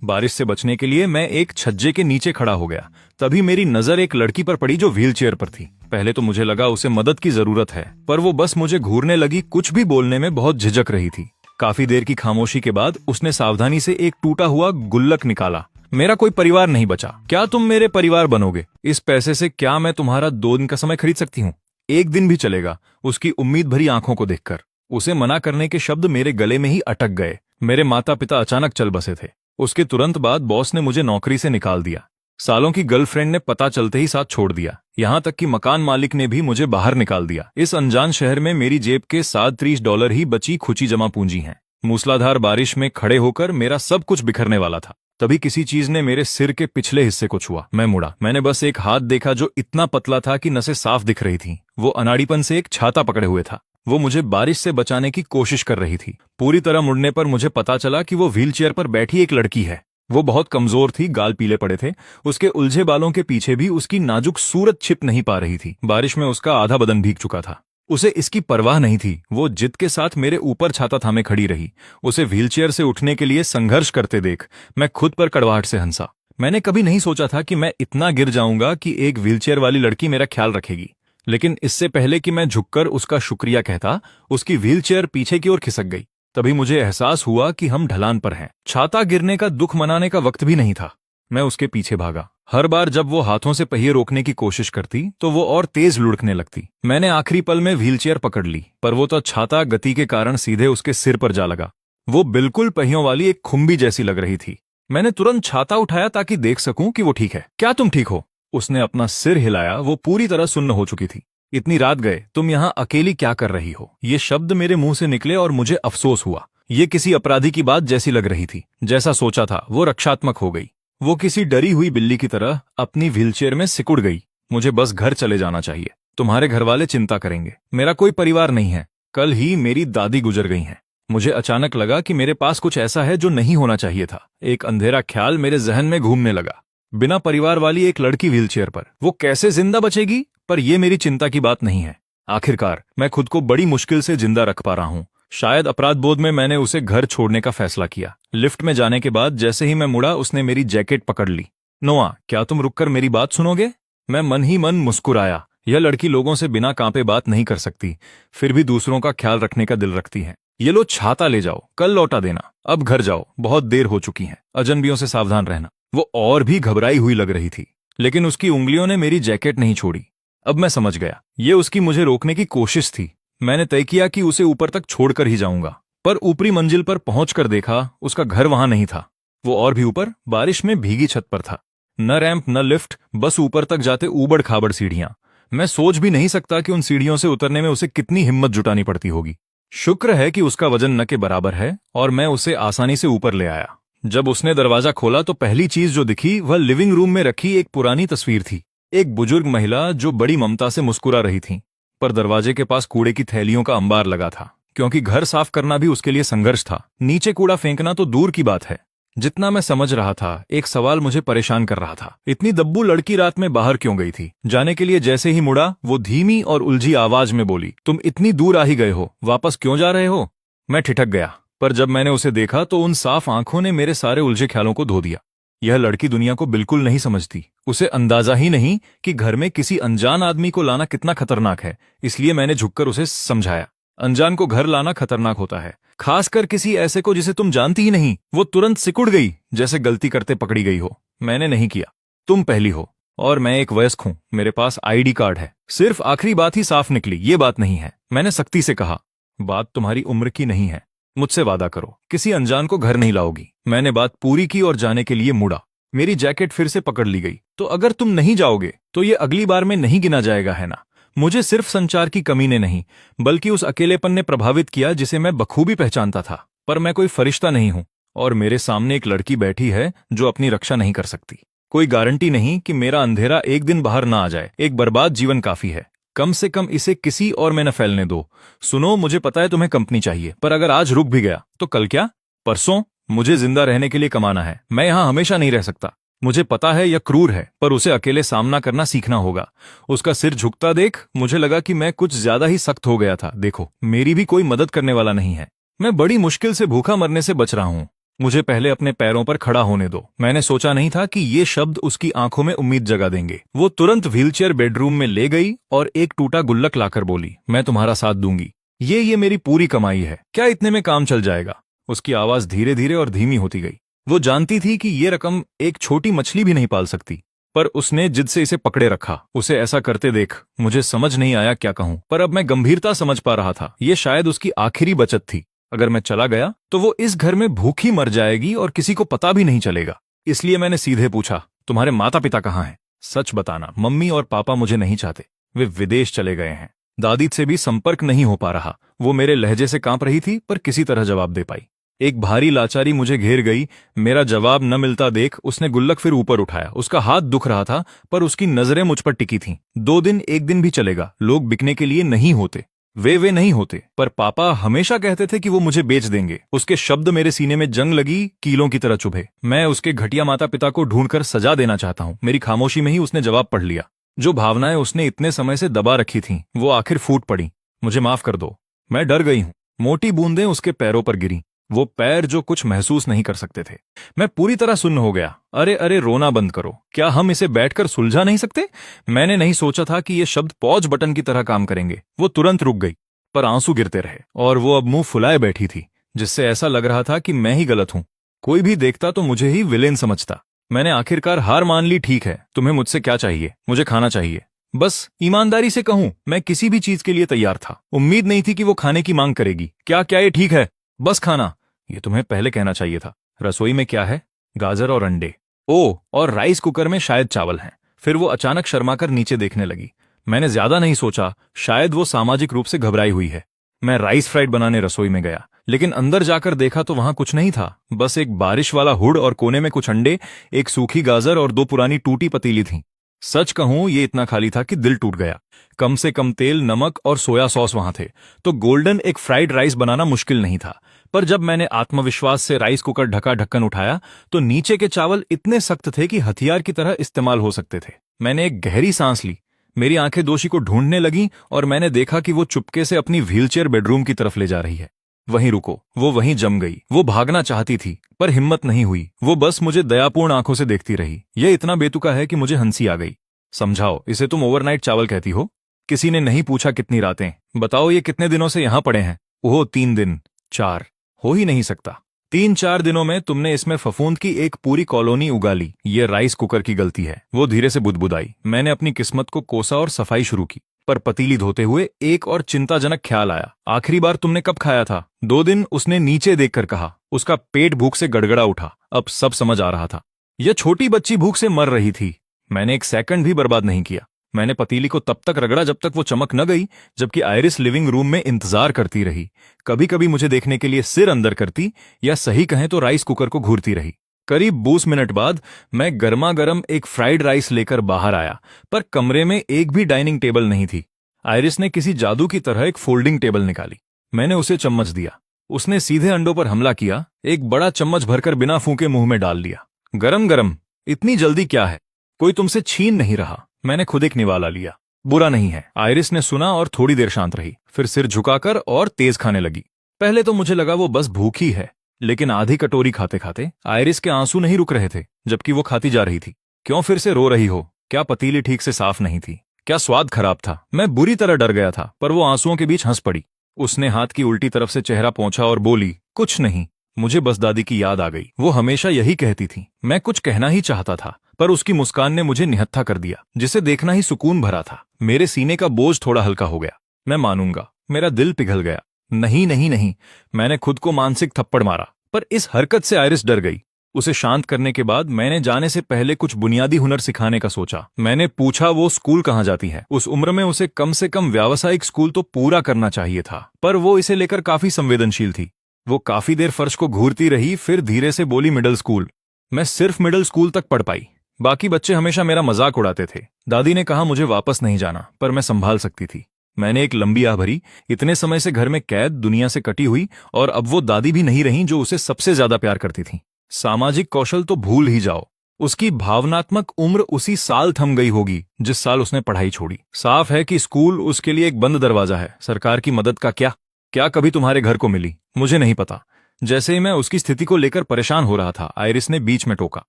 बारिश से बचने के लिए मैं एक छज्जे के नीचे खड़ा हो गया। तभी मेरी नजर एक लड़की पर पड़ी जो व्हीलचेयर पर थी। पहले तो मुझे लगा उसे मदद की जरूरत है, पर वो बस मुझे घूरने लगी, कुछ भी बोलने में बहुत झिझक रही थी। काफी देर की खामोशी के बाद उसने सावधानी से एक टूटा हुआ गुल्लक निकाला। मेरा कोई परिवार नहीं बचा, क्या तुम मेरे परिवार बनोगे? इस पैसे से क्या मैं तुम्हारा 2 दिन का समय खरीद सकती हूँ? 1 दिन भी चलेगा। उसकी उम्मीद भरी आंखों को देखकर उसे मना करने के शब्द मेरे गले में ही अटक गए। मेरे माता पिता अचानक चल बसे थे। उसके तुरंत बाद बॉस ने मुझे नौकरी से निकाल दिया। सालों की गर्लफ्रेंड ने पता चलते ही साथ छोड़ दिया। यहाँ तक कि मकान मालिक ने भी मुझे बाहर निकाल दिया। इस अनजान शहर में मेरी जेब के $37 ही बची खुची जमा पूंजी है। मूसलाधार बारिश में खड़े होकर मेरा सब कुछ बिखरने वाला था। तभी किसी चीज ने मेरे सिर के पिछले हिस्से को छुआ। मैं मुड़ा। मैंने बस एक हाथ देखा जो इतना पतला था कि नसें साफ दिख रही थीं। वो अनाड़ीपन से एक छाता पकड़े हुए था। वो मुझे बारिश से बचाने की कोशिश कर रही थी। पूरी तरह मुड़ने पर मुझे पता चला कि वो व्हीलचेयर पर बैठी एक लड़की है। वो बहुत कमजोर थी, गाल पीले पड़े थे। उसके उलझे बालों के पीछे भी उसकी नाजुक सूरत छिप नहीं पा रही थी। बारिश में उसका आधा बदन भीग चुका था। उसे इसकी परवाह नहीं थी। वो जिद के साथ मेरे ऊपर छाता थामे खड़ी रही। उसे व्हीलचेयर से उठने के लिए संघर्ष करते देख मैं खुद पर कड़वाहट से हंसा। मैंने कभी नहीं सोचा था कि मैं इतना गिर जाऊंगा कि एक व्हीलचेयर वाली लड़की मेरा ख्याल रखेगी। लेकिन इससे पहले कि मैं झुककर उसका शुक्रिया कहता, उसकी व्हीलचेयर पीछे की ओर खिसक गई। तभी मुझे एहसास हुआ कि हम ढलान पर हैं। छाता गिरने का दुख मनाने का वक्त भी नहीं था। मैं उसके पीछे भागा। हर बार जब वो हाथों से पहिए रोकने की कोशिश करती तो वो और तेज लुढ़कने लगती। मैंने आखिरी पल में व्हीलचेयर पकड़ ली, पर वो तो छाता गति के कारण सीधे उसके सिर पर जा लगा। वो बिल्कुल पहियों वाली एक खुम्बी जैसी लग रही थी। मैंने तुरंत छाता उठाया ताकि देख सकूं कि वो ठीक है। क्या तुम ठीक हो? उसने अपना सिर हिलाया। वो पूरी तरह सुन्न हो चुकी थी। इतनी रात गए, तुम यहाँ अकेली क्या कर रही हो? ये शब्द मेरे मुंह से निकले और मुझे अफसोस हुआ। ये किसी अपराधी की बात जैसी लग रही थी। जैसा सोचा था वो रक्षात्मक हो गई। वो किसी डरी हुई बिल्ली की तरह अपनी व्हीलचेयर में सिकुड़ गई। मुझे बस घर चले जाना चाहिए। तुम्हारे घर वाले चिंता करेंगे। मेरा कोई परिवार नहीं है। कल ही मेरी दादी गुजर गई हैं। मुझे अचानक लगा कि मेरे पास कुछ ऐसा है जो नहीं होना चाहिए था। एक अंधेरा ख्याल मेरे जहन में घूमने लगा। बिना परिवार वाली एक लड़की व्हीलचेयर पर, वो कैसे जिंदा बचेगी? पर यह मेरी चिंता की बात नहीं है। आखिरकार मैं खुद को बड़ी मुश्किल से जिंदा रख पा रहा हूँ। शायद अपराध बोध में मैंने उसे घर छोड़ने का फैसला किया। लिफ्ट में जाने के बाद जैसे ही मैं मुड़ा, उसने मेरी जैकेट पकड़ ली। नोआ, क्या तुम रुककर मेरी बात सुनोगे? मैं मन ही मन मुस्कुराया। यह लड़की लोगों से बिना कांपे बात नहीं कर सकती, फिर भी दूसरों का ख्याल रखने का दिल रखती है। ये लो छाता ले जाओ, कल लौटा देना। अब घर जाओ, बहुत देर हो चुकी है। अजनबियों से सावधान रहना। वो और भी घबराई हुई लग रही थी, लेकिन उसकी उंगलियों ने मेरी जैकेट नहीं छोड़ी। अब मैं समझ गया, ये उसकी मुझे रोकने की कोशिश थी। मैंने तय किया कि उसे ऊपर तक छोड़कर ही जाऊंगा, पर ऊपरी मंजिल पर पहुंचकर देखा उसका घर वहां नहीं था। वो और भी ऊपर बारिश में भीगी छत पर था। न रैंप न लिफ्ट, बस ऊपर तक जाते ऊबड़ खाबड़ सीढ़ियां। मैं सोच भी नहीं सकता कि उन सीढ़ियों से उतरने में उसे कितनी हिम्मत जुटानी पड़ती होगी। शुक्र है कि उसका वजन न के बराबर है और मैं उसे आसानी से ऊपर ले आया। जब उसने दरवाजा खोला तो पहली चीज जो दिखी वह लिविंग रूम में रखी एक पुरानी तस्वीर थी। एक बुजुर्ग महिला जो बड़ी ममता से मुस्कुरा रही थी, पर दरवाजे के पास कूड़े की थैलियों का अंबार लगा था, क्योंकि घर साफ करना भी उसके लिए संघर्ष था। नीचे कूड़ा फेंकना तो दूर की बात है। जितना मैं समझ रहा था, एक सवाल मुझे परेशान कर रहा था। इतनी दब्बू लड़की रात में बाहर क्यों गई थी? जाने के लिए जैसे ही मुड़ा, वो धीमी और उलझी आवाज में बोली, तुम इतनी दूर आ ही गए हो, वापस क्यों जा रहे हो? मैं ठिठक गया, पर जब मैंने उसे देखा तो उन साफ आंखों ने मेरे सारे उलझे ख्यालों को धो दिया। यह लड़की दुनिया को बिल्कुल नहीं समझती। उसे अंदाजा ही नहीं कि घर में किसी अनजान आदमी को लाना कितना खतरनाक है। इसलिए मैंने झुककर उसे समझाया, अनजान को घर लाना खतरनाक होता है, खासकर किसी ऐसे को जिसे तुम जानती ही नहीं। वो तुरंत सिकुड़ गई, जैसे गलती करते पकड़ी गई हो। मैंने नहीं किया। तुम पहली हो और मैं एक वयस्क हूं। मेरे पास आईडी कार्ड है। सिर्फ आखिरी बात ही साफ निकली, ये बात नहीं है। मैंने सख्ती से कहा, बात तुम्हारी उम्र की नहीं है। मुझसे वादा करो, किसी अनजान को घर नहीं लाओगी। मैंने बात पूरी की और जाने के लिए मुड़ा। मेरी जैकेट फिर से पकड़ ली गई। तो अगर तुम नहीं जाओगे तो ये अगली बार में नहीं गिना जाएगा, है ना? मुझे सिर्फ संचार की कमी ने नहीं, बल्कि उस अकेलेपन ने प्रभावित किया जिसे मैं बखूबी पहचानता था। पर मैं कोई फरिश्ता नहीं हूं, और मेरे सामने एक लड़की बैठी है जो अपनी रक्षा नहीं कर सकती। कोई गारंटी नहीं कि मेरा अंधेरा एक दिन बाहर ना आ जाए। एक बर्बाद जीवन काफी है। कम से कम इसे किसी और में न फैलने दो। सुनो, मुझे पता है तुम्हें कंपनी चाहिए, पर अगर आज रुक भी गया तो कल क्या? परसों? मुझे जिंदा रहने के लिए कमाना है। मैं यहां हमेशा नहीं रह सकता। मुझे पता है यह क्रूर है, पर उसे अकेले सामना करना सीखना होगा। उसका सिर झुकता देख मुझे लगा कि मैं कुछ ज्यादा ही सख्त हो गया था। देखो, मेरी भी कोई मदद करने वाला नहीं है। मैं बड़ी मुश्किल से भूखा मरने से बच रहा हूं। मुझे पहले अपने पैरों पर खड़ा होने दो। मैंने सोचा नहीं था कि ये शब्द उसकी आंखों में उम्मीद जगा देंगे। वो तुरंत व्हीलचेयर बेडरूम में ले गई और एक टूटा गुल्लक लाकर बोली, मैं तुम्हारा साथ दूंगी। ये मेरी पूरी कमाई है, क्या इतने में काम चल जाएगा? उसकी आवाज धीरे धीरे और धीमी होती गई। वो जानती थी कि ये रकम एक छोटी मछली भी नहीं पाल सकती, पर उसने जिद से इसे पकड़े रखा। उसे ऐसा करते देख मुझे समझ नहीं आया क्या कहूं, पर अब मैं गंभीरता समझ पा रहा था। ये शायद उसकी आखिरी बचत थी। अगर मैं चला गया तो वो इस घर में भूखी मर जाएगी और किसी को पता भी नहीं चलेगा। इसलिए मैंने सीधे पूछा, तुम्हारे माता पिता कहाँ हैं? सच बताना, मम्मी और पापा मुझे नहीं चाहते, वे विदेश चले गए हैं। दादी से भी संपर्क नहीं हो पा रहा। वो मेरे लहजे से कांप रही थी, पर किसी तरह जवाब दे पाई। एक भारी लाचारी मुझे घेर गई। मेरा जवाब न मिलता देख उसने गुल्लक फिर ऊपर उठाया। उसका हाथ दुख रहा था, पर उसकी नजरें मुझ पर टिकी थीं। 2 दिन 1 दिन भी चलेगा, लोग बिकने के लिए नहीं होते। वे नहीं होते, पर पापा हमेशा कहते थे कि वो मुझे बेच देंगे। उसके शब्द मेरे सीने में जंग लगी, कीलों की तरह चुभे। मैं उसके घटिया माता पिता को ढूंढकर सजा देना चाहता हूं। मेरी खामोशी में ही उसने जवाब पढ़ लिया। जो भावनाएं उसने इतने समय से दबा रखी थीं, वो आखिर फूट पड़ी। मुझे माफ कर दो, मैं डर गई हूं। मोटी बूंदें उसके पैरों पर गिरी, वो पैर जो कुछ महसूस नहीं कर सकते थे। मैं पूरी तरह सुन्न हो गया। अरे अरे, रोना बंद करो, क्या हम इसे बैठकर सुलझा नहीं सकते? मैंने नहीं सोचा था कि ये शब्द पॉज बटन की तरह काम करेंगे। वो तुरंत रुक गई, पर आंसू गिरते रहे और वो अब मुंह फुलाए बैठी थी, जिससे ऐसा लग रहा था कि मैं ही गलत हूं। कोई भी देखता तो मुझे ही विलेन समझता। मैंने आखिरकार हार मान ली। ठीक है, तुम्हें मुझसे क्या चाहिए? मुझे खाना चाहिए। बस ईमानदारी से कहूं, मैं किसी भी चीज के लिए तैयार था। उम्मीद नहीं थी कि वो खाने की मांग करेगी। क्या क्या ये ठीक है? बस खाना। ये तुम्हें पहले कहना चाहिए था। रसोई में क्या है? गाजर और अंडे। ओ, और राइस कुकर में शायद चावल हैं। फिर वो अचानक शर्माकर नीचे देखने लगी। मैंने ज्यादा नहीं सोचा, शायद वो सामाजिक रूप से घबराई हुई है। मैं राइस फ्राइड बनाने रसोई में गया, लेकिन अंदर जाकर देखा तो वहां कुछ नहीं था। बस एक बारिश वाला हुड और कोने में कुछ अंडे, एक सूखी गाजर और 2 पुरानी टूटी पतीली थीं। सच कहूं, ये इतना खाली था कि दिल टूट गया। कम से कम तेल, नमक और सोया सॉस वहां थे, तो गोल्डन एक फ्राइड राइस बनाना मुश्किल नहीं था। पर जब मैंने आत्मविश्वास से राइस कुकर ढक्कन उठाया, तो नीचे के चावल इतने सख्त थे कि हथियार की तरह इस्तेमाल हो सकते थे। मैंने एक गहरी सांस ली। मेरी आंखें दोषी को ढूंढने लगीं और मैंने देखा कि वो चुपके से अपनी व्हीलचेयर बेडरूम की तरफ ले जा रही है। वहीं रुको, वो वहीं जम गई। वो भागना चाहती थी, पर हिम्मत नहीं हुई। वो बस मुझे दयापूर्ण आंखों से देखती रही। यह इतना बेतुका है कि मुझे हंसी आ गई। समझाओ, इसे तुम ओवरनाइट चावल कहती हो? किसी ने नहीं पूछा कितनी रातें। बताओ, ये कितने दिनों से यहां पड़े हैं? ओह, 3 दिन, 4 हो ही नहीं सकता। 3-4 दिनों में तुमने इसमें फफूंद की एक पूरी कॉलोनी उगा ली। ये राइस कुकर की गलती है। वो धीरे से बुदबुदाई। मैंने अपनी किस्मत को कोसा और सफाई शुरू की, पर पतीली धोते हुए एक और चिंताजनक ख्याल आया। आखिरी बार तुमने कब खाया था? 2 दिन, उसने नीचे देखकर कहा। उसका पेट भूख से गड़गड़ा उठा। अब सब समझ आ रहा था। यह छोटी बच्ची भूख से मर रही थी। मैंने एक सेकंड भी बर्बाद नहीं किया। मैंने पतीली को तब तक रगड़ा जब तक वो चमक न गई, जबकि आयरिस लिविंग रूम में इंतजार करती रही। कभी कभी मुझे देखने के लिए सिर अंदर करती, या सही कहें तो राइस कुकर को घूरती रही। करीब 20 मिनट बाद मैं गर्मा गर्म एक फ्राइड राइस लेकर बाहर आया, पर कमरे में एक भी डाइनिंग टेबल नहीं थी। आयरिस ने किसी जादू की तरह एक फोल्डिंग टेबल निकाली। मैंने उसे चम्मच दिया। उसने सीधे अंडों पर हमला किया, एक बड़ा चम्मच भरकर बिना फूंके मुंह में डाल लिया। गरम गरम। इतनी जल्दी क्या है? कोई तुमसे छीन नहीं रहा। मैंने खुद एक निवाला लिया। बुरा नहीं है। आयरिस ने सुना और थोड़ी देर शांत रही, फिर सिर झुकाकर और तेज खाने लगी। पहले तो मुझे लगा वो बस भूखी है, लेकिन आधी कटोरी खाते खाते आयरिस के आंसू नहीं रुक रहे थे, जबकि वो खाती जा रही थी। क्यों फिर से रो रही हो? क्या पतीली ठीक से साफ नहीं थी? क्या स्वाद खराब था? मैं बुरी तरह डर गया था, पर वो आंसुओं के बीच हंस पड़ी। उसने हाथ की उल्टी तरफ से चेहरा पोंछा और बोली, कुछ नहीं। मुझे बस दादी की याद आ गई। वो हमेशा यही कहती थी। मैं कुछ कहना ही चाहता था, पर उसकी मुस्कान ने मुझे निहत्था कर दिया, जिसे देखना ही सुकून भरा था। मेरे सीने का बोझ थोड़ा हल्का हो गया। मैं मानूंगा। मेरा दिल पिघल गया। नहीं नहीं नहीं। मैंने खुद को मानसिक थप्पड़ मारा, पर इस हरकत से आयरिस डर गई। उसे शांत करने के बाद मैंने जाने से पहले कुछ बुनियादी हुनर सिखाने का सोचा। मैंने पूछा वो स्कूल कहाँ जाती है। उस उम्र में उसे कम से कम व्यावसायिक स्कूल तो पूरा करना चाहिए था, पर वो इसे लेकर काफी संवेदनशील थी। वो काफी देर फर्श को घूरती रही, फिर धीरे से बोली, मिडिल स्कूल। मैं सिर्फ मिडिल स्कूल तक पढ़ पाई। बाकी बच्चे हमेशा मेरा मजाक उड़ाते थे। दादी ने कहा मुझे वापस नहीं जाना, पर मैं संभाल सकती थी। मैंने एक लंबी आह भरी। इतने समय से घर में कैद, दुनिया से कटी हुई, और अब वो दादी भी नहीं रही जो उसे सबसे ज्यादा प्यार करती थी। सामाजिक कौशल तो भूल ही जाओ। उसकी भावनात्मक उम्र उसी साल थम गई होगी जिस साल उसने पढ़ाई छोड़ी। साफ है कि स्कूल उसके लिए एक बंद दरवाजा है। सरकार की मदद का क्या? क्या कभी तुम्हारे घर को मिली? मुझे नहीं पता। जैसे ही मैं उसकी स्थिति को लेकर परेशान हो रहा था, आयरिस ने बीच में टोका।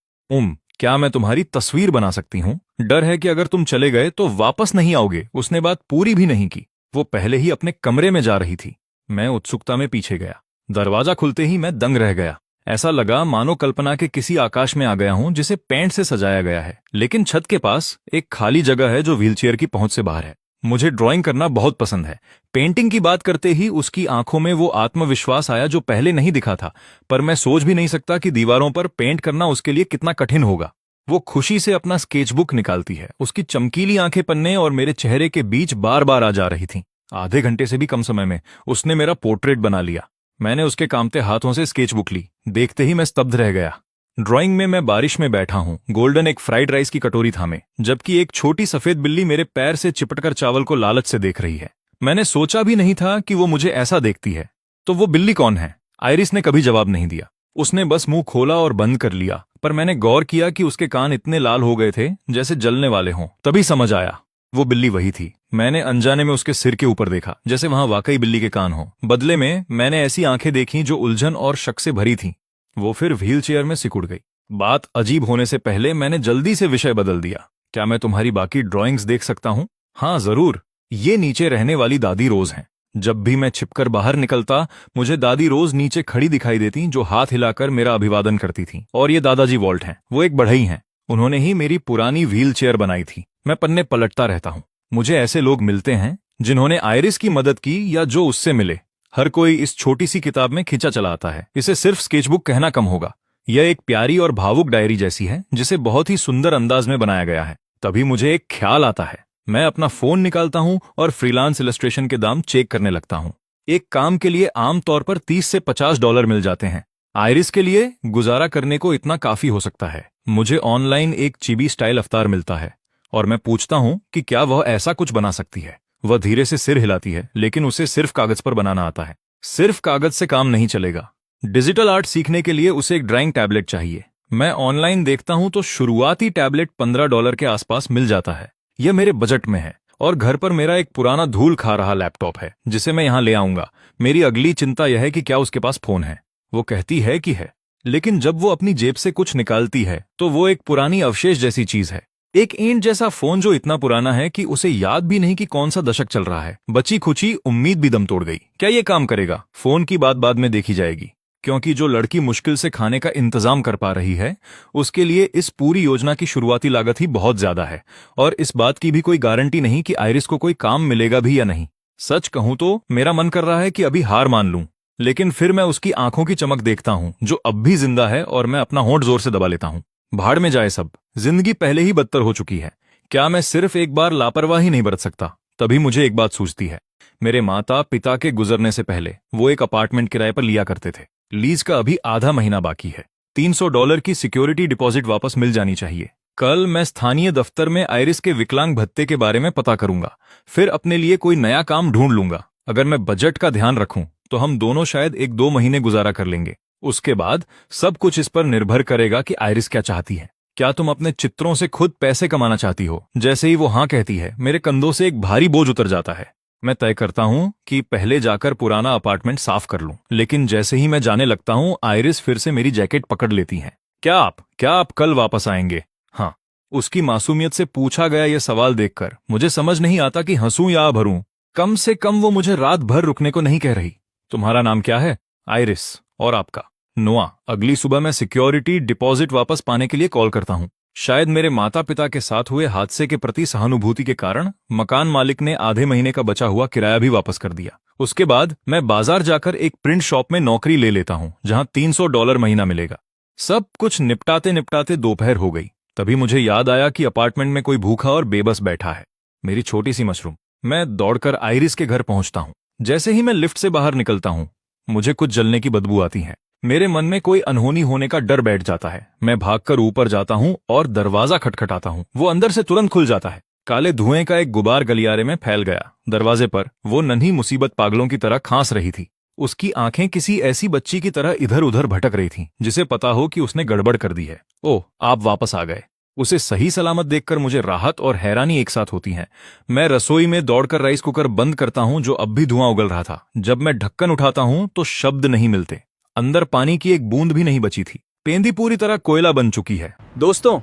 क्या मैं तुम्हारी तस्वीर बना सकती हूँ? डर है कि अगर तुम चले गए तो वापस नहीं आओगे। उसने बात पूरी भी नहीं की, वो पहले ही अपने कमरे में जा रही थी। मैं उत्सुकता में पीछे गया। दरवाजा खुलते ही मैं दंग रह गया। ऐसा लगा मानो कल्पना के किसी आकाश में आ गया हूं जिसे पेंट से सजाया गया है, लेकिन छत के पास एक खाली जगह है जो व्हीलचेयर की पहुंच से बाहर है। मुझे ड्राइंग करना बहुत पसंद है। पेंटिंग की बात करते ही उसकी आंखों में वो आत्मविश्वास आया जो पहले नहीं दिखा था, पर मैं सोच भी नहीं सकता कि दीवारों पर पेंट करना उसके लिए कितना कठिन होगा। वो खुशी से अपना स्केचबुक निकालती है। उसकी चमकीली आंखें पन्ने और मेरे चेहरे के बीच बार बार आ जा रही थीं। आधे घंटे से भी कम समय में उसने मेरा पोर्ट्रेट बना लिया। मैंने उसके कांपते हाथों से स्केचबुक ली। देखते ही मैं स्तब्ध रह गया। ड्राइंग में मैं बारिश में बैठा हूं, गोल्डन एक फ्राइड राइस की कटोरी थामे, जबकि एक छोटी सफेद बिल्ली मेरे पैर से चिपटकर चावल को लालच से देख रही है। मैंने सोचा भी नहीं था कि वो मुझे ऐसा देखती है। तो वो बिल्ली कौन है? आयरिस ने कभी जवाब नहीं दिया। उसने बस मुंह खोला और बंद कर लिया, पर मैंने गौर किया कि उसके कान इतने लाल हो गए थे जैसे जलने वाले हों। तभी समझ आया, वो बिल्ली वही थी। मैंने अनजाने में उसके सिर के ऊपर देखा, जैसे वहां वाकई बिल्ली के कान हो। बदले में मैंने ऐसी आंखें देखीं जो उलझन और शक से भरी थीं। वो फिर व्हीलचेयर में सिकुड़ गई। बात अजीब होने से पहले मैंने जल्दी से विषय बदल दिया। क्या मैं तुम्हारी बाकी ड्राइंग्स देख सकता हूं? हाँ जरूर। ये नीचे रहने वाली दादी रोज हैं। जब भी मैं छिपकर बाहर निकलता, मुझे दादी रोज नीचे खड़ी दिखाई देती, जो हाथ हिलाकर मेरा अभिवादन करती थी। और ये दादाजी वॉल्ट हैं। वो एक बढ़ई हैं। उन्होंने ही मेरी पुरानी व्हील चेयर बनाई थी। मैं पन्ने पलटता रहता हूँ। मुझे ऐसे लोग मिलते हैं जिन्होंने आयरिस की मदद की या जो उससे मिले। हर कोई इस छोटी सी किताब में खिंचा चला आता है। इसे सिर्फ स्केचबुक कहना कम होगा। यह एक प्यारी और भावुक डायरी जैसी है, जिसे बहुत ही सुंदर अंदाज में बनाया गया है। तभी मुझे एक ख्याल आता है। मैं अपना फोन निकालता हूं और फ्रीलांस इलस्ट्रेशन के दाम चेक करने लगता हूं। एक काम के लिए आमतौर पर 30 से $50 मिल जाते हैं। आयरिस के लिए गुजारा करने को इतना काफी हो सकता है। मुझे ऑनलाइन एक चिबी स्टाइल अवतार मिलता है और मैं पूछता हूं कि क्या वह ऐसा कुछ बना सकती है। वह धीरे से सिर हिलाती है, लेकिन उसे सिर्फ कागज पर बनाना आता है। सिर्फ कागज से काम नहीं चलेगा। डिजिटल आर्ट सीखने के लिए उसे एक ड्राइंग टैबलेट चाहिए। मैं ऑनलाइन देखता हूं तो शुरुआती टैबलेट $15 के आसपास मिल जाता है। यह मेरे बजट में है। और घर पर मेरा एक पुराना धूल खा रहा लैपटॉप है, जिसे मैं यहां ले आऊंगा। मेरी अगली चिंता यह है कि क्या उसके पास फोन है। वो कहती है कि है, लेकिन जब वो अपनी जेब से कुछ निकालती है तो वो एक पुरानी अवशेष जैसी चीज है। एक ईंट जैसा फोन जो इतना पुराना है कि उसे याद भी नहीं कि कौन सा दशक चल रहा है। बची खुची उम्मीद भी दम तोड़ गई। क्या ये काम करेगा? फोन की बात बाद में देखी जाएगी, क्योंकि जो लड़की मुश्किल से खाने का इंतजाम कर पा रही है, उसके लिए इस पूरी योजना की शुरुआती लागत ही बहुत ज्यादा है। और इस बात की भी कोई गारंटी नहीं कि आयरिस को कोई काम मिलेगा भी या नहीं। सच कहूं तो मेरा मन कर रहा है कि अभी हार मान लूं, लेकिन फिर मैं उसकी आंखों की चमक देखता हूं जो अब भी जिंदा है, और मैं अपना होंठ जोर से दबा लेता हूं। भाड़ में जाए सब। जिंदगी पहले ही बदतर हो चुकी है। क्या मैं सिर्फ एक बार लापरवाही नहीं बरत सकता? तभी मुझे एक बात सूझती है। मेरे माता पिता के गुजरने से पहले वो एक अपार्टमेंट किराए पर लिया करते थे। लीज का अभी आधा महीना बाकी है। $300 की सिक्योरिटी डिपॉजिट वापस मिल जानी चाहिए। कल मैं स्थानीय दफ्तर में आयरिस के विकलांग भत्ते के बारे में पता करूंगा। फिर अपने लिए कोई नया काम ढूंढ लूंगा। अगर मैं बजट का ध्यान रखूं तो हम दोनों शायद 1-2 महीने गुजारा कर लेंगे। उसके बाद सब कुछ इस पर निर्भर करेगा कि आयरिस क्या चाहती है। क्या तुम अपने चित्रों से खुद पैसे कमाना चाहती हो? जैसे ही वो हाँ कहती है, मेरे कंधों से एक भारी बोझ उतर जाता है। मैं तय करता हूं कि पहले जाकर पुराना अपार्टमेंट साफ कर लूं, लेकिन जैसे ही मैं जाने लगता हूं, आयरिस फिर से मेरी जैकेट पकड़ लेती हैं। क्या आप कल वापस आएंगे? हाँ। उसकी मासूमियत से पूछा गया यह सवाल देखकर मुझे समझ नहीं आता कि हंसूं या भरूं। कम से कम वो मुझे रात भर रुकने को नहीं कह रही। तुम्हारा नाम क्या है? आयरिस। और आपका? नोआ। अगली सुबह मैं सिक्योरिटी डिपॉजिट वापस पाने के लिए कॉल करता हूं। शायद मेरे माता पिता के साथ हुए हादसे के प्रति सहानुभूति के कारण मकान मालिक ने आधे महीने का बचा हुआ किराया भी वापस कर दिया। उसके बाद मैं बाजार जाकर एक प्रिंट शॉप में नौकरी ले लेता हूं, जहां $300 महीना मिलेगा। सब कुछ निपटाते निपटाते दोपहर हो गई। तभी मुझे याद आया कि अपार्टमेंट में कोई भूखा और बेबस बैठा है। मेरी छोटी सी मशरूम। मैं दौड़कर आयरिस के घर पहुंचता हूं। जैसे ही मैं लिफ्ट से बाहर निकलता हूं, मुझे कुछ जलने की बदबू आती है। मेरे मन में कोई अनहोनी होने का डर बैठ जाता है। मैं भागकर ऊपर जाता हूं और दरवाजा खटखटाता हूं। वो अंदर से तुरंत खुल जाता है। काले धुएं का एक गुबार गलियारे में फैल गया। दरवाजे पर वो नन्ही मुसीबत पागलों की तरह खांस रही थी। उसकी आंखें किसी ऐसी बच्ची की तरह इधर उधर भटक रही थीं, जिसे पता हो कि उसने गड़बड़ कर दी है। ओह, आप वापस आ गए। उसे सही सलामत देखकर मुझे राहत और हैरानी एक साथ होती है। मैं रसोई में दौड़कर राइस कुकर बंद करता हूं, जो अब भी धुआं उगल रहा था। जब मैं ढक्कन उठाता हूं तो शब्द नहीं मिलते। अंदर पानी की एक बूंद भी नहीं बची थी। पेंदी पूरी तरह कोयला बन चुकी है। दोस्तों,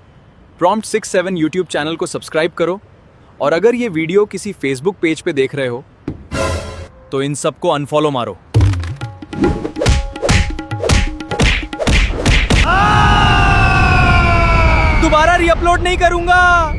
प्रॉम्प्ट 67 यूट्यूब चैनल को सब्सक्राइब करो, और अगर ये वीडियो किसी फेसबुक पेज पे देख रहे हो तो इन सबको अनफॉलो मारो। दोबारा रीअपलोड नहीं करूंगा।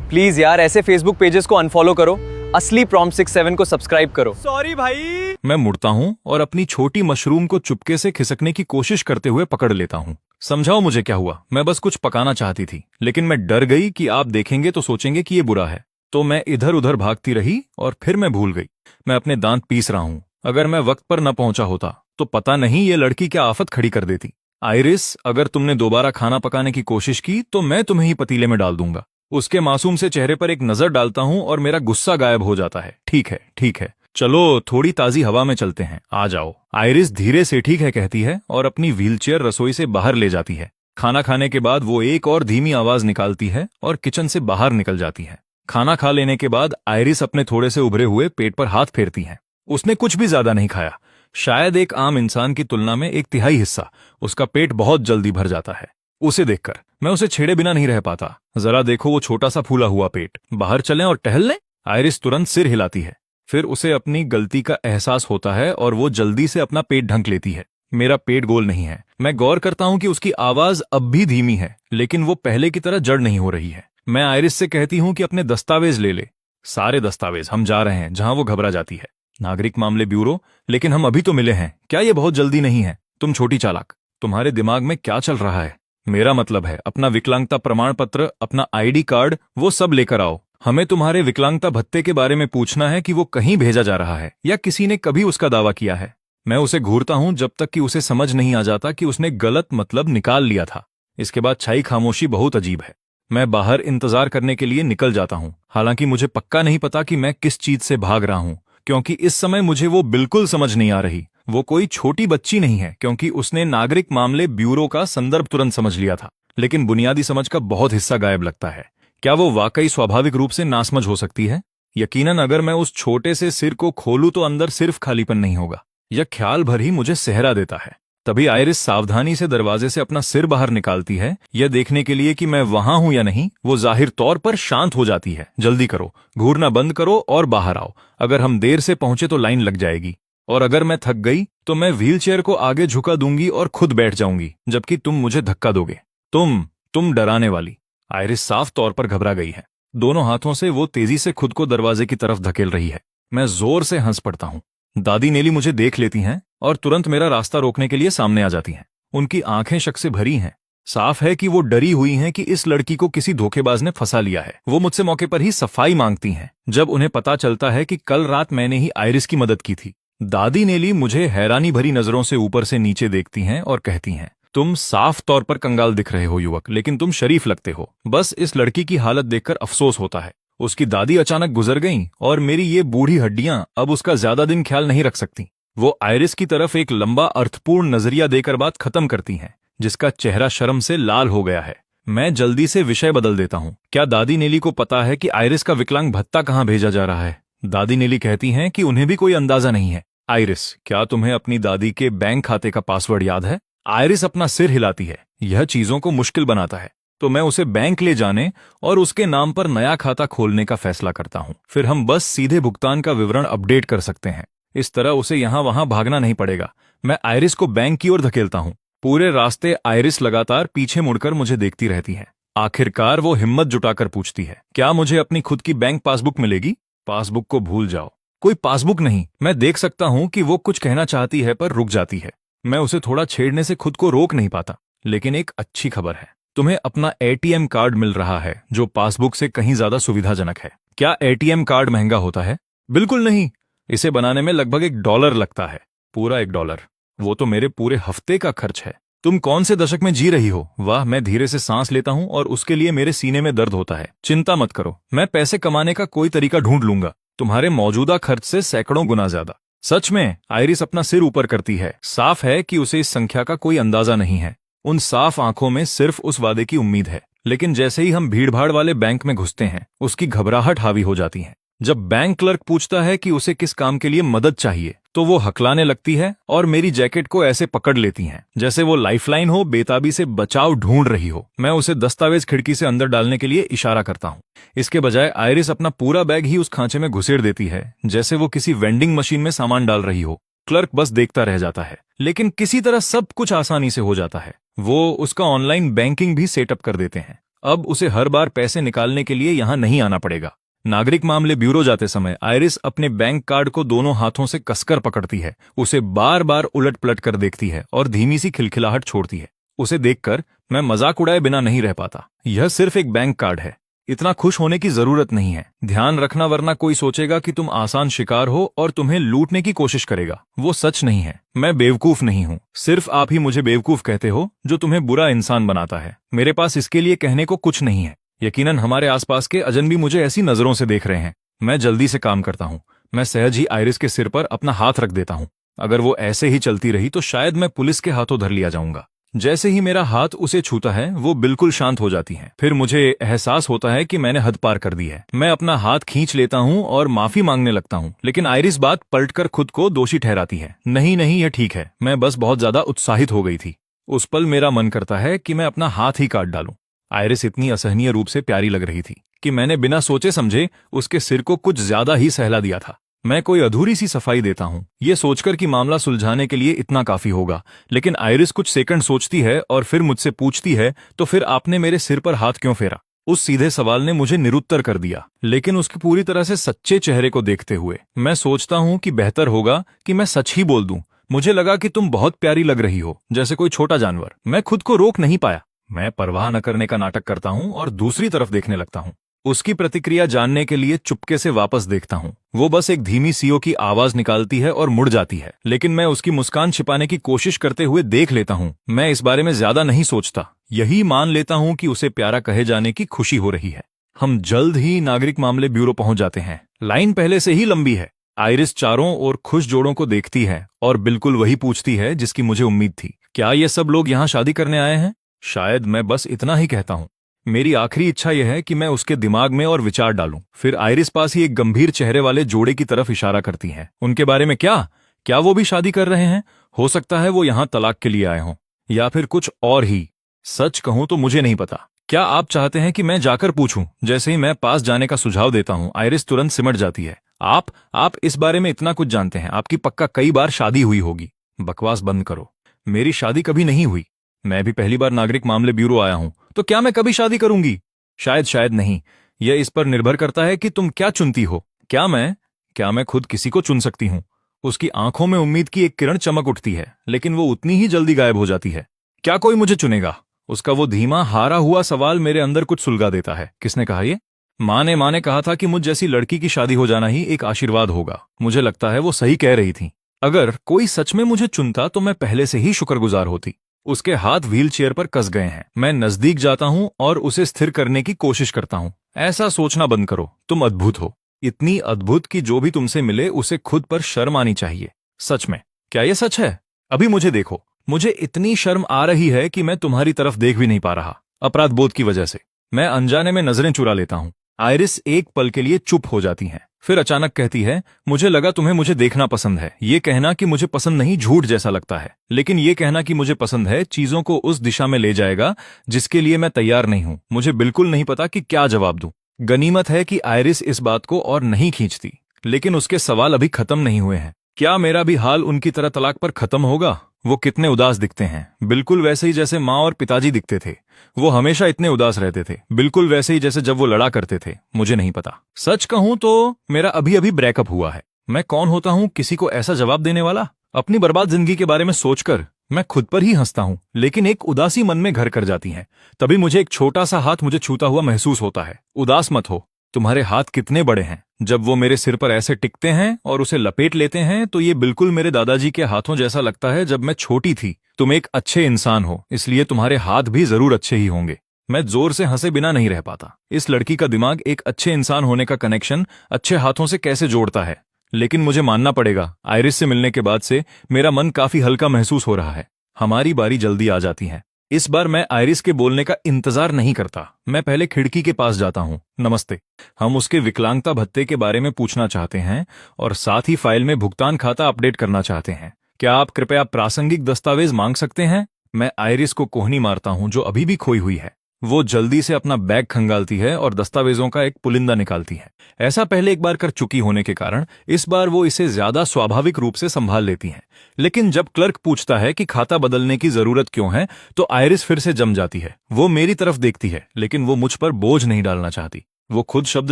प्लीज यार, ऐसे फेसबुक पेजेस को अनफॉलो करो, असली प्रॉम्प्ट 67 को सब्सक्राइब करो। सॉरी भाई। मैं मुड़ता हूँ और अपनी छोटी मशरूम को चुपके से खिसकने की कोशिश करते हुए पकड़ लेता हूँ। समझाओ मुझे क्या हुआ। मैं बस कुछ पकाना चाहती थी, लेकिन मैं डर गई कि आप देखेंगे तो सोचेंगे कि ये बुरा है। तो मैं इधर उधर भागती रही और फिर मैं भूल गई। मैं अपने दांत पीस रहा हूँ। अगर मैं वक्त पर न पहुंचा होता तो पता नहीं ये लड़की क्या आफत खड़ी कर देती। आइरिस, अगर तुमने दोबारा खाना पकाने की कोशिश की तो मैं तुम्हें ही पतीले में डाल दूंगा। उसके मासूम से चेहरे पर एक नजर डालता हूं और मेरा गुस्सा गायब हो जाता है। ठीक है, ठीक है, चलो थोड़ी ताजी हवा में चलते हैं, आ जाओ। आइरिस धीरे से ठीक है कहती है और अपनी व्हीलचेयर रसोई से बाहर ले जाती है। खाना खाने के बाद वो एक और धीमी आवाज निकालती है और किचन से बाहर निकल जाती है। खाना खा लेने के बाद आइरिस अपने थोड़े से उभरे हुए पेट पर हाथ फेरती है। उसने कुछ भी ज्यादा नहीं खाया। शायद एक आम इंसान की तुलना में 1/3 हिस्सा। उसका पेट बहुत जल्दी भर जाता है। उसे देखकर मैं उसे छेड़े बिना नहीं रह पाता। जरा देखो वो छोटा सा फूला हुआ पेट। बाहर चलें और टहल लें। आइरिस तुरंत सिर हिलाती है। फिर उसे अपनी गलती का एहसास होता है और वो जल्दी से अपना पेट ढंक लेती है। मेरा पेट गोल नहीं है। मैं गौर करता हूं कि उसकी आवाज अब भी धीमी है, लेकिन वो पहले की तरह जड़ नहीं हो रही है। मैं आइरिस से कहती हूं कि अपने दस्तावेज ले ले। सारे दस्तावेज, हम जा रहे हैं। जहां वो घबरा जाती है। नागरिक मामले ब्यूरो, लेकिन हम अभी तो मिले हैं। क्या ये बहुत जल्दी नहीं है? तुम छोटी चालाक, तुम्हारे दिमाग में क्या चल रहा है? मेरा मतलब है अपना विकलांगता प्रमाण पत्र, अपना आईडी कार्ड, वो सब लेकर आओ। हमें तुम्हारे विकलांगता भत्ते के बारे में पूछना है कि वो कहीं भेजा जा रहा है या किसी ने कभी उसका दावा किया है। मैं उसे घूरता हूं जब तक कि उसे समझ नहीं आ जाता कि उसने गलत मतलब निकाल लिया था। इसके बाद छाई खामोशी बहुत अजीब है। मैं बाहर इंतजार करने के लिए निकल जाता हूं। हालांकि मुझे पक्का नहीं पता कि मैं किस चीज से भाग रहा हूं, क्योंकि इस समय मुझे वो बिल्कुल समझ नहीं आ रही। वो कोई छोटी बच्ची नहीं है, क्योंकि उसने नागरिक मामले ब्यूरो का संदर्भ तुरंत समझ लिया था, लेकिन बुनियादी समझ का बहुत हिस्सा गायब लगता है। क्या वो वाकई स्वाभाविक रूप से नासमझ हो सकती है? यकीनन अगर मैं उस छोटे से सिर को खोलूं तो अंदर सिर्फ खालीपन नहीं होगा। यह ख्याल भर ही मुझे सहरा देता है। तभी आइरिस सावधानी से दरवाजे से अपना सिर बाहर निकालती है, यह देखने के लिए कि मैं वहां हूं या नहीं। वो जाहिर तौर पर शांत हो जाती है। जल्दी करो, घूरना बंद करो और बाहर आओ। अगर हम देर से पहुंचे तो लाइन लग जाएगी, और अगर मैं थक गई तो मैं व्हीलचेयर को आगे झुका दूंगी और खुद बैठ जाऊंगी, जबकि तुम मुझे धक्का दोगे। तुम डराने वाली। आइरिस साफ तौर पर घबरा गई है। दोनों हाथों से वो तेजी से खुद को दरवाजे की तरफ धकेल रही है। मैं जोर से हंस पड़ता हूं। दादी नेली मुझे देख लेती हैं और तुरंत मेरा रास्ता रोकने के लिए सामने आ जाती हैं। उनकी आंखें शक से भरी हैं। साफ है कि वो डरी हुई हैं कि इस लड़की को किसी धोखेबाज ने फंसा लिया है। वो मुझसे मौके पर ही सफाई मांगती हैं, जब उन्हें पता चलता है कि कल रात मैंने ही आइरिस की मदद की थी। दादी नेली मुझे हैरानी भरी नजरों से ऊपर से नीचे देखती हैं और कहती हैं, तुम साफ तौर पर कंगाल दिख रहे हो युवक, लेकिन तुम शरीफ लगते हो। बस इस लड़की की हालत देखकर अफसोस होता है। उसकी दादी अचानक गुजर गईं और मेरी ये बूढ़ी हड्डियां अब उसका ज्यादा दिन ख्याल नहीं रख सकती। वो आइरिस की तरफ एक लंबा अर्थपूर्ण नजरिया देकर बात खत्म करती हैं, जिसका चेहरा शर्म से लाल हो गया है। मैं जल्दी से विषय बदल देता हूँ। क्या दादी नेली को पता है कि आइरिस का विकलांग भत्ता कहाँ भेजा जा रहा है? दादी नेली कहती हैं कि उन्हें भी कोई अंदाजा नहीं है। आइरिस, क्या तुम्हें अपनी दादी के बैंक खाते का पासवर्ड याद है? आइरिस अपना सिर हिलाती है। यह चीजों को मुश्किल बनाता है, तो मैं उसे बैंक ले जाने और उसके नाम पर नया खाता खोलने का फैसला करता हूँ। फिर हम बस सीधे भुगतान का विवरण अपडेट कर सकते हैं। इस तरह उसे यहां वहां भागना नहीं पड़ेगा। मैं आइरिस को बैंक की ओर धकेलता हूँ। पूरे रास्ते आइरिस लगातार पीछे मुड़कर मुझे देखती रहती है। आखिरकार वो हिम्मत जुटाकर पूछती है, क्या मुझे अपनी खुद की बैंक पासबुक मिलेगी? पासबुक को भूल जाओ, कोई पासबुक नहीं। मैं देख सकता हूं कि वो कुछ कहना चाहती है पर रुक जाती है। मैं उसे थोड़ा छेड़ने से खुद को रोक नहीं पाता। लेकिन एक अच्छी खबर है, तुम्हें अपना एटीएम कार्ड मिल रहा है, जो पासबुक से कहीं ज्यादा सुविधाजनक है। क्या एटीएम कार्ड महंगा होता है? बिल्कुल नहीं। इसे बनाने में लगभग $1 लगता है। पूरा $1। वो तो मेरे पूरे हफ्ते का खर्च है। तुम कौन से दशक में जी रही हो? वाह, मैं धीरे से सांस लेता हूं और उसके लिए मेरे सीने में दर्द होता है। चिंता मत करो, मैं पैसे कमाने का कोई तरीका ढूंढ लूंगा, तुम्हारे मौजूदा खर्च से सैकड़ों गुना ज्यादा। सच में? आइरिस अपना सिर ऊपर करती है। साफ है कि उसे इस संख्या का कोई अंदाजा नहीं है। उन साफ आंखों में सिर्फ उस वादे की उम्मीद है। लेकिन जैसे ही हम भीड़भाड़ वाले बैंक में घुसते हैं, उसकी घबराहट हावी हो जाती है। जब बैंक क्लर्क पूछता है कि उसे किस काम के लिए मदद चाहिए तो वो हकलाने लगती है और मेरी जैकेट को ऐसे पकड़ लेती हैं जैसे वो लाइफलाइन हो, बेताबी से बचाव ढूंढ रही हो। मैं उसे दस्तावेज खिड़की से अंदर डालने के लिए इशारा करता हूँ। इसके बजाय आयरिस अपना पूरा बैग ही उस खांचे में घुसेड़ देती है जैसे वो किसी वेंडिंग मशीन में सामान डाल रही हो। क्लर्क बस देखता रह जाता है, लेकिन किसी तरह सब कुछ आसानी से हो जाता है। वो उसका ऑनलाइन बैंकिंग भी सेटअप कर देते हैं। अब उसे हर बार पैसे निकालने के लिए यहाँ नहीं आना पड़ेगा। नागरिक मामले ब्यूरो जाते समय आयरिस अपने बैंक कार्ड को दोनों हाथों से कसकर पकड़ती है, उसे बार बार उलट पलट कर देखती है और धीमी सी खिलखिलाहट छोड़ती है। उसे देखकर मैं मजाक उड़ाए बिना नहीं रह पाता। यह सिर्फ एक बैंक कार्ड है, इतना खुश होने की जरूरत नहीं है। ध्यान रखना, वरना कोई सोचेगा कि तुम आसान शिकार हो और तुम्हें लूटने की कोशिश करेगा। वो सच नहीं है। मैं बेवकूफ नहीं हूँ, सिर्फ आप ही मुझे बेवकूफ कहते हो जो तुम्हें बुरा इंसान बनाता है। मेरे पास इसके लिए कहने को कुछ नहीं है। यकीनन हमारे आसपास के अजनबी मुझे ऐसी नजरों से देख रहे हैं। मैं जल्दी से काम करता हूँ। मैं सहज ही आयरिस के सिर पर अपना हाथ रख देता हूँ। अगर वो ऐसे ही चलती रही तो शायद मैं पुलिस के हाथों धर लिया जाऊंगा। जैसे ही मेरा हाथ उसे छूता है वो बिल्कुल शांत हो जाती है। फिर मुझे एहसास होता है कि मैंने हद पार कर दी है। मैं अपना हाथ खींच लेता हूँ और माफी मांगने लगता हूँ, लेकिन आयरिस बात पलटकर खुद को दोषी ठहराती है। नहीं नहीं, यह ठीक है, मैं बस बहुत ज्यादा उत्साहित हो गई थी। उस पल मेरा मन करता है कि मैं अपना हाथ ही काट डालूं। आयरिस इतनी असहनीय रूप से प्यारी लग रही थी कि मैंने बिना सोचे समझे उसके सिर को कुछ ज्यादा ही सहला दिया था। मैं कोई अधूरी सी सफाई देता हूँ, ये सोचकर कि मामला सुलझाने के लिए इतना काफी होगा, लेकिन आयरिस कुछ सेकंड सोचती है और फिर मुझसे पूछती है, तो फिर आपने मेरे सिर पर हाथ क्यों फेरा? उस सीधे सवाल ने मुझे निरुत्तर कर दिया, लेकिन उसके पूरी तरह से सच्चे चेहरे को देखते हुए मैं सोचता हूँ कि बेहतर होगा कि मैं सच ही बोल दूं। मुझे लगा कि तुम बहुत प्यारी लग रही हो, जैसे कोई छोटा जानवर। मैं खुद को रोक नहीं पाया। मैं परवाह न करने का नाटक करता हूँ और दूसरी तरफ देखने लगता हूँ। उसकी प्रतिक्रिया जानने के लिए चुपके से वापस देखता हूँ। वो बस एक धीमी सीओ की आवाज निकालती है और मुड़ जाती है, लेकिन मैं उसकी मुस्कान छिपाने की कोशिश करते हुए देख लेता हूँ। मैं इस बारे में ज्यादा नहीं सोचता, यही मान लेता हूँ कि उसे प्यारा कहे जाने की खुशी हो रही है। हम जल्द ही नागरिक मामले ब्यूरो पहुंच जाते हैं। लाइन पहले से ही लंबी है। आयरिस चारों ओर खुश जोड़ों को देखती है और बिल्कुल वही पूछती है जिसकी मुझे उम्मीद थी। क्या ये सब लोग यहाँ शादी करने आए हैं? शायद मैं बस इतना ही कहता हूँ। मेरी आखिरी इच्छा यह है कि मैं उसके दिमाग में और विचार डालूं। फिर आयरिस पास ही एक गंभीर चेहरे वाले जोड़े की तरफ इशारा करती है। उनके बारे में क्या वो भी शादी कर रहे हैं? हो सकता है वो यहाँ तलाक के लिए आए हों, या फिर कुछ और ही। सच कहूं तो मुझे नहीं पता। क्या आप चाहते हैं कि मैं जाकर पूछूं? जैसे ही मैं पास जाने का सुझाव देता हूं, आयरिस तुरंत सिमट जाती है। आप इस बारे में इतना कुछ जानते हैं? आपकी पक्का कई बार शादी हुई होगी। बकवास बंद करो। मेरी शादी कभी नहीं हुई। मैं भी पहली बार नागरिक मामले ब्यूरो आया हूं, तो क्या मैं कभी शादी करूंगी? शायद नहीं। यह इस पर निर्भर करता है कि तुम क्या चुनती हो। क्या मैं खुद किसी को चुन सकती हूं? उसकी आंखों में उम्मीद की एक किरण चमक उठती है, लेकिन वो उतनी ही जल्दी गायब हो जाती है। क्या कोई मुझे चुनेगा? उसका वो धीमा हारा हुआ सवाल मेरे अंदर कुछ सुलगा देता है। किसने कहा ये? माँ ने कहा था कि मुझ जैसी लड़की की शादी हो जाना ही एक आशीर्वाद होगा। मुझे लगता है वो सही कह रही थी। अगर कोई सच में मुझे चुनता तो मैं पहले से ही शुक्रगुजार होती। उसके हाथ व्हील चेयर पर कस गए हैं। मैं नजदीक जाता हूं और उसे स्थिर करने की कोशिश करता हूं। ऐसा सोचना बंद करो, तुम अद्भुत हो, इतनी अद्भुत कि जो भी तुमसे मिले उसे खुद पर शर्म आनी चाहिए। सच में, क्या यह सच है? अभी मुझे देखो, मुझे इतनी शर्म आ रही है कि मैं तुम्हारी तरफ देख भी नहीं पा रहा, अपराध बोध की वजह से। मैं अनजाने में नजरें चुरा लेता हूं। आयरिस एक पल के लिए चुप हो जाती हैं, फिर अचानक कहती है, मुझे लगा तुम्हें मुझे देखना पसंद है। ये कहना कि मुझे पसंद नहीं झूठ जैसा लगता है, लेकिन ये कहना कि मुझे पसंद है चीजों को उस दिशा में ले जाएगा जिसके लिए मैं तैयार नहीं हूं। मुझे बिल्कुल नहीं पता कि क्या जवाब दूं। गनीमत है कि आयरिस इस बात को और नहीं खींचती, लेकिन उसके सवाल अभी खत्म नहीं हुए हैं। क्या मेरा भी हाल उनकी तरह तलाक पर खत्म होगा? वो कितने उदास दिखते हैं, बिल्कुल वैसे ही जैसे माँ और पिताजी दिखते थे। वो हमेशा इतने उदास रहते थे, बिल्कुल वैसे ही जैसे जब वो लड़ा करते थे। मुझे नहीं पता। सच कहूं तो मेरा अभी अभी ब्रेकअप हुआ है। मैं कौन होता हूं किसी को ऐसा जवाब देने वाला? अपनी बर्बाद जिंदगी के बारे में सोचकर मैं खुद पर ही हंसता हूं, लेकिन एक उदासी मन में घर कर जाती है। तभी मुझे एक छोटा सा हाथ मुझे छूता हुआ महसूस होता है। उदास मत हो, तुम्हारे हाथ कितने बड़े हैं। जब वो मेरे सिर पर ऐसे टिकते हैं और उसे लपेट लेते हैं तो ये बिल्कुल मेरे दादाजी के हाथों जैसा लगता है जब मैं छोटी थी। तुम एक अच्छे इंसान हो, इसलिए तुम्हारे हाथ भी जरूर अच्छे ही होंगे। मैं जोर से हंसे बिना नहीं रह पाता। इस लड़की का दिमाग एक अच्छे इंसान होने का कनेक्शन अच्छे हाथों से कैसे जोड़ता है। लेकिन मुझे मानना पड़ेगा, आयरिस से मिलने के बाद से मेरा मन काफी हल्का महसूस हो रहा है। हमारी बारी जल्दी आ जाती है। इस बार मैं आयरिस के बोलने का इंतजार नहीं करता। मैं पहले खिड़की के पास जाता हूँ। नमस्ते। हम उसके विकलांगता भत्ते के बारे में पूछना चाहते हैं और साथ ही फाइल में भुगतान खाता अपडेट करना चाहते हैं। क्या आप कृपया प्रासंगिक दस्तावेज मांग सकते हैं? मैं आयरिस को कोहनी मारता हूँ जो अभी भी खोई हुई है। वो जल्दी से अपना बैग खंगालती है और दस्तावेजों का एक पुलिंदा निकालती है। ऐसा पहले एक बार कर चुकी होने के कारण इस बार वो इसे ज्यादा स्वाभाविक रूप से संभाल लेती हैं। लेकिन जब क्लर्क पूछता है कि खाता बदलने की जरूरत क्यों है, तो आयरिस फिर से जम जाती है। वो मेरी तरफ देखती है, लेकिन वो मुझ पर बोझ नहीं डालना चाहती। वो खुद शब्द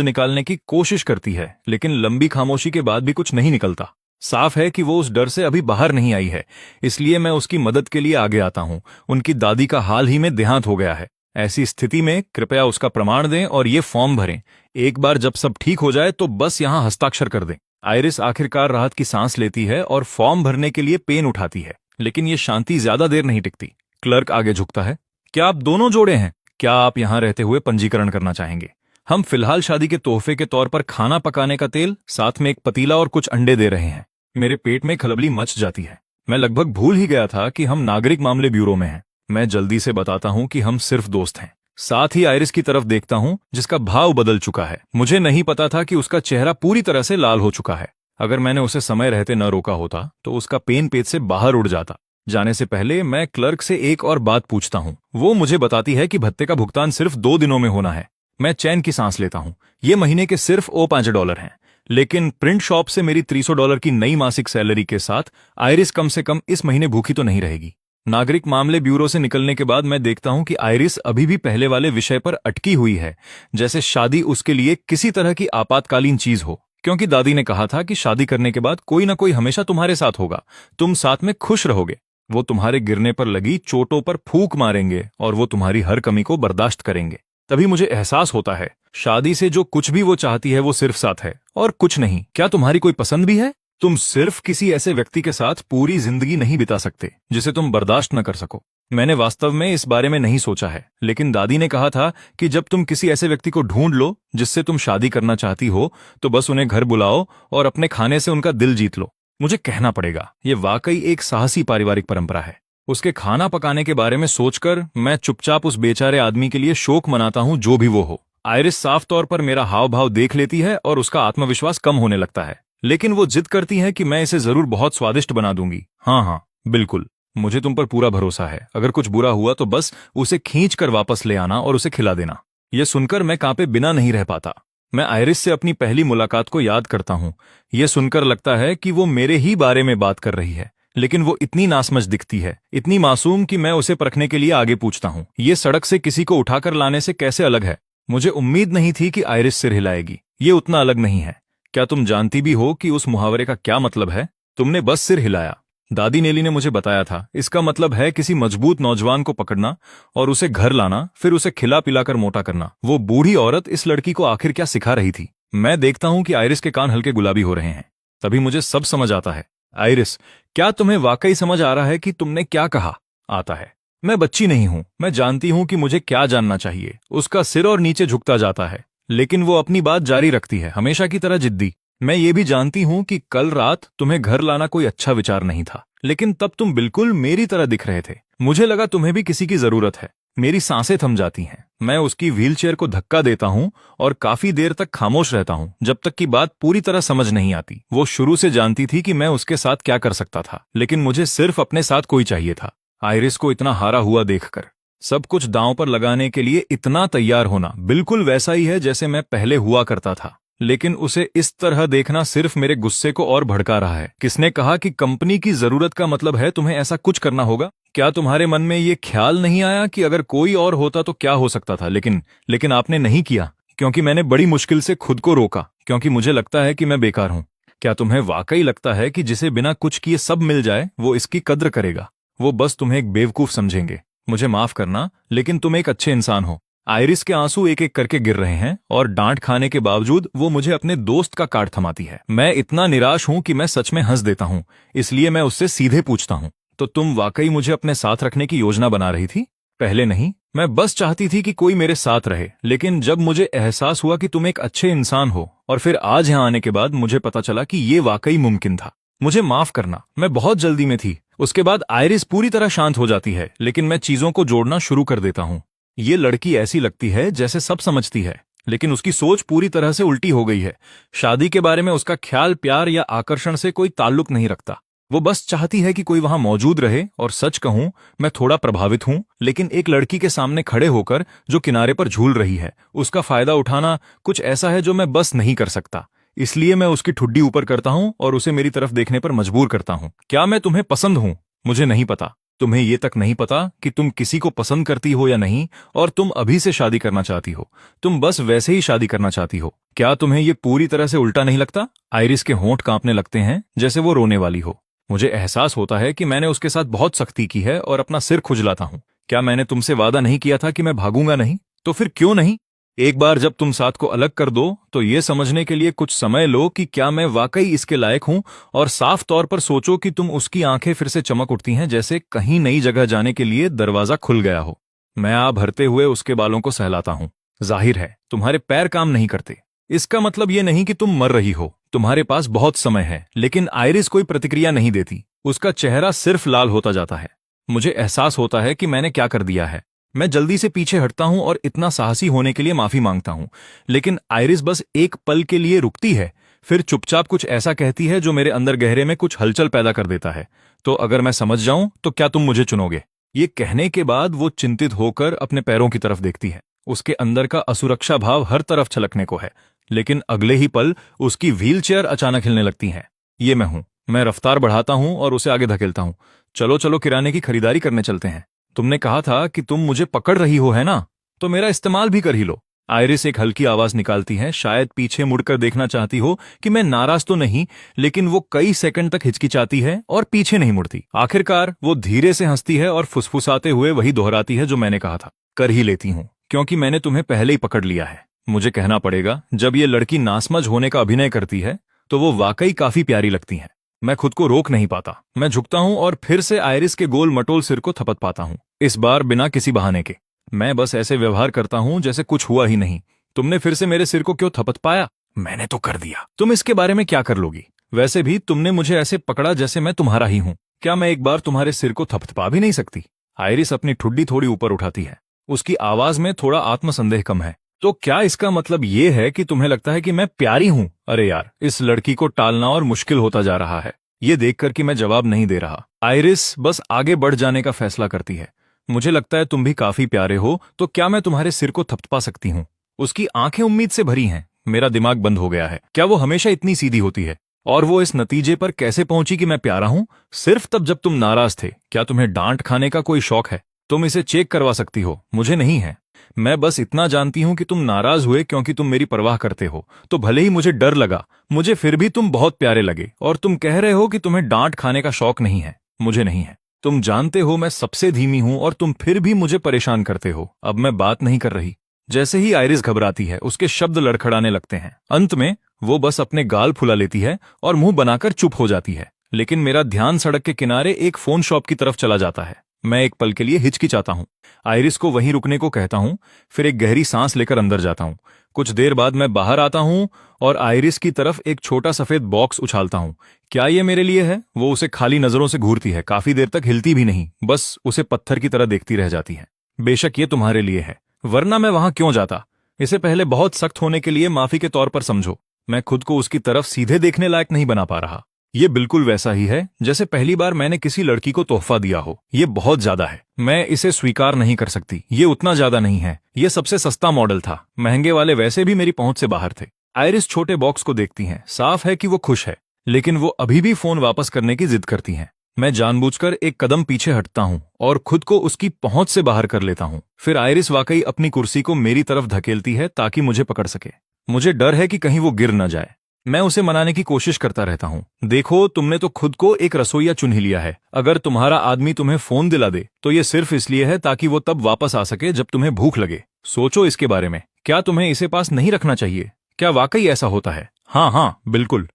निकालने की कोशिश करती है, लेकिन लंबी खामोशी के बाद भी कुछ नहीं निकलता। साफ है कि वो उस डर से अभी बाहर नहीं आई है। इसलिए मैं उसकी मदद के लिए आगे आता हूँ। उनकी दादी का हाल ही में देहांत हो गया है। ऐसी स्थिति में कृपया उसका प्रमाण दें और ये फॉर्म भरें। एक बार जब सब ठीक हो जाए तो बस यहाँ हस्ताक्षर कर दें। आयरिस आखिरकार राहत की सांस लेती है और फॉर्म भरने के लिए पेन उठाती है, लेकिन ये शांति ज्यादा देर नहीं टिकती। क्लर्क आगे झुकता है। क्या आप दोनों जोड़े हैं? क्या आप यहाँ रहते हुए पंजीकरण करना चाहेंगे? हम फिलहाल शादी के तोहफे के तौर पर खाना पकाने का तेल, साथ में एक पतीला और कुछ अंडे दे रहे हैं। मेरे पेट में खलबली मच जाती है। मैं लगभग भूल ही गया था कि हम नागरिक मामले ब्यूरो में हैं। मैं जल्दी से बताता हूं कि हम सिर्फ दोस्त हैं। साथ ही आयरिस की तरफ देखता हूं जिसका भाव बदल चुका है। मुझे नहीं पता था कि उसका चेहरा पूरी तरह से लाल हो चुका है। अगर मैंने उसे समय रहते न रोका होता तो उसका पेन पेट से बाहर उड़ जाता। जाने से पहले मैं क्लर्क से एक और बात पूछता हूं। वो मुझे बताती है कि भत्ते का भुगतान सिर्फ 2 दिनों में होना है। मैं चैन की सांस लेता हूं। ये महीने के सिर्फ $5 हैं, लेकिन प्रिंट शॉप से मेरी $300 की नई मासिक सैलरी के साथ आयरिस कम से कम इस महीने भूखी तो नहीं रहेगी। नागरिक मामले ब्यूरो से निकलने के बाद मैं देखता हूं कि आयरिस अभी भी पहले वाले विषय पर अटकी हुई है, जैसे शादी उसके लिए किसी तरह की आपातकालीन चीज हो। क्योंकि दादी ने कहा था कि शादी करने के बाद कोई ना कोई हमेशा तुम्हारे साथ होगा, तुम साथ में खुश रहोगे। वो तुम्हारे गिरने पर लगी चोटों पर फूंक मारेंगे और वो तुम्हारी हर कमी को बर्दाश्त करेंगे। तभी मुझे एहसास होता है, शादी से जो कुछ भी वो चाहती है वो सिर्फ साथ है और कुछ नहीं। क्या तुम्हारी कोई पसंद भी है? तुम सिर्फ किसी ऐसे व्यक्ति के साथ पूरी जिंदगी नहीं बिता सकते जिसे तुम बर्दाश्त न कर सको। मैंने वास्तव में इस बारे में नहीं सोचा है, लेकिन दादी ने कहा था कि जब तुम किसी ऐसे व्यक्ति को ढूंढ लो जिससे तुम शादी करना चाहती हो, तो बस उन्हें घर बुलाओ और अपने खाने से उनका दिल जीत लो। मुझे कहना पड़ेगा, ये वाकई एक साहसी पारिवारिक परंपरा है। उसके खाना पकाने के बारे में सोचकर मैं चुपचाप उस बेचारे आदमी के लिए शोक मनाता हूं, जो भी वो हो। आयरिस साफ तौर पर मेरा हाव भाव देख लेती है और उसका आत्मविश्वास कम होने लगता है, लेकिन वो जिद करती है कि मैं इसे जरूर बहुत स्वादिष्ट बना दूंगी। हाँ हाँ बिल्कुल, मुझे तुम पर पूरा भरोसा है। अगर कुछ बुरा हुआ तो बस उसे खींच कर वापस ले आना और उसे खिला देना। यह सुनकर मैं कांपे बिना नहीं रह पाता। मैं आयरिस से अपनी पहली मुलाकात को याद करता हूँ। यह सुनकर लगता है कि वो मेरे ही बारे में बात कर रही है, लेकिन वो इतनी नासमझ दिखती है, इतनी मासूम कि मैं उसे परखने के लिए आगे पूछता हूँ, ये सड़क से किसी को उठाकर लाने से कैसे अलग है? मुझे उम्मीद नहीं थी कि आयरिस सिर हिलाएगी। ये उतना अलग नहीं है। क्या तुम जानती भी हो कि उस मुहावरे का क्या मतलब है? तुमने बस सिर हिलाया। दादी नेली ने मुझे बताया था। इसका मतलब है किसी मजबूत नौजवान को पकड़ना और उसे घर लाना, फिर उसे खिला पिलाकर मोटा करना। वो बूढ़ी औरत इस लड़की को आखिर क्या सिखा रही थी? मैं देखता हूं कि आयरिस के कान हल्के गुलाबी हो रहे हैं। तभी मुझे सब समझ आता है। आयरिस, क्या तुम्हें वाकई समझ आ रहा है कि तुमने क्या कहा? आता है। मैं बच्ची नहीं हूं। मैं जानती हूं कि मुझे क्या जानना चाहिए। उसका सिर और नीचे झुकता जाता है, लेकिन वो अपनी बात जारी रखती है, हमेशा की तरह जिद्दी। मैं ये भी जानती हूं कि कल रात तुम्हें घर लाना कोई अच्छा विचार नहीं था, लेकिन तब तुम बिल्कुल मेरी तरह दिख रहे थे। मुझे लगा तुम्हें भी किसी की जरूरत है। मेरी सांसें थम जाती हैं। मैं उसकी व्हीलचेयर को धक्का देता हूं और काफी देर तक खामोश रहता हूं, जब तक कि बात पूरी तरह समझ नहीं आती। वो शुरू से जानती थी कि मैं उसके साथ क्या कर सकता था, लेकिन मुझे सिर्फ अपने साथ कोई चाहिए था। आयरिस को इतना हारा हुआ देखकर, सब कुछ दांव पर लगाने के लिए इतना तैयार होना, बिल्कुल वैसा ही है जैसे मैं पहले हुआ करता था। लेकिन उसे इस तरह देखना सिर्फ मेरे गुस्से को और भड़का रहा है। किसने कहा कि कंपनी की जरूरत का मतलब है तुम्हें ऐसा कुछ करना होगा? क्या तुम्हारे मन में ये ख्याल नहीं आया कि अगर कोई और होता तो क्या हो सकता था? लेकिन आपने नहीं किया, क्योंकि मैंने बड़ी मुश्किल से खुद को रोका, क्योंकि मुझे लगता है कि मैं बेकार हूं। क्या तुम्हें वाकई लगता है कि जिसे बिना कुछ किए सब मिल जाए वो इसकी कद्र करेगा? वो बस तुम्हें एक बेवकूफ समझेंगे। मुझे माफ करना, लेकिन तुम एक अच्छे इंसान हो। आयरिस के आंसू एक एक करके गिर रहे हैं और डांट खाने के बावजूद वो मुझे अपने दोस्त का कार्ड थमाती है। मैं इतना निराश हूं कि मैं सच में हंस देता हूं। इसलिए मैं उससे सीधे पूछता हूं, तो तुम वाकई मुझे अपने साथ रखने की योजना बना रही थी? पहले नहीं, मैं बस चाहती थी कि कोई मेरे साथ रहे। लेकिन जब मुझे एहसास हुआ कि तुम एक अच्छे इंसान हो, और फिर आज यहां आने के बाद मुझे पता चला कि ये वाकई मुमकिन था। मुझे माफ करना, मैं बहुत जल्दी में थी। उसके बाद आयरिस पूरी तरह शांत हो जाती है, लेकिन मैं चीजों को जोड़ना शुरू कर देता हूँ। ये लड़की ऐसी लगती है जैसे सब समझती है, लेकिन उसकी सोच पूरी तरह से उल्टी हो गई है। शादी के बारे में उसका ख्याल प्यार या आकर्षण से कोई ताल्लुक नहीं रखता। वो बस चाहती है कि कोई वहां मौजूद रहे। और सच कहूं, मैं थोड़ा प्रभावित हूं, लेकिन एक लड़की के सामने खड़े होकर जो किनारे पर झूल रही है, उसका फायदा उठाना कुछ ऐसा है जो मैं बस नहीं कर सकता। इसलिए मैं उसकी ठुड्डी ऊपर करता हूं और उसे मेरी तरफ देखने पर मजबूर करता हूं। क्या मैं तुम्हें पसंद हूं? मुझे नहीं पता। तुम्हें ये तक नहीं पता कि तुम किसी को पसंद करती हो या नहीं, और तुम अभी से शादी करना चाहती हो। तुम बस वैसे ही शादी करना चाहती हो। क्या तुम्हें ये पूरी तरह से उल्टा नहीं लगता? आइरिस के होंठ कांपने लगते हैं जैसे वो रोने वाली हो। मुझे एहसास होता है कि मैंने उसके साथ बहुत सख्ती की है और अपना सिर खुजलाता हूं। क्या मैंने तुमसे वादा नहीं किया था कि मैं भागूंगा नहीं? तो फिर क्यों नहीं? एक बार जब तुम साथ को अलग कर दो तो ये समझने के लिए कुछ समय लो कि क्या मैं वाकई इसके लायक हूं, और साफ तौर पर सोचो कि तुम उसकी आंखें फिर से चमक उठती हैं जैसे कहीं नई जगह जाने के लिए दरवाजा खुल गया हो। मैं आ भरते हुए उसके बालों को सहलाता हूं। जाहिर है तुम्हारे पैर काम नहीं करते। इसका मतलब ये नहीं कि तुम मर रही हो, तुम्हारे पास बहुत समय है। लेकिन आइरिस कोई प्रतिक्रिया नहीं देती। उसका चेहरा सिर्फ लाल होता जाता है। मुझे एहसास होता है कि मैंने क्या कर दिया है। मैं जल्दी से पीछे हटता हूं और इतना साहसी होने के लिए माफी मांगता हूं, लेकिन आइरिस बस एक पल के लिए रुकती है, फिर चुपचाप कुछ ऐसा कहती है जो मेरे अंदर गहरे में कुछ हलचल पैदा कर देता है। तो अगर मैं समझ जाऊं तो क्या तुम मुझे चुनोगे? ये कहने के बाद वो चिंतित होकर अपने पैरों की तरफ देखती है। उसके अंदर का असुरक्षा भाव हर तरफ छलकने को है, लेकिन अगले ही पल उसकी व्हीलचेयर अचानक हिलने लगती है। ये मैं हूं। मैं रफ्तार बढ़ाता हूं और उसे आगे धकेलता हूं। चलो चलो, किराने की खरीदारी करने चलते हैं। तुमने कहा था कि तुम मुझे पकड़ रही हो, है ना? तो मेरा इस्तेमाल भी कर ही लो। आइरिस एक हल्की आवाज निकालती है, शायद पीछे मुड़कर देखना चाहती हो कि मैं नाराज तो नहीं, लेकिन वो कई सेकंड तक हिचकिचाती है और पीछे नहीं मुड़ती। आखिरकार वो धीरे से हंसती है और फुसफुसाते हुए वही दोहराती है जो मैंने कहा था। कर ही लेती हूं, क्योंकि मैंने तुम्हें पहले ही पकड़ लिया है। मुझे कहना पड़ेगा, जब ये लड़की नासमझ होने का अभिनय करती है तो वो वाकई काफी प्यारी लगती है। मैं खुद को रोक नहीं पाता। मैं झुकता हूं और फिर से आइरिस के गोल मटोल सिर को थपथ पाता हूं, इस बार बिना किसी बहाने के। मैं बस ऐसे व्यवहार करता हूं जैसे कुछ हुआ ही नहीं। तुमने फिर से मेरे सिर को क्यों थपथ पाया? मैंने तो कर दिया। तुम इसके बारे में क्या कर लोगी? वैसे भी तुमने मुझे ऐसे पकड़ा जैसे मैं तुम्हारा ही हूं। क्या मैं एक बार तुम्हारे सिर को थपथपा भी नहीं सकती? आइरिस अपनी ठुड्डी थोड़ी ऊपर उठाती है। उसकी आवाज में थोड़ा आत्मसंदेह कम है। तो क्या इसका मतलब ये है कि तुम्हें लगता है कि मैं प्यारी हूं? अरे यार, इस लड़की को टालना और मुश्किल होता जा रहा है। ये देखकर कि मैं जवाब नहीं दे रहा, आइरिस बस आगे बढ़ जाने का फैसला करती है। मुझे लगता है तुम भी काफी प्यारे हो, तो क्या मैं तुम्हारे सिर को थपथपा सकती हूँ? उसकी आंखें उम्मीद से भरी हैं। मेरा दिमाग बंद हो गया है। क्या वो हमेशा इतनी सीधी होती है? और वो इस नतीजे पर कैसे पहुंची कि मैं प्यारा हूं? सिर्फ तब जब तुम नाराज थे। क्या तुम्हें डांट खाने का कोई शौक है? तुम इसे चेक करवा सकती हो, मुझे नहीं है। मैं बस इतना जानती हूं कि तुम नाराज हुए क्योंकि तुम मेरी परवाह करते हो। तो भले ही मुझे डर लगा, मुझे फिर भी तुम बहुत प्यारे लगे। और तुम कह रहे हो कि तुम्हें डांट खाने का शौक नहीं है। मुझे नहीं है। तुम जानते हो मैं सबसे धीमी हूं और तुम फिर भी मुझे परेशान करते हो। अब मैं बात नहीं कर रही। जैसे ही आइरिस घबराती है, उसके शब्द लड़खड़ाने लगते हैं। अंत में वो बस अपने गाल फुला लेती है और मुंह बनाकर चुप हो जाती है। लेकिन मेरा ध्यान सड़क के किनारे एक फोन शॉप की तरफ चला जाता है। मैं एक पल के लिए हिचकिचाता हूं। आइरिस को वहीं रुकने को कहता हूं, फिर एक गहरी सांस लेकर अंदर जाता हूं। कुछ देर बाद मैं बाहर आता हूं और आइरिस की तरफ एक छोटा सफेद बॉक्स उछालता हूं। क्या ये मेरे लिए है? वो उसे खाली नजरों से घूरती है, काफी देर तक हिलती भी नहीं, बस उसे पत्थर की तरह देखती रह जाती है। बेशक ये तुम्हारे लिए है, वरना मैं वहां क्यों जाता? इसे पहले बहुत सख्त होने के लिए माफी के तौर पर समझो। मैं खुद को उसकी तरफ सीधे देखने लायक नहीं बना पा रहा। ये बिल्कुल वैसा ही है जैसे पहली बार मैंने किसी लड़की को तोहफा दिया हो। ये बहुत ज्यादा है, मैं इसे स्वीकार नहीं कर सकती। ये उतना ज्यादा नहीं है। ये सबसे सस्ता मॉडल था, महंगे वाले वैसे भी मेरी पहुंच से बाहर थे। आइरिस छोटे बॉक्स को देखती हैं। साफ है कि वो खुश है, लेकिन वो अभी भी फोन वापस करने की जिद करती हैं। मैं जानबूझकर एक कदम पीछे हटता हूं और खुद को उसकी पहुंच से बाहर कर लेता हूं। फिर आइरिस वाकई अपनी कुर्सी को मेरी तरफ धकेलती है ताकि मुझे पकड़ सके। मुझे डर है कि कहीं वो गिर न जाए। मैं उसे मनाने की कोशिश करता रहता हूं। देखो, तुमने तो खुद को एक रसोइया चुन ही लिया है। अगर तुम्हारा आदमी तुम्हें फोन दिला दे तो ये सिर्फ इसलिए है ताकि वो तब वापस आ सके जब तुम्हें भूख लगे। सोचो इसके बारे में। क्या तुम्हें इसे पास नहीं रखना चाहिए? क्या वाकई ऐसा होता है? हाँ, बिल्कुल।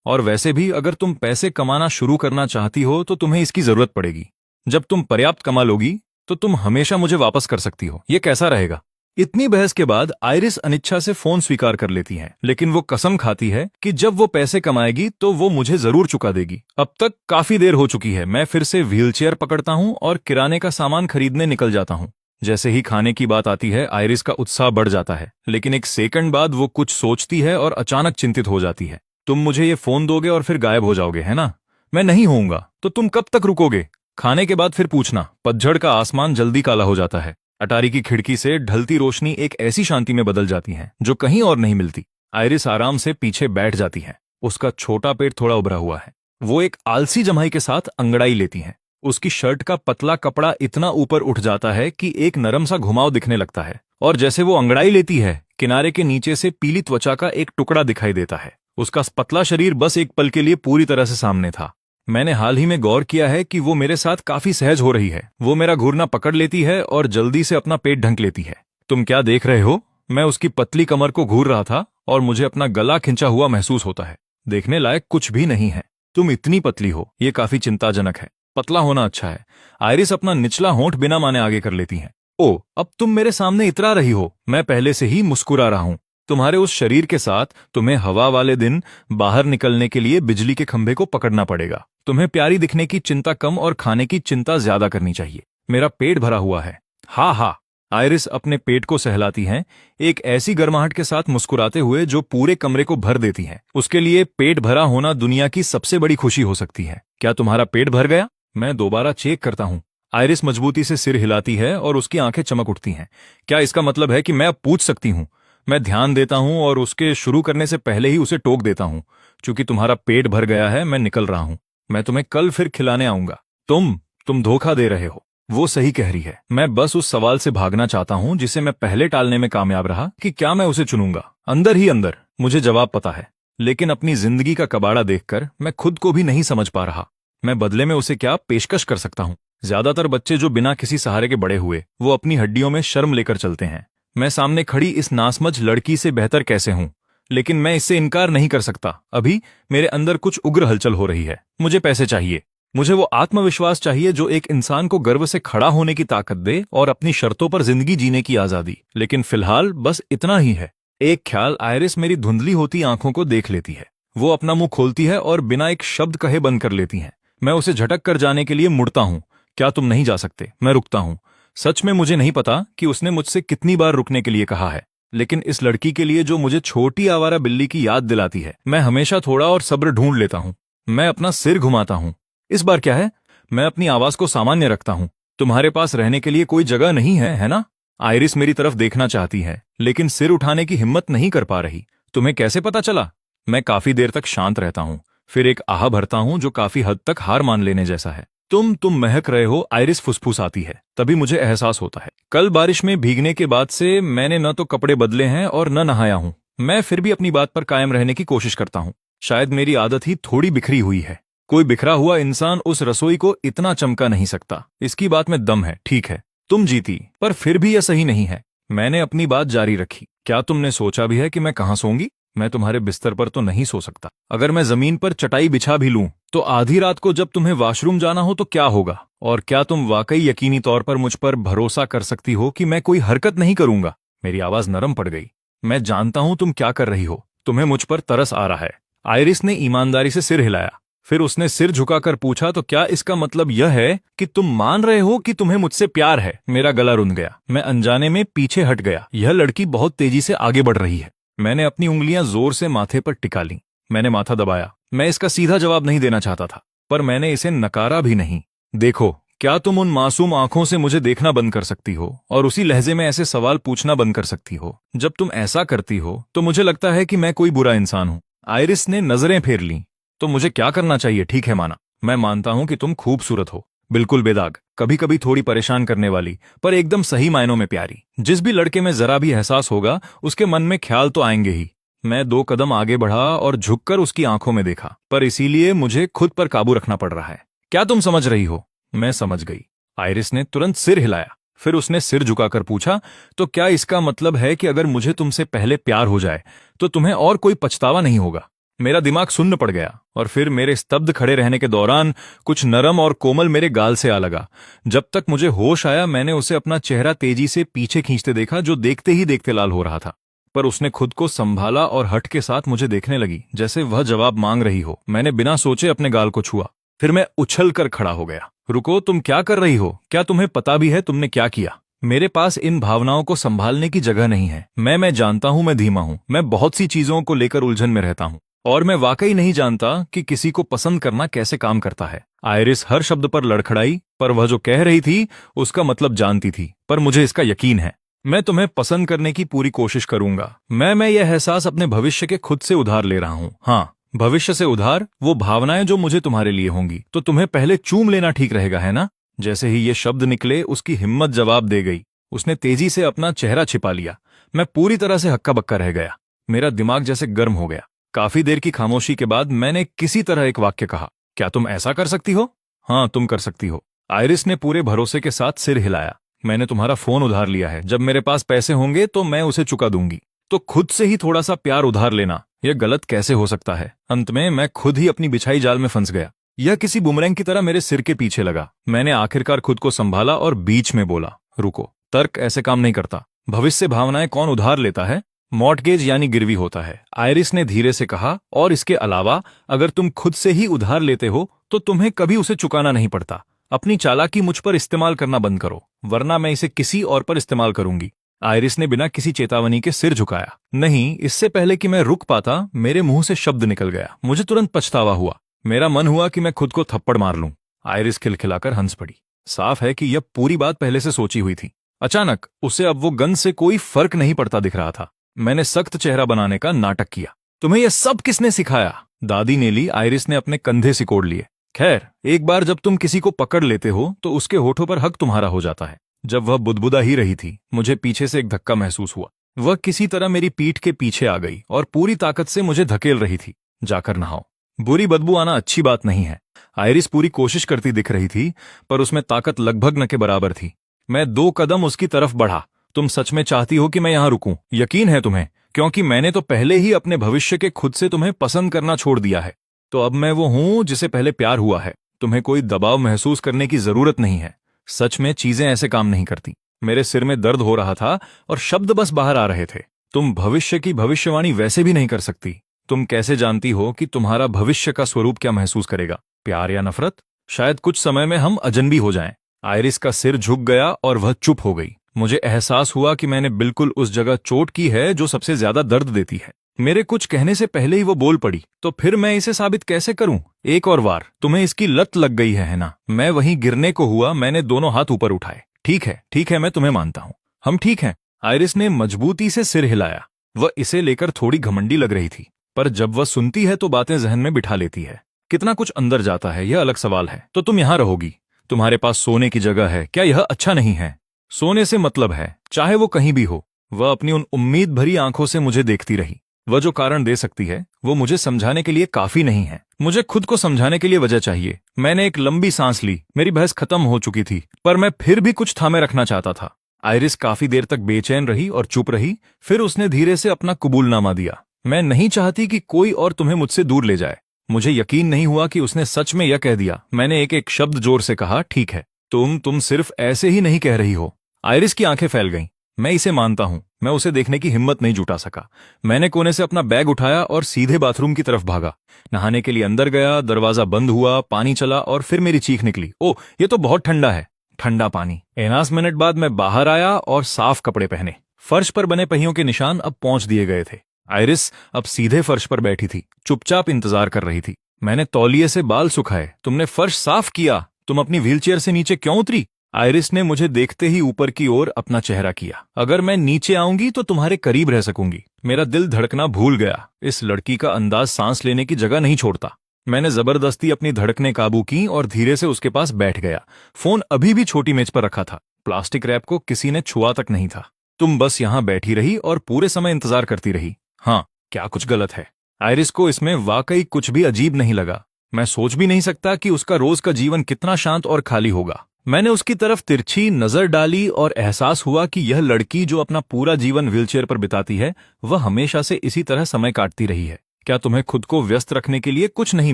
और वैसे भी अगर तुम पैसे कमाना शुरू करना चाहती हो तो तुम्हें इसकी जरूरत पड़ेगी। जब तुम पर्याप्त कमा लोगी तो तुम हमेशा मुझे वापस कर सकती हो। ये कैसा रहेगा? इतनी बहस के बाद आयरिस अनिच्छा से फोन स्वीकार कर लेती है, लेकिन वो कसम खाती है कि जब वो पैसे कमाएगी तो वो मुझे जरूर चुका देगी। अब तक काफी देर हो चुकी है। मैं फिर से व्हीलचेयर पकड़ता हूँ और किराने का सामान खरीदने निकल जाता हूँ। जैसे ही खाने की बात आती है आयरिस का उत्साह बढ़ जाता है, लेकिन एक सेकंड बाद वो कुछ सोचती है और अचानक चिंतित हो जाती है। तुम मुझे ये फोन दोगे और फिर गायब हो जाओगे, है ना? मैं नहीं होऊंगा तो तुम कब तक रुकोगे? खाने के बाद फिर पूछना। पतझड़ का आसमान जल्दी काला हो जाता है। अटारी की खिड़की से ढलती रोशनी एक ऐसी शांति में बदल जाती है जो कहीं और नहीं मिलती। आयरिस आराम से पीछे बैठ जाती है। उसका छोटा पेट थोड़ा उभरा हुआ है। वो एक आलसी जमाई के साथ अंगड़ाई लेती है। उसकी शर्ट का पतला कपड़ा इतना ऊपर उठ जाता है कि एक नरम सा घुमाव दिखने लगता है, और जैसे वो अंगड़ाई लेती है किनारे के नीचे से पीली त्वचा का एक टुकड़ा दिखाई देता है। उसका पतला शरीर बस एक पल के लिए पूरी तरह से सामने था। मैंने हाल ही में गौर किया है कि वो मेरे साथ काफी सहज हो रही है। वो मेरा घूरना पकड़ लेती है और जल्दी से अपना पेट ढंक लेती है। तुम क्या देख रहे हो? मैं उसकी पतली कमर को घूर रहा था और मुझे अपना गला खिंचा हुआ महसूस होता है। देखने लायक कुछ भी नहीं है। तुम इतनी पतली हो, ये काफी चिंताजनक है। पतला होना अच्छा है। आयरिस अपना निचला होंठ बिना माने आगे कर लेती है। ओ, अब तुम मेरे सामने इतरा रही हो। मैं पहले से ही मुस्कुरा रहा हूं। तुम्हारे उस शरीर के साथ तुम्हें हवा वाले दिन बाहर निकलने के लिए बिजली के खंभे को पकड़ना पड़ेगा। तुम्हें प्यारी दिखने की चिंता कम और खाने की चिंता ज्यादा करनी चाहिए। मेरा पेट भरा हुआ है। हा हा। आयरिस अपने पेट को सहलाती है, एक ऐसी गर्माहट के साथ मुस्कुराते हुए जो पूरे कमरे को भर देती है। उसके लिए पेट भरा होना दुनिया की सबसे बड़ी खुशी हो सकती है। क्या तुम्हारा पेट भर गया? मैं दोबारा चेक करता हूँ। आयरिस मजबूती से सिर हिलाती है और उसकी आंखें चमक उठती हैं। क्या इसका मतलब है कि मैं अब पूछ सकती हूँ? मैं ध्यान देता हूं और उसके शुरू करने से पहले ही उसे टोक देता हूं। चूंकि तुम्हारा पेट भर गया है, मैं निकल रहा हूं। मैं तुम्हें कल फिर खिलाने आऊंगा। तुम धोखा दे रहे हो। वो सही कह रही है। मैं बस उस सवाल से भागना चाहता हूं जिसे मैं पहले टालने में कामयाब रहा कि क्या मैं उसे चुनूंगा। अंदर ही अंदर मुझे जवाब पता है, लेकिन अपनी जिंदगी का कबाड़ा देखकर मैं खुद को भी नहीं समझ पा रहा। मैं बदले में उसे क्या पेशकश कर सकता हूं? ज्यादातर बच्चे जो बिना किसी सहारे के बड़े हुए, वो अपनी हड्डियों में शर्म लेकर चलते हैं। मैं सामने खड़ी इस नासमझ लड़की से बेहतर कैसे हूं? लेकिन मैं इससे इनकार नहीं कर सकता। अभी मेरे अंदर कुछ उग्र हलचल हो रही है। मुझे पैसे चाहिए। मुझे वो आत्मविश्वास चाहिए जो एक इंसान को गर्व से खड़ा होने की ताकत दे और अपनी शर्तों पर जिंदगी जीने की आजादी। लेकिन फिलहाल बस इतना ही है। एक ख्याल आयरिस मेरी धुंधली होती आंखों को देख लेती है। वो अपना मुंह खोलती है और बिना एक शब्द कहे बंद कर लेती है। मैं उसे झटक कर जाने के लिए मुड़ता हूं। क्या तुम नहीं जा सकते? मैं रुकता हूं। सच में मुझे नहीं पता कि उसने मुझसे कितनी बार रुकने के लिए कहा है, लेकिन इस लड़की के लिए जो मुझे छोटी आवारा बिल्ली की याद दिलाती है, मैं हमेशा थोड़ा और सब्र ढूंढ लेता हूं। मैं अपना सिर घुमाता हूं। इस बार क्या है? मैं अपनी आवाज को सामान्य रखता हूं। तुम्हारे पास रहने के लिए कोई जगह नहीं है ना? आयरिस मेरी तरफ देखना चाहती है, लेकिन सिर उठाने की हिम्मत नहीं कर पा रही। तुम्हें कैसे पता चला? मैं काफी देर तक शांत रहता हूं, फिर एक आह भरता हूं जो काफी हद तक हार मान लेने जैसा है। तुम महक रहे हो। आयरिस फुसफुसाती है। तभी मुझे एहसास होता है, कल बारिश में भीगने के बाद से मैंने न तो कपड़े बदले हैं और न नहाया हूं। मैं फिर भी अपनी बात पर कायम रहने की कोशिश करता हूं। शायद मेरी आदत ही थोड़ी बिखरी हुई है। कोई बिखरा हुआ इंसान उस रसोई को इतना चमका नहीं सकता। इसकी बात में दम है। ठीक है, तुम जीती, पर फिर भी यह सही नहीं है। मैंने अपनी बात जारी रखी। क्या तुमने सोचा भी है कि मैं कहां सोऊंगी? मैं तुम्हारे बिस्तर पर तो नहीं सो सकता। अगर मैं जमीन पर चटाई बिछा भी लूं, तो आधी रात को जब तुम्हें वॉशरूम जाना हो तो क्या होगा? और क्या तुम वाकई यकीनी तौर पर मुझ पर भरोसा कर सकती हो कि मैं कोई हरकत नहीं करूंगा? मेरी आवाज नरम पड़ गई। मैं जानता हूं तुम क्या कर रही हो। तुम्हें मुझ पर तरस आ रहा है। आयरिस ने ईमानदारी से सिर हिलाया। फिर उसने सिर झुकाकर पूछा, तो क्या इसका मतलब यह है कि तुम मान रहे हो कि तुम्हें मुझसे प्यार है? मेरा गला रुंध गया। मैं अनजाने में पीछे हट गया। यह लड़की बहुत तेजी से आगे बढ़ रही है। मैंने अपनी उंगलियां जोर से माथे पर टिका लीं। मैंने माथा दबाया। मैं इसका सीधा जवाब नहीं देना चाहता था, पर मैंने इसे नकारा भी नहीं। देखो, क्या तुम उन मासूम आंखों से मुझे देखना बंद कर सकती हो और उसी लहजे में ऐसे सवाल पूछना बंद कर सकती हो? जब तुम ऐसा करती हो तो मुझे लगता है कि मैं कोई बुरा इंसान हूं। आयरिस ने नजरें फेर लीं। तो मुझे क्या करना चाहिए? ठीक है, माना। मैं मानता हूं कि तुम खूबसूरत हो, बिल्कुल बेदाग, कभी कभी थोड़ी परेशान करने वाली, पर एकदम सही मायनों में प्यारी। जिस भी लड़के में जरा भी एहसास होगा, उसके मन में ख्याल तो आएंगे ही। मैं 2 कदम आगे बढ़ा और झुककर उसकी आंखों में देखा, पर इसीलिए मुझे खुद पर काबू रखना पड़ रहा है। क्या तुम समझ रही हो? मैं समझ गई। आयरिस ने तुरंत सिर हिलाया। फिर उसने सिर झुकाकर पूछा, तो क्या इसका मतलब है कि अगर मुझे तुमसे पहले प्यार हो जाए तो तुम्हें और कोई पछतावा नहीं होगा? मेरा दिमाग सुन्न पड़ गया और फिर मेरे स्तब्ध खड़े रहने के दौरान कुछ नरम और कोमल मेरे गाल से आ लगा। जब तक मुझे होश आया मैंने उसे अपना चेहरा तेजी से पीछे खींचते देखा, जो देखते ही देखते लाल हो रहा था। पर उसने खुद को संभाला और हट के साथ मुझे देखने लगी, जैसे वह जवाब मांग रही हो। मैंने बिना सोचे अपने गाल को छुआ, फिर मैं उछल कर खड़ा हो गया। रुको, तुम क्या कर रही हो? क्या तुम्हें पता भी है तुमने क्या किया? मेरे पास इन भावनाओं को संभालने की जगह नहीं है। मैं जानता हूं मैं धीमा हूं, मैं बहुत सी चीजों को लेकर उलझन में रहता हूं और मैं वाकई नहीं जानता कि किसी को पसंद करना कैसे काम करता है। आयरिस हर शब्द पर लड़खड़ाई, पर वह जो कह रही थी उसका मतलब जानती थी। पर मुझे इसका यकीन है, मैं तुम्हें पसंद करने की पूरी कोशिश करूंगा। मैं यह एहसास अपने भविष्य के खुद से उधार ले रहा हूं। हाँ, भविष्य से उधार, वो भावनाएं जो मुझे तुम्हारे लिए होंगी। तो तुम्हें पहले चूम लेना ठीक रहेगा, है ना? जैसे ही ये शब्द निकले उसकी हिम्मत जवाब दे गई। उसने तेजी से अपना चेहरा छिपा लिया। मैं पूरी तरह से हक्का बक्का रह गया। मेरा दिमाग जैसे गर्म हो गया। काफी देर की खामोशी के बाद मैंने किसी तरह एक वाक्य कहा, क्या तुम ऐसा कर सकती हो? हाँ, तुम कर सकती हो। आयरिस ने पूरे भरोसे के साथ सिर हिलाया। मैंने तुम्हारा फोन उधार लिया है। जब मेरे पास पैसे होंगे तो मैं उसे चुका दूंगी। तो खुद से ही थोड़ा सा प्यार उधार लेना, यह गलत कैसे हो सकता है? अंत में मैं खुद ही अपनी बिछाई जाल में फंस गया। यह किसी बुमरैंग की तरह मेरे सिर के पीछे लगा। मैंने आखिरकार खुद को संभाला और बीच में बोला, रुको, तर्क ऐसे काम नहीं करता। भविष्य भावनाएं कौन उधार लेता है? मॉर्टगेज यानी गिरवी होता है। आयरिस ने धीरे से कहा, और इसके अलावा अगर तुम खुद से ही उधार लेते हो तो तुम्हें कभी उसे चुकाना नहीं पड़ता। अपनी चालाकी मुझ पर इस्तेमाल करना बंद करो, वरना मैं इसे किसी और पर इस्तेमाल करूंगी। आयरिस ने बिना किसी चेतावनी के सिर झुकाया। नहीं, इससे पहले कि मैं रुक पाता मेरे मुंह से शब्द निकल गया। मुझे तुरंत पछतावा हुआ। मेरा मन हुआ कि मैं खुद को थप्पड़ मार लूं। आयरिस खिलखिलाकर हंस पड़ी। साफ है कि यह पूरी बात पहले से सोची हुई थी। अचानक उसे अब वो गन से कोई फर्क नहीं पड़ता दिख रहा था। मैंने सख्त चेहरा बनाने का नाटक किया। तुम्हें यह सब किसने सिखाया? दादी ने ली। आयरिस ने अपने कंधे सिकोड़ लिए। खैर, एक बार जब तुम किसी को पकड़ लेते हो तो उसके होठों पर हक तुम्हारा हो जाता है। जब वह बुदबुदा ही रही थी, मुझे पीछे से एक धक्का महसूस हुआ। वह किसी तरह मेरी पीठ के पीछे आ गई और पूरी ताकत से मुझे धकेल रही थी। जाकर नहाओ, बुरी बदबू आना अच्छी बात नहीं है। आयरिस पूरी कोशिश करती दिख रही थी, पर उसमें ताकत लगभग न के बराबर थी। मैं 2 कदम उसकी तरफ बढ़ा। तुम सच में चाहती हो कि मैं यहां रुकूं? यकीन है तुम्हें? क्योंकि मैंने तो पहले ही अपने भविष्य के खुद से तुम्हें पसंद करना छोड़ दिया है। तो अब मैं वो हूं जिसे पहले प्यार हुआ है। तुम्हें कोई दबाव महसूस करने की जरूरत नहीं है। सच में चीजें ऐसे काम नहीं करती। मेरे सिर में दर्द हो रहा था और शब्द बस बाहर आ रहे थे। तुम भविष्य की भविष्यवाणी वैसे भी नहीं कर सकती। तुम कैसे जानती हो कि तुम्हारा भविष्य का स्वरूप क्या महसूस करेगा? प्यार या नफरत? शायद कुछ समय में हम अजनबी हो जाएं। आयरिस का सिर झुक गया और वह चुप हो गई। मुझे एहसास हुआ कि मैंने बिल्कुल उस जगह चोट की है जो सबसे ज्यादा दर्द देती है। मेरे कुछ कहने से पहले ही वो बोल पड़ी। तो फिर मैं इसे साबित कैसे करूं? एक और बार। तुम्हें इसकी लत लग गई है ना? मैं वहीं गिरने को हुआ। मैंने दोनों हाथ ऊपर उठाए। ठीक है, मैं तुम्हें मानता हूं। हम ठीक हैं। आयरिस ने मजबूती से सिर हिलाया। वह इसे लेकर थोड़ी घमंडी लग रही थी, पर जब वह सुनती है तो बातें जहन में बिठा लेती है। कितना कुछ अंदर जाता है यह अलग सवाल है। तो तुम यहां रहोगी? तुम्हारे पास सोने की जगह है, क्या यह अच्छा नहीं है? सोने से मतलब है, चाहे वो कहीं भी हो। वह अपनी उन उम्मीद भरी आंखों से मुझे देखती रही। वह जो कारण दे सकती है वो मुझे समझाने के लिए काफी नहीं है। मुझे खुद को समझाने के लिए वजह चाहिए। मैंने एक लंबी सांस ली। मेरी बहस खत्म हो चुकी थी, पर मैं फिर भी कुछ थामे रखना चाहता था। आयरिस काफी देर तक बेचैन रही और चुप रही। फिर उसने धीरे से अपना कबूलनामा दिया। मैं नहीं चाहती कि कोई और तुम्हें मुझसे दूर ले जाए। मुझे यकीन नहीं हुआ कि उसने सच में यह कह दिया। मैंने एक एक शब्द जोर से कहा, ठीक है, तुम सिर्फ ऐसे ही नहीं कह रही हो। आयरिस की आंखें फैल गईं। मैं इसे मानता हूं। मैं उसे देखने की हिम्मत नहीं जुटा सका। मैंने कोने से अपना बैग उठाया और सीधे बाथरूम की तरफ भागा। नहाने के लिए अंदर गया। दरवाजा बंद हुआ, पानी चला और फिर मेरी चीख निकली, ओह, ये तो बहुत ठंडा है। ठंडा पानी। 50 मिनट बाद मैं बाहर आया और साफ कपड़े पहने। फर्श पर बने पहियों के निशान अब पहुंच दिए गए थे। आयरिस अब सीधे फर्श पर बैठी थी, चुपचाप इंतजार कर रही थी। मैंने तौलिए से बाल सुखाए। तुमने फर्श साफ किया। तुम अपनी व्हीलचेयर से नीचे क्यों उतरी? आयरिस ने मुझे देखते ही ऊपर की ओर अपना चेहरा किया। अगर मैं नीचे आऊंगी तो तुम्हारे करीब रह सकूंगी। मेरा दिल धड़कना भूल गया। इस लड़की का अंदाज सांस लेने की जगह नहीं छोड़ता। मैंने जबरदस्ती अपनी धड़कनें काबू की और धीरे से उसके पास बैठ गया। फोन अभी भी छोटी मेज पर रखा था। प्लास्टिक रैप को किसी ने छुआ तक नहीं था। तुम बस यहां बैठी रही और पूरे समय इंतजार करती रही। हाँ, क्या कुछ गलत है? आयरिस को इसमें वाकई कुछ भी अजीब नहीं लगा। मैं सोच भी नहीं सकता कि उसका रोज का जीवन कितना शांत और खाली होगा। मैंने उसकी तरफ तिरछी नजर डाली और एहसास हुआ कि यह लड़की जो अपना पूरा जीवन व्हीलचेयर पर बिताती है, वह हमेशा से इसी तरह समय काटती रही है। क्या तुम्हें खुद को व्यस्त रखने के लिए कुछ नहीं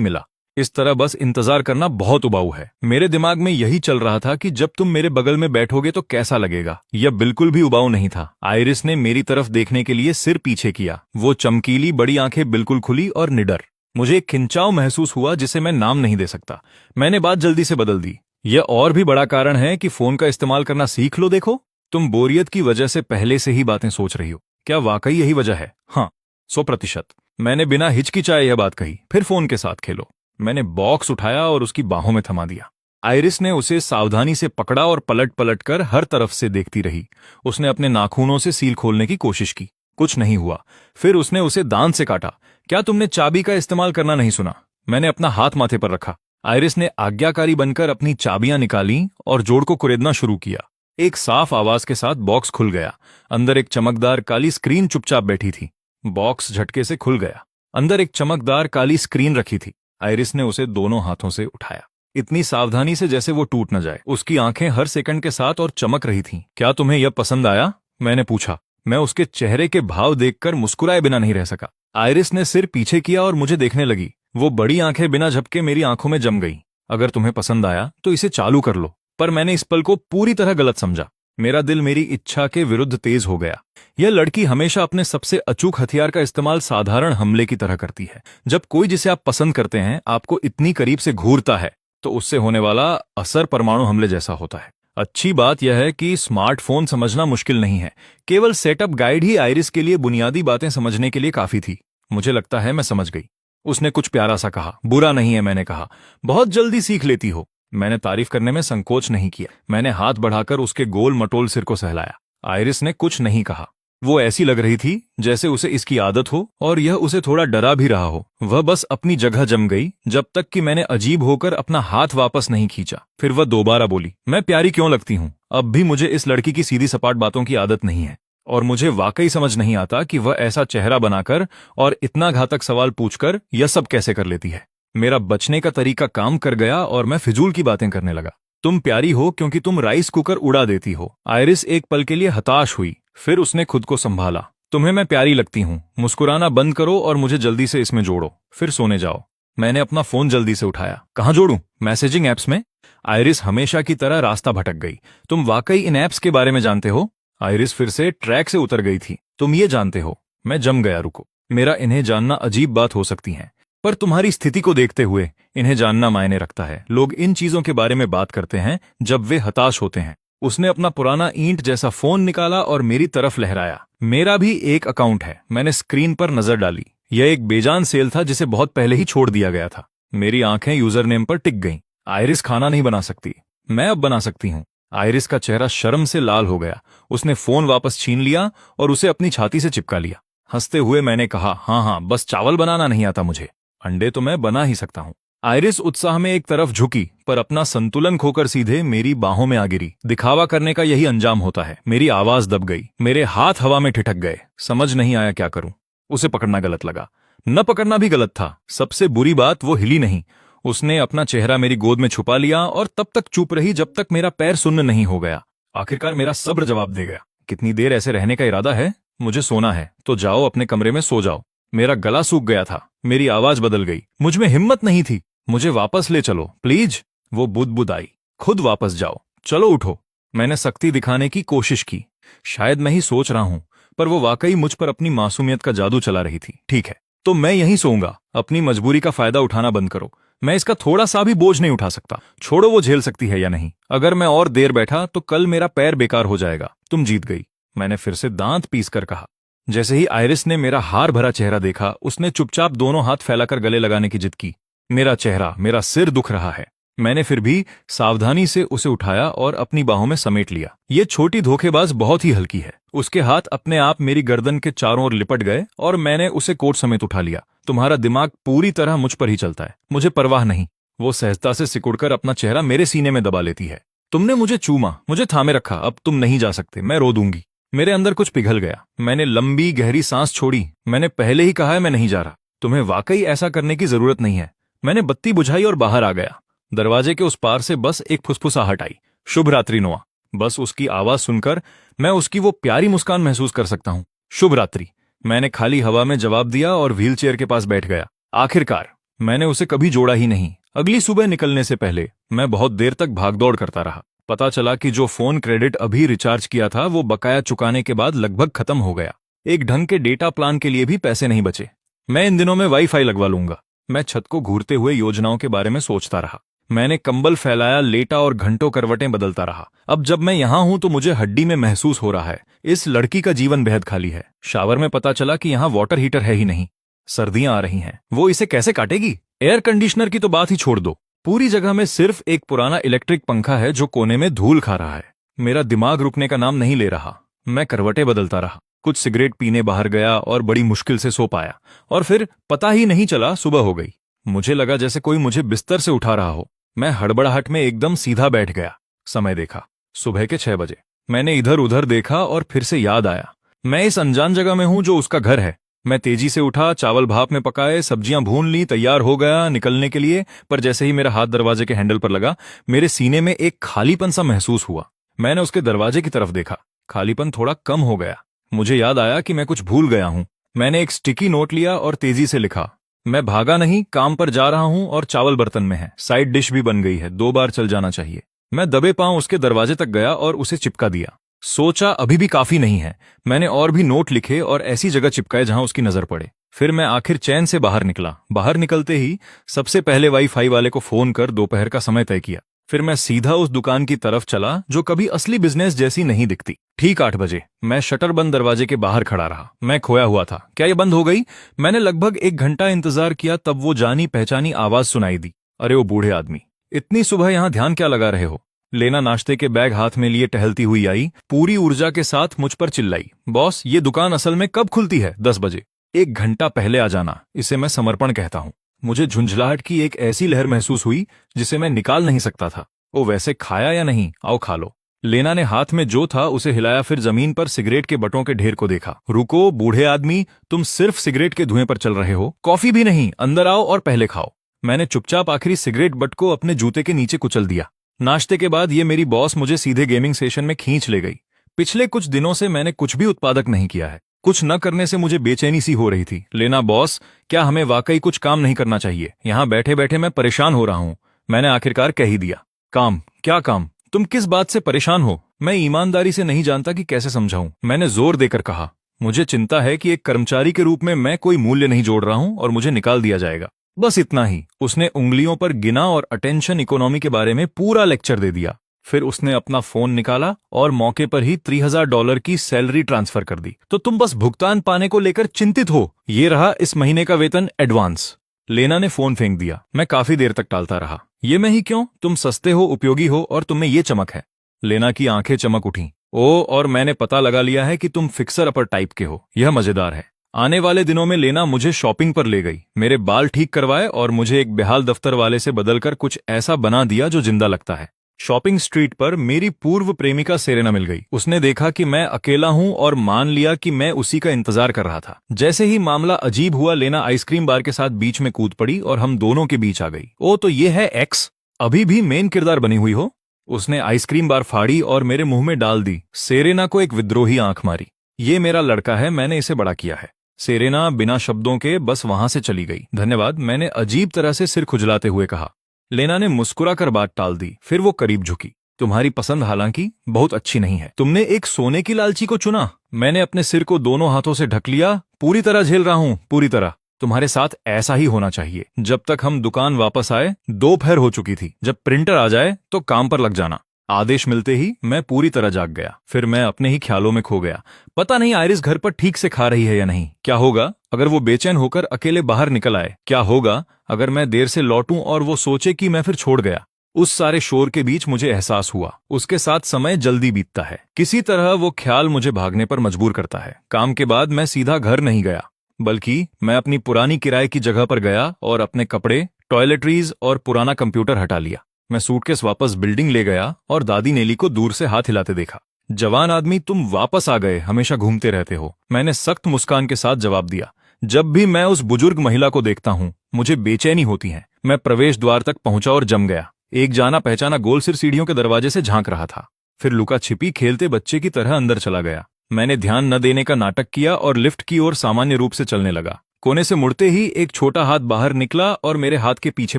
मिला? इस तरह बस इंतजार करना बहुत उबाऊ है। मेरे दिमाग में यही चल रहा था कि जब तुम मेरे बगल में बैठोगे तो कैसा लगेगा। यह बिल्कुल भी उबाऊ नहीं था। आइरिस ने मेरी तरफ देखने के लिए सिर पीछे किया। वो चमकीली बड़ी आंखें बिल्कुल खुली और निडर। मुझे एक खिंचाव महसूस हुआ जिसे मैं नाम नहीं दे सकता। मैंने बात जल्दी से बदल दी। यह और भी बड़ा कारण है कि फोन का इस्तेमाल करना सीख लो। देखो, तुम बोरियत की वजह से पहले से ही बातें सोच रही हो। क्या वाकई यही वजह है? हाँ, 100%। मैंने बिना हिचकिचाए यह बात कही। फिर फोन के साथ खेलो। मैंने बॉक्स उठाया और उसकी बाहों में थमा दिया। आइरिस ने उसे सावधानी से पकड़ा और पलट पलट कर हर तरफ से देखती रही। उसने अपने नाखूनों से सील खोलने की कोशिश की। कुछ नहीं हुआ। फिर उसने उसे दांत से काटा। क्या तुमने चाबी का इस्तेमाल करना नहीं सुना? मैंने अपना हाथ माथे पर रखा। आइरिस ने आज्ञाकारी बनकर अपनी चाबियां निकाली और जोड़ को कुरेदना शुरू किया। एक साफ आवाज के साथ बॉक्स खुल गया। अंदर एक चमकदार काली स्क्रीन चुपचाप बैठी थी। बॉक्स झटके से खुल गया। अंदर एक चमकदार काली स्क्रीन रखी थी। आइरिस ने उसे दोनों हाथों से उठाया, इतनी सावधानी से जैसे वो टूट न जाए। उसकी आंखें हर सेकंड के साथ और चमक रही थीं। क्या तुम्हें यह पसंद आया? मैंने पूछा। मैं उसके चेहरे के भाव देखकर मुस्कुराए बिना नहीं रह सका। आइरिस ने सिर पीछे किया और मुझे देखने लगी। वो बड़ी आंखें बिना झपके मेरी आंखों में जम गईं। अगर तुम्हें पसंद आया तो इसे चालू कर लो। पर मैंने इस पल को पूरी तरह गलत समझा। मेरा दिल मेरी इच्छा के विरुद्ध तेज हो गया। यह लड़की हमेशा अपने सबसे अचूक हथियार का इस्तेमाल साधारण हमले की तरह करती है। जब कोई जिसे आप पसंद करते हैं आपको इतनी करीब से घूरता है तो उससे होने वाला असर परमाणु हमले जैसा होता है। अच्छी बात यह है कि स्मार्टफोन समझना मुश्किल नहीं है। केवल सेटअप गाइड ही आइरिस के लिए बुनियादी बातें समझने के लिए काफी थी। मुझे लगता है मैं समझ गई। उसने कुछ प्यारा सा कहा। बुरा नहीं है, मैंने कहा। बहुत जल्दी सीख लेती हो। मैंने तारीफ करने में संकोच नहीं किया। मैंने हाथ बढ़ाकर उसके गोल मटोल सिर को सहलाया। आइरिस ने कुछ नहीं कहा। वो ऐसी लग रही थी जैसे उसे इसकी आदत हो और यह उसे थोड़ा डरा भी रहा हो। वह बस अपनी जगह जम गई जब तक कि मैंने अजीब होकर अपना हाथ वापस नहीं खींचा। फिर वह दोबारा बोली, मैं प्यारी क्यों लगती हूँ? अब भी मुझे इस लड़की की सीधी सपाट बातों की आदत नहीं है और मुझे वाकई समझ नहीं आता कि वह ऐसा चेहरा बनाकर और इतना घातक सवाल पूछकर यह सब कैसे कर लेती है। मेरा बचने का तरीका काम कर गया और मैं फिजूल की बातें करने लगा। तुम प्यारी हो क्योंकि तुम राइस कुकर उड़ा देती हो। आइरिस एक पल के लिए हताश हुई। फिर उसने खुद को संभाला। तुम्हें मैं प्यारी लगती हूँ। मुस्कुराना बंद करो और मुझे जल्दी से इसमें जोड़ो, फिर सोने जाओ। मैंने अपना फोन जल्दी से उठाया। कहाँ जोड़ूं? मैसेजिंग एप्स में? आइरिस हमेशा की तरह रास्ता भटक गई। तुम वाकई इन एप्स के बारे में जानते हो? आइरिस फिर से ट्रैक से उतर गई थी। तुम ये जानते हो? मैं जम गया। रुको, मेरा इन्हें जानना अजीब बात हो सकती है, पर तुम्हारी स्थिति को देखते हुए इन्हें जानना मायने रखता है। लोग इन चीजों के बारे में बात करते हैं जब वे हताश होते हैं। उसने अपना पुराना ईंट जैसा फोन निकाला और मेरी तरफ लहराया। मेरा भी एक अकाउंट है। मैंने स्क्रीन पर नजर डाली। यह एक बेजान सेल था जिसे बहुत पहले ही छोड़ दिया गया था। मेरी आंखें यूजर नेम पर टिक गईं। आइरिस खाना नहीं बना सकती, मैं अब बना सकती हूँ। आइरिस का चेहरा शर्म से लाल हो गया। उसने फोन वापस छीन लिया और उसे अपनी छाती से चिपका लिया। हंसते हुए मैंने कहा, हाँ, बस चावल बनाना नहीं आता मुझे। अंडे तो मैं बना ही सकता हूँ। आइरिस उत्साह में एक तरफ झुकी पर अपना संतुलन खोकर सीधे मेरी बाहों में आ गिरी। दिखावा करने का यही अंजाम होता है। मेरी आवाज दब गई। मेरे हाथ हवा में ठिठक गए। समझ नहीं आया क्या करूं। उसे पकड़ना गलत लगा, न पकड़ना भी गलत था। सबसे बुरी बात, वो हिली नहीं। उसने अपना चेहरा मेरी गोद में छुपा लिया और तब तक चुप रही जब तक मेरा पैर सुन्न नहीं हो गया। आखिरकार मेरा सब्र जवाब दे गया। कितनी देर ऐसे रहने का इरादा है? मुझे सोना है तो जाओ, अपने कमरे में सो जाओ। मेरा गला सूख गया था। मेरी आवाज बदल गई। मुझ में हिम्मत नहीं थी। मुझे वापस ले चलो प्लीज। वो बुदबुदाई, खुद वापस जाओ, चलो उठो। मैंने सख्ती दिखाने की कोशिश की। शायद मैं ही सोच रहा हूं, पर वो वाकई मुझ पर अपनी मासूमियत का जादू चला रही थी। ठीक है, तो मैं यहीं सोऊंगा। अपनी मजबूरी का फायदा उठाना बंद करो। मैं इसका थोड़ा सा भी बोझ नहीं उठा सकता। छोड़ो, वो झेल सकती है या नहीं। अगर मैं और देर बैठा तो कल मेरा पैर बेकार हो जाएगा। तुम जीत गई, मैंने फिर से दांत पीस कर कहा। जैसे ही आइरिस ने मेरा हार भरा चेहरा देखा, उसने चुपचाप दोनों हाथ फैलाकर गले लगाने की जिद की। मेरा चेहरा, मेरा सिर दुख रहा है। मैंने फिर भी सावधानी से उसे उठाया और अपनी बाहों में समेट लिया। ये छोटी धोखेबाज बहुत ही हल्की है। उसके हाथ अपने आप मेरी गर्दन के चारों ओर लिपट गए और मैंने उसे कोट समेत उठा लिया। तुम्हारा दिमाग पूरी तरह मुझ पर ही चलता है, मुझे परवाह नहीं। वो सहजता से सिकुड़कर अपना चेहरा मेरे सीने में दबा लेती है। तुमने मुझे चूमा, मुझे थामे रखा। अब तुम नहीं जा सकते, मैं रो दूंगी। मेरे अंदर कुछ पिघल गया। मैंने लंबी गहरी सांस छोड़ी। मैंने पहले ही कहा है मैं नहीं जा रहा। तुम्हें वाकई ऐसा करने की जरूरत नहीं है। मैंने बत्ती बुझाई और बाहर आ गया। दरवाजे के उस पार से बस एक फुसफुसाहट आई, शुभ रात्रि नोआ। बस उसकी आवाज सुनकर मैं उसकी वो प्यारी मुस्कान महसूस कर सकता हूँ। शुभ रात्रि। मैंने खाली हवा में जवाब दिया और व्हीलचेयर के पास बैठ गया। आखिरकार मैंने उसे कभी जोड़ा ही नहीं। अगली सुबह निकलने से पहले मैं बहुत देर तक भागदौड़ करता रहा। पता चला कि जो फोन क्रेडिट अभी रिचार्ज किया था वो बकाया चुकाने के बाद लगभग खत्म हो गया। एक ढंग के डेटा प्लान के लिए भी पैसे नहीं बचे। मैं इन दिनों में वाईफाई लगवा लूंगा। मैं छत को घूरते हुए योजनाओं के बारे में सोचता रहा। मैंने कंबल फैलाया, लेटा और घंटों करवटें बदलता रहा। अब जब मैं यहां हूं तो मुझे हड्डी में महसूस हो रहा है इस लड़की का जीवन बेहद खाली है। शावर में पता चला कि यहां वाटर हीटर है ही नहीं। सर्दियां आ रही हैं, वो इसे कैसे काटेगी? एयर कंडीशनर की तो बात ही छोड़ दो। पूरी जगह में सिर्फ एक पुराना इलेक्ट्रिक पंखा है जो कोने में धूल खा रहा है। मेरा दिमाग रुकने का नाम नहीं ले रहा। मैं करवटें बदलता रहा, कुछ सिगरेट पीने बाहर गया और बड़ी मुश्किल से सो पाया। और फिर पता ही नहीं चला सुबह हो गई। मुझे लगा जैसे कोई मुझे बिस्तर से उठा रहा हो। मैं हड़बड़ाहट में एकदम सीधा बैठ गया। समय देखा, सुबह के 6 बजे। मैंने इधर उधर देखा और फिर से याद आया, मैं इस अनजान जगह में हूं जो उसका घर है। मैं तेजी से उठा, चावल भाप में पकाए, सब्जियां भून ली, तैयार हो गया निकलने के लिए। पर जैसे ही मेरा हाथ दरवाजे के हैंडल पर लगा, मेरे सीने में एक खालीपन सा महसूस हुआ। मैंने उसके दरवाजे की तरफ देखा। खालीपन थोड़ा कम हो गया। मुझे याद आया कि मैं कुछ भूल गया हूं। मैंने एक स्टिकी नोट लिया और तेजी से लिखा, मैं भागा नहीं, काम पर जा रहा हूं और चावल बर्तन में है। साइड डिश भी बन गई है, 2 बार चल जाना चाहिए। मैं दबे पांव उसके दरवाजे तक गया और उसे चिपका दिया। सोचा अभी भी काफी नहीं है। मैंने और भी नोट लिखे और ऐसी जगह चिपकाए जहां उसकी नजर पड़े। फिर मैं आखिर चैन से बाहर निकला। बाहर निकलते ही सबसे पहले वाईफाई वाले को फोन कर दोपहर का समय तय किया। फिर मैं सीधा उस दुकान की तरफ चला जो कभी असली बिजनेस जैसी नहीं दिखती। ठीक 8 बजे मैं शटर बंद दरवाजे के बाहर खड़ा रहा। मैं खोया हुआ था। क्या ये बंद हो गई? मैंने लगभग 1 घंटा इंतजार किया, तब वो जानी पहचानी आवाज सुनाई दी। अरे ओ बूढ़े आदमी, इतनी सुबह यहां ध्यान क्या लगा रहे हो? लेना नाश्ते के बैग हाथ में लिए टहलती हुई आई, पूरी ऊर्जा के साथ मुझ पर चिल्लाई, बॉस ये दुकान असल में कब खुलती है? 10 बजे। 1 घंटा पहले आ जाना, इसे मैं समर्पण कहता हूं। मुझे झुंझलाहट की एक ऐसी लहर महसूस हुई जिसे मैं निकाल नहीं सकता था। ओ वैसे खाया या नहीं? आओ खा लो। लेना ने हाथ में जो था उसे हिलाया, फिर जमीन पर सिगरेट के बटों के ढेर को देखा। रुको बूढ़े आदमी, तुम सिर्फ सिगरेट के धुएं पर चल रहे हो, कॉफी भी नहीं। अंदर आओ और पहले खाओ। मैंने चुपचाप आखिरी सिगरेट बट को अपने जूते के नीचे कुचल दिया। नाश्ते के बाद ये मेरी बॉस मुझे सीधे गेमिंग सेशन में खींच ले गई। पिछले कुछ दिनों से मैंने कुछ भी उत्पादक नहीं किया है। कुछ न करने से मुझे बेचैनी सी हो रही थी। लेना बॉस, क्या हमें वाकई कुछ काम नहीं करना चाहिए? यहां बैठे बैठे मैं परेशान हो रहा हूं। मैंने आखिरकार कह ही दिया। काम? क्या काम? तुम किस बात से परेशान हो? मैं ईमानदारी से नहीं जानता कि कैसे समझाऊं। मैंने जोर देकर कहा, मुझे चिंता है कि एक कर्मचारी के रूप में मैं कोई मूल्य नहीं जोड़ रहा हूं और मुझे निकाल दिया जाएगा। बस इतना ही। उसने उंगलियों पर गिना और अटेंशन इकोनॉमी के बारे में पूरा लेक्चर दे दिया। फिर उसने अपना फोन निकाला और मौके पर ही $3000 की सैलरी ट्रांसफर कर दी। तो तुम बस भुगतान पाने को लेकर चिंतित हो। ये रहा इस महीने का वेतन एडवांस। लेना ने फोन फेंक दिया। मैं काफी देर तक टालता रहा। ये मैं ही क्यों? तुम सस्ते हो, उपयोगी हो और तुम में ये चमक है। लेना की आंखें चमक उठी। ओ, और मैंने पता लगा लिया है कि तुम फिक्सर अपर टाइप के हो। यह मजेदार है। आने वाले दिनों में लेना मुझे शॉपिंग पर ले गई। मेरे बाल ठीक करवाए और मुझे एक बेहाल दफ्तर वाले से बदलकर कुछ ऐसा बना दिया जो जिंदा लगता है। शॉपिंग स्ट्रीट पर मेरी पूर्व प्रेमिका सेरेना मिल गई। उसने देखा कि मैं अकेला हूं और मान लिया कि मैं उसी का इंतजार कर रहा था। जैसे ही मामला अजीब हुआ, लेना आइसक्रीम बार के साथ बीच में कूद पड़ी और हम दोनों के बीच आ गई। ओ तो ये है एक्स, अभी भी मेन किरदार बनी हुई हो। उसने आइसक्रीम बार फाड़ी और मेरे मुंह में डाल दी। सेरेना को एक विद्रोही आंख मारी। ये मेरा लड़का है, मैंने इसे बड़ा किया है। सेरेना बिना शब्दों के बस वहां से चली गई। धन्यवाद, मैंने अजीब तरह से सिर खुजलाते हुए कहा। लेना ने मुस्कुराकर बात टाल दी। फिर वो करीब झुकी। तुम्हारी पसंद हालांकि बहुत अच्छी नहीं है। तुमने एक सोने की लालची को चुना। मैंने अपने सिर को दोनों हाथों से ढक लिया। पूरी तरह झेल रहा हूं, पूरी तरह। तुम्हारे साथ ऐसा ही होना चाहिए। जब तक हम दुकान वापस आए, दोपहर हो चुकी थी। जब प्रिंटर आ जाए तो काम पर लग जाना। आदेश मिलते ही मैं पूरी तरह जाग गया। फिर मैं अपने ही ख्यालों में खो गया। पता नहीं आयरिस घर पर ठीक से खा रही है या नहीं। क्या होगा अगर वो बेचैन होकर अकेले बाहर निकल आए? क्या होगा अगर मैं देर से लौटूं और वो सोचे कि मैं फिर छोड़ गया? उस सारे शोर के बीच मुझे एहसास हुआ, उसके साथ समय जल्दी बीतता है। किसी तरह वो ख्याल मुझे भागने पर मजबूर करता है। काम के बाद मैं सीधा घर नहीं गया, बल्कि मैं अपनी पुरानी किराए की जगह पर गया और अपने कपड़े, टॉयलेटरीज और पुराना कंप्यूटर हटा लिया। मैं सूटकेस वापस बिल्डिंग ले गया और दादी नेली को दूर से हाथ हिलाते देखा। जवान आदमी, तुम वापस आ गए, हमेशा घूमते रहते हो। मैंने सख्त मुस्कान के साथ जवाब दिया। जब भी मैं उस बुजुर्ग महिला को देखता हूं, मुझे बेचैनी होती है। मैं प्रवेश द्वार तक पहुंचा और जम गया। एक जाना पहचाना गोल सिर सीढ़ियों के दरवाजे से झांक रहा था। फिर लुका छिपी खेलते बच्चे की तरह अंदर चला गया। मैंने ध्यान न देने का नाटक किया और लिफ्ट की ओर सामान्य रूप से चलने लगा। कोने से मुड़ते ही एक छोटा हाथ बाहर निकला और मेरे हाथ के पीछे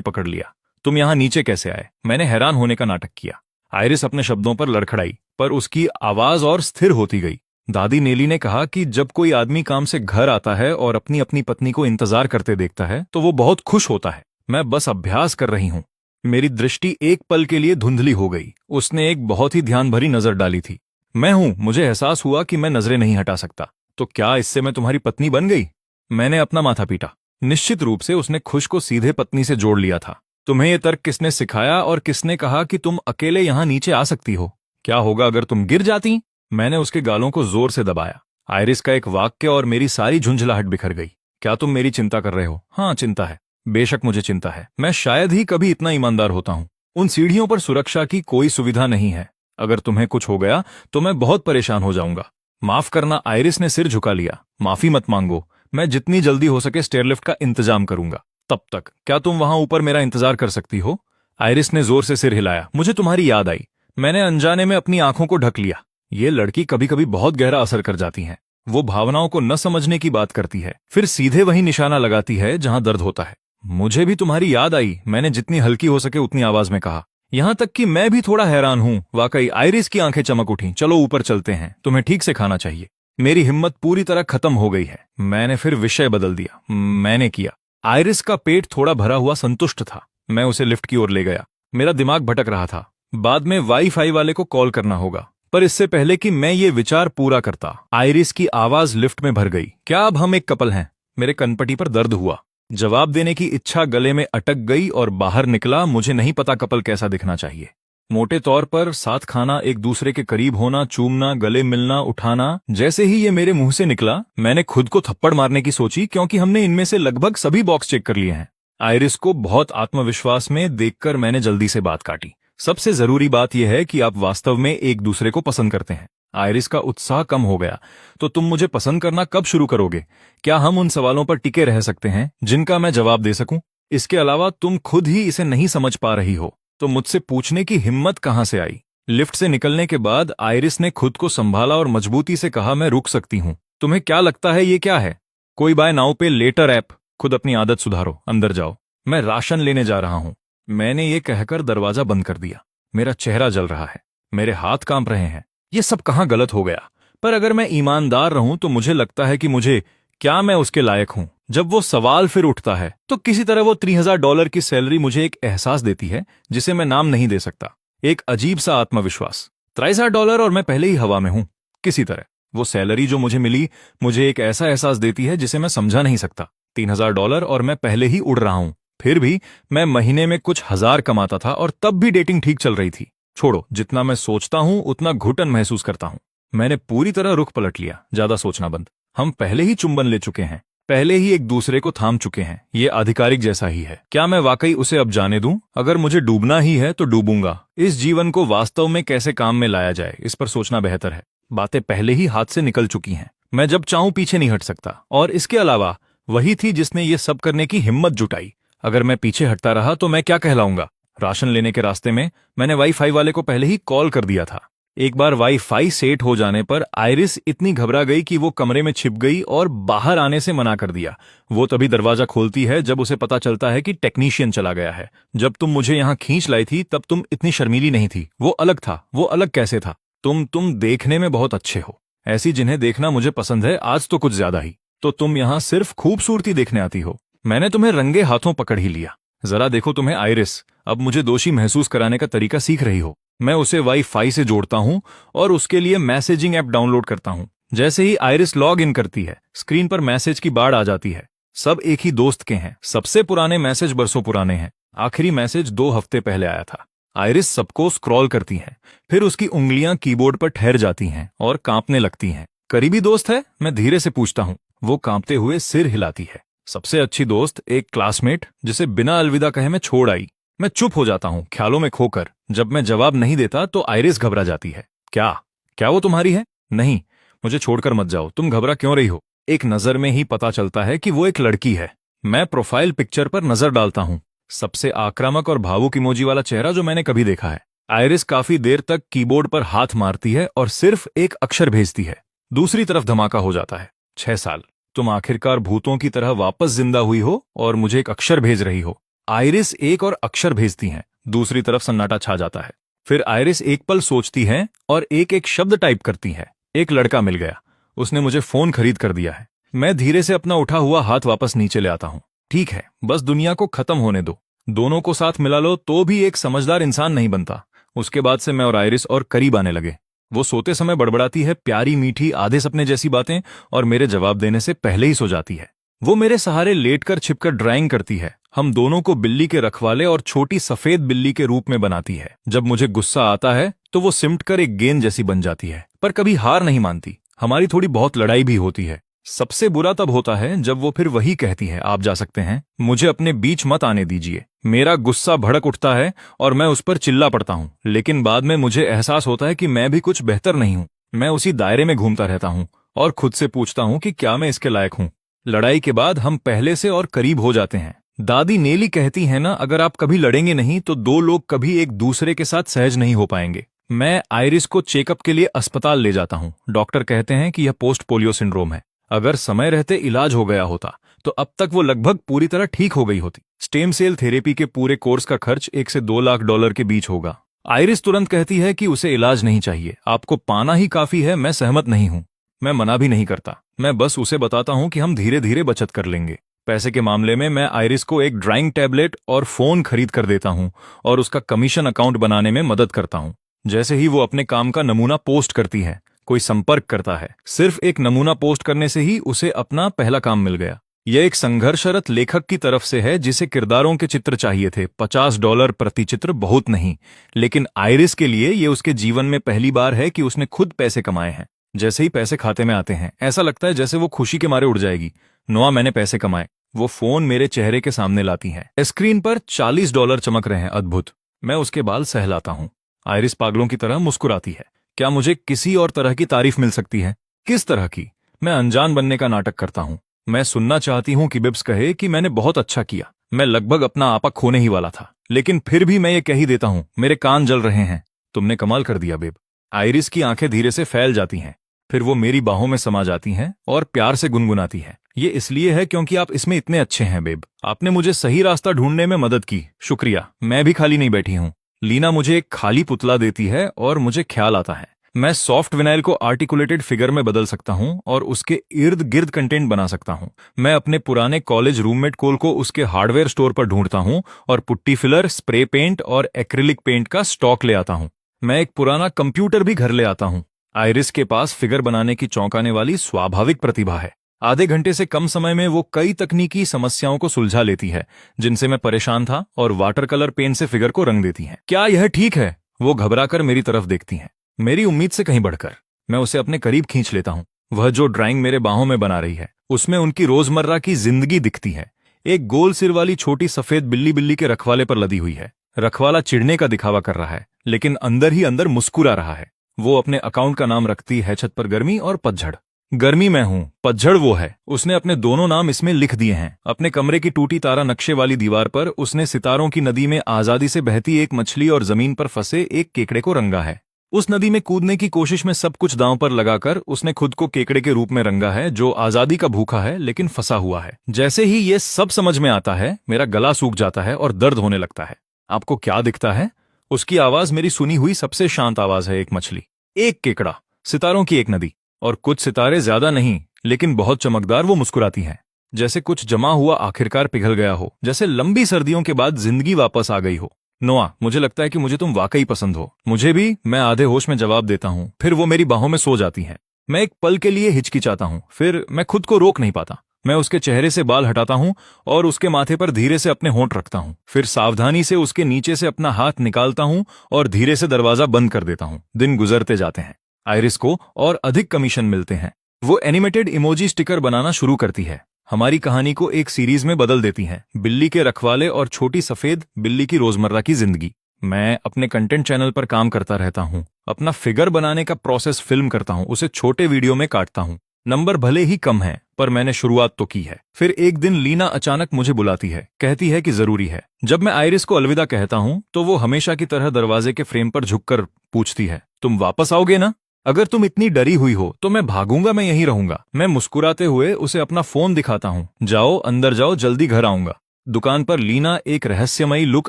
पकड़ लिया। तुम यहाँ नीचे कैसे आए? मैंने हैरान होने का नाटक किया। आयरिस अपने शब्दों पर लड़खड़ाई, पर उसकी आवाज और स्थिर होती गई। दादी नेली ने कहा कि जब कोई आदमी काम से घर आता है और अपनी अपनी पत्नी को इंतजार करते देखता है तो वो बहुत खुश होता है। मैं बस अभ्यास कर रही हूँ। मेरी दृष्टि एक पल के लिए धुंधली हो गई। उसने एक बहुत ही ध्यान भरी नजर डाली थी। मैं हूं। मुझे एहसास हुआ कि मैं नजरें नहीं हटा सकता। तो क्या इससे मैं तुम्हारी पत्नी बन गई? मैंने अपना माथा पीटा। निश्चित रूप से उसने खुश को सीधे पत्नी से जोड़ लिया था। तुम्हें यह तर्क किसने सिखाया और किसने कहा कि तुम अकेले यहां नीचे आ सकती हो? क्या होगा अगर तुम गिर जाती? मैंने उसके गालों को जोर से दबाया। आयरिस का एक वाक्य और मेरी सारी झुंझलाहट बिखर गई। क्या तुम मेरी चिंता कर रहे हो? हाँ, चिंता है। बेशक मुझे चिंता है। मैं शायद ही कभी इतना ईमानदार होता हूं। उन सीढ़ियों पर सुरक्षा की कोई सुविधा नहीं है। अगर तुम्हें कुछ हो गया तो मैं बहुत परेशान हो जाऊंगा। माफ करना। आयरिस ने सिर झुका लिया। माफी मत मांगो। मैं जितनी जल्दी हो सके स्टेयरलिफ्ट का इंतजाम करूंगा। तब तक क्या तुम वहां ऊपर मेरा इंतजार कर सकती हो? आयरिस ने जोर से सिर हिलाया। मुझे तुम्हारी याद आई। मैंने अनजाने में अपनी आंखों को ढक लिया। ये लड़की कभी कभी बहुत गहरा असर कर जाती है। वो भावनाओं को न समझने की बात करती है, फिर सीधे वही निशाना लगाती है जहां दर्द होता है। मुझे भी तुम्हारी याद आई, मैंने जितनी हल्की हो सके उतनी आवाज में कहा। यहां तक कि मैं भी थोड़ा हैरान हूं। वाकई। आयरिस की आंखें चमक उठी। चलो ऊपर चलते हैं, तुम्हें ठीक से खाना चाहिए। मेरी हिम्मत पूरी तरह खत्म हो गई है। मैंने फिर विषय बदल दिया। मैंने किया। आयरिस का पेट थोड़ा भरा हुआ संतुष्ट था। मैं उसे लिफ्ट की ओर ले गया। मेरा दिमाग भटक रहा था। बाद में वाईफाई वाले को कॉल करना होगा, पर इससे पहले कि मैं ये विचार पूरा करता, आयरिस की आवाज लिफ्ट में भर गई। क्या अब हम एक कपल हैं? मेरे कनपटी पर दर्द हुआ। जवाब देने की इच्छा गले में अटक गई और बाहर निकला। मुझे नहीं पता कपल कैसा दिखना चाहिए। मोटे तौर पर साथ खाना, एक दूसरे के करीब होना, चूमना, गले मिलना, उठाना। जैसे ही ये मेरे मुंह से निकला मैंने खुद को थप्पड़ मारने की सोची, क्योंकि हमने इनमें से लगभग सभी बॉक्स चेक कर लिए हैं। आयरिस को बहुत आत्मविश्वास में देखकर मैंने जल्दी से बात काटी। सबसे जरूरी बात यह है कि आप वास्तव में एक दूसरे को पसंद करते हैं। आयरिस का उत्साह कम हो गया। तो तुम मुझे पसंद करना कब शुरू करोगे? क्या हम उन सवालों पर टिके रह सकते हैं जिनका मैं जवाब दे सकूं? इसके अलावा तुम खुद ही इसे नहीं समझ पा रही हो, तो मुझसे पूछने की हिम्मत कहां से आई? लिफ्ट से निकलने के बाद आयरिस ने खुद को संभाला और मजबूती से कहा, मैं रुक सकती हूं। तुम्हें क्या लगता है ये क्या है? कोई बाय नाउ पे लेटर ऐप। खुद अपनी आदत सुधारो, अंदर जाओ। मैं राशन लेने जा रहा हूं। मैंने ये कहकर दरवाजा बंद कर दिया। मेरा चेहरा जल रहा है, मेरे हाथ कांप रहे हैं। ये सब कहां गलत हो गया? पर अगर मैं ईमानदार रहूं तो मुझे लगता है कि क्या मैं उसके लायक हूं? जब वो सवाल फिर उठता है तो किसी तरह वो $3000 की सैलरी मुझे एक एहसास देती है जिसे मैं नाम नहीं दे सकता। एक अजीब सा आत्मविश्वास। $3000 और मैं पहले ही हवा में हूं। किसी तरह वो सैलरी जो मुझे मिली मुझे एक ऐसा एहसास देती है जिसे मैं समझा नहीं सकता। $3000 और मैं पहले ही उड़ रहा हूं। फिर भी मैं महीने में कुछ हजार कमाता था और तब भी डेटिंग ठीक चल रही थी। छोड़ो, जितना मैं सोचता हूं उतना घुटन महसूस करता हूं। मैंने पूरी तरह रुख पलट लिया। ज्यादा सोचना बंद। हम पहले ही चुंबन ले चुके हैं, पहले ही एक दूसरे को थाम चुके हैं। ये आधिकारिक जैसा ही है। क्या मैं वाकई उसे अब जाने दूं? अगर मुझे डूबना ही है तो डूबूंगा। इस जीवन को वास्तव में कैसे काम में लाया जाए, इस पर सोचना बेहतर है। बातें पहले ही हाथ से निकल चुकी हैं। मैं जब चाहूं पीछे नहीं हट सकता। और इसके अलावा वही थी जिसने ये सब करने की हिम्मत जुटाई। अगर मैं पीछे हटता रहा तो मैं क्या कहलाऊंगा? राशन लेने के रास्ते में मैंने वाईफाई वाले को पहले ही कॉल कर दिया था। एक बार वाईफाई सेट हो जाने पर आयरिस इतनी घबरा गई कि वो कमरे में छिप गई और बाहर आने से मना कर दिया। वो तभी दरवाजा खोलती है जब उसे पता चलता है कि टेक्नीशियन चला गया है। जब तुम मुझे यहाँ खींच लाई थी तब तुम इतनी शर्मीली नहीं थी। वो अलग था। वो अलग कैसे था? तुम देखने में बहुत अच्छे हो, ऐसी जिन्हें देखना मुझे पसंद है, आज तो कुछ ज्यादा ही। तो तुम यहाँ सिर्फ खूबसूरती देखने आती हो। मैंने तुम्हें रंगे हाथों पकड़ ही लिया। जरा देखो तुम्हें आयरिस, अब मुझे दोषी महसूस कराने का तरीका सीख रही हो। मैं उसे वाईफाई से जोड़ता हूं और उसके लिए मैसेजिंग ऐप डाउनलोड करता हूं। जैसे ही आयरिस लॉग इन करती है, स्क्रीन पर मैसेज की बाढ़ आ जाती है। सब एक ही दोस्त के हैं। सबसे पुराने मैसेज बरसों पुराने हैं। आखिरी मैसेज 2 हफ्ते पहले आया था। आयरिस सबको स्क्रॉल करती है, फिर उसकी उंगलियां कीबोर्ड पर ठहर जाती हैं और कांपने लगती हैं। करीबी दोस्त है? मैं धीरे से पूछता हूं। वो कांपते हुए सिर हिलाती है। सबसे अच्छी दोस्त? एक क्लासमेट जिसे बिना अलविदा कहे मैं छोड़ आई। मैं चुप हो जाता हूं, ख्यालों में खोकर। जब मैं जवाब नहीं देता तो आयरिस घबरा जाती है। क्या वो तुम्हारी है? नहीं, मुझे छोड़कर मत जाओ। तुम घबरा क्यों रही हो? एक नजर में ही पता चलता है कि वो एक लड़की है। मैं प्रोफाइल पिक्चर पर नजर डालता हूं। सबसे आक्रामक और भावुक इमोजी वाला चेहरा जो मैंने कभी देखा है। आयरिस काफी देर तक कीबोर्ड पर हाथ मारती है और सिर्फ एक अक्षर भेजती है। दूसरी तरफ धमाका हो जाता है। 6 साल। तुम आखिरकार भूतों की तरह वापस जिंदा हुई हो और मुझे एक अक्षर भेज रही हो। आइरिस एक और अक्षर भेजती हैं। दूसरी तरफ सन्नाटा छा जाता है। फिर आइरिस एक पल सोचती है और एक एक शब्द टाइप करती है। एक लड़का मिल गया। उसने मुझे फोन खरीद कर दिया है। मैं धीरे से अपना उठा हुआ हाथ वापस नीचे ले आता हूं। ठीक है, बस दुनिया को खत्म होने दो। दोनों को साथ मिला लो तो भी एक समझदार इंसान नहीं बनता। उसके बाद से मैं और आइरिस और करीब आने लगे। वो सोते समय बड़बड़ाती है प्यारी मीठी आधे सपने जैसी बातें और मेरे जवाब देने से पहले ही सो जाती है। वो मेरे सहारे लेटकर छिपकर ड्राइंग करती है। हम दोनों को बिल्ली के रखवाले और छोटी सफेद बिल्ली के रूप में बनाती है। जब मुझे गुस्सा आता है तो वो सिमट कर एक गेंद जैसी बन जाती है, पर कभी हार नहीं मानती। हमारी थोड़ी बहुत लड़ाई भी होती है। सबसे बुरा तब होता है जब वो फिर वही कहती है, आप जा सकते हैं, मुझे अपने बीच मत आने दीजिए। मेरा गुस्सा भड़क उठता है और मैं उस पर चिल्ला पड़ता हूँ, लेकिन बाद में मुझे एहसास होता है कि मैं भी कुछ बेहतर नहीं हूँ। मैं उसी दायरे में घूमता रहता हूँ और खुद से पूछता हूँ कि क्या मैं इसके लायक हूँ। लड़ाई के बाद हम पहले से और करीब हो जाते हैं। दादी नेली कहती है ना, अगर आप कभी लड़ेंगे नहीं तो दो लोग कभी एक दूसरे के साथ सहज नहीं हो पाएंगे। मैं आइरिस को चेकअप के लिए अस्पताल ले जाता हूँ। डॉक्टर कहते हैं कि यह पोस्ट पोलियो सिंड्रोम है। अगर समय रहते इलाज हो गया होता तो अब तक वो लगभग पूरी तरह ठीक हो गई होती। स्टेम सेल थेरेपी के पूरे कोर्स का खर्च 1 से 2 लाख डॉलर के बीच होगा। आइरिस तुरंत कहती है कि उसे इलाज नहीं चाहिए, आपको पाना ही काफी है। मैं सहमत नहीं हूं। मैं मना भी नहीं करता। मैं बस उसे बताता हूं कि हम धीरे धीरे बचत कर लेंगे। पैसे के मामले में मैं आइरिस को एक ड्राइंग टैबलेट और फोन खरीद कर देता हूं और उसका कमीशन अकाउंट बनाने में मदद करता हूं। जैसे ही वो अपने काम का नमूना पोस्ट करती है, कोई संपर्क करता है, सिर्फ एक नमूना पोस्ट करने से ही उसे अपना पहला काम मिल गया। यह एक संघर्षरत लेखक की तरफ से है जिसे किरदारों के चित्र चाहिए थे। $50 प्रति चित्र बहुत नहीं, लेकिन आइरिस के लिए ये उसके जीवन में पहली बार है कि उसने खुद पैसे कमाए हैं। जैसे ही पैसे खाते में आते हैं, ऐसा लगता है जैसे वो खुशी के मारे उड़ जाएगी। नोआ, मैंने पैसे कमाए। वो फोन मेरे चेहरे के सामने लाती है। स्क्रीन पर $40 चमक रहे हैं। अद्भुत। मैं उसके बाल सहलाता हूं। आइरिस पागलों की तरह मुस्कुराती है। क्या मुझे किसी और तरह की तारीफ मिल सकती है? किस तरह की? मैं अनजान बनने का नाटक करता हूं। मैं सुनना चाहती हूं कि बिब्स कहे कि मैंने बहुत अच्छा किया। मैं लगभग अपना आपा खोने ही वाला था, लेकिन फिर भी मैं ये कह ही देता हूं, मेरे कान जल रहे हैं। तुमने कमाल कर दिया बिब। आइरिस की आंखें धीरे से फैल जाती हैं। फिर वो मेरी बाहों में समा जाती हैं और प्यार से गुनगुनाती है, ये इसलिए है क्योंकि आप इसमें इतने अच्छे हैं बेब। आपने मुझे सही रास्ता ढूंढने में मदद की। शुक्रिया। मैं भी खाली नहीं बैठी हूं। लीना मुझे एक खाली पुतला देती है और मुझे ख्याल आता है, मैं सॉफ्ट विनाइल को आर्टिकुलेटेड फिगर में बदल सकता हूं और उसके इर्द गिर्द कंटेंट बना सकता हूं। मैं अपने पुराने कॉलेज रूममेट कोल को उसके हार्डवेयर स्टोर पर ढूंढता हूं और पुट्टी फिलर, स्प्रे पेंट और एक्रिलिक पेंट का स्टॉक ले आता हूं। मैं एक पुराना कंप्यूटर भी घर ले आता हूं। आइरिस के पास फिगर बनाने की चौंकाने वाली स्वाभाविक प्रतिभा है। आधे घंटे से कम समय में वो कई तकनीकी समस्याओं को सुलझा लेती है जिनसे मैं परेशान था और वाटर कलर पेन से फिगर को रंग देती है। क्या यह ठीक है? वो घबराकर मेरी तरफ देखती हैं, मेरी उम्मीद से कहीं बढ़कर। मैं उसे अपने करीब खींच लेता हूं। वह जो ड्राइंग मेरे बाहों में बना रही है उसमें उनकी रोजमर्रा की जिंदगी दिखती है। एक गोल सिर वाली छोटी सफेद बिल्ली बिल्ली के रखवाले पर लदी हुई है। रखवाला चिढ़ने का दिखावा कर रहा है, लेकिन अंदर ही अंदर मुस्कुरा रहा है। वो अपने अकाउंट का नाम रखती है छत पर गर्मी और पतझड़। गर्मी मैं हूं, पतझड़ वो है। उसने अपने दोनों नाम इसमें लिख दिए हैं। अपने कमरे की टूटी तारा नक्शे वाली दीवार पर उसने सितारों की नदी में आजादी से बहती एक मछली और जमीन पर फंसे एक केकड़े को रंगा है। उस नदी में कूदने की कोशिश में सब कुछ दांव पर लगाकर उसने खुद को केकड़े के रूप में रंगा है जो आजादी का भूखा है लेकिन फंसा हुआ है। जैसे ही ये सब समझ में आता है, मेरा गला सूख जाता है और दर्द होने लगता है। आपको क्या दिखता है? उसकी आवाज मेरी सुनी हुई सबसे शांत आवाज है। एक मछली, एक केकड़ा, सितारों की एक नदी और कुछ सितारे, ज्यादा नहीं लेकिन बहुत चमकदार। वो मुस्कुराती हैं, जैसे कुछ जमा हुआ आखिरकार पिघल गया हो, जैसे लंबी सर्दियों के बाद जिंदगी वापस आ गई हो। नोआ, मुझे लगता है कि मुझे तुम वाकई पसंद हो। मुझे भी, मैं आधे होश में जवाब देता हूं। फिर वो मेरी बाहों में सो जाती हैं। मैं एक पल के लिए हिचकिचाता हूं, फिर मैं खुद को रोक नहीं पाता। मैं उसके चेहरे से बाल हटाता हूं और उसके माथे पर धीरे से अपने होंठ रखता हूं। फिर सावधानी से उसके नीचे से अपना हाथ निकालता हूं और धीरे से दरवाजा बंद कर देता हूं। दिन गुजरते जाते हैं। आइरिस को और अधिक कमीशन मिलते हैं। वो एनिमेटेड इमोजी स्टिकर बनाना शुरू करती है। हमारी कहानी को एक सीरीज में बदल देती हैं। बिल्ली के रखवाले और छोटी सफेद बिल्ली की रोजमर्रा की जिंदगी। मैं अपने कंटेंट चैनल पर काम करता रहता हूं। अपना फिगर बनाने का प्रोसेस फिल्म करता हूं, उसे छोटे वीडियो में काटता हूं। नंबर भले ही कम है, पर मैंने शुरुआत तो की है। फिर एक दिन लीना अचानक मुझे बुलाती है, कहती है कि जरूरी है। जब मैं आइरिस को अलविदा कहता हूं तो वो हमेशा की तरह दरवाजे के फ्रेम पर झुककर पूछती है, तुम वापस आओगे ना? अगर तुम इतनी डरी हुई हो तो मैं भागूंगा, मैं यहीं रहूंगा। मैं मुस्कुराते हुए उसे अपना फोन दिखाता हूँ। जाओ अंदर जाओ, जल्दी घर आऊंगा। दुकान पर लीना एक रहस्यमयी लुक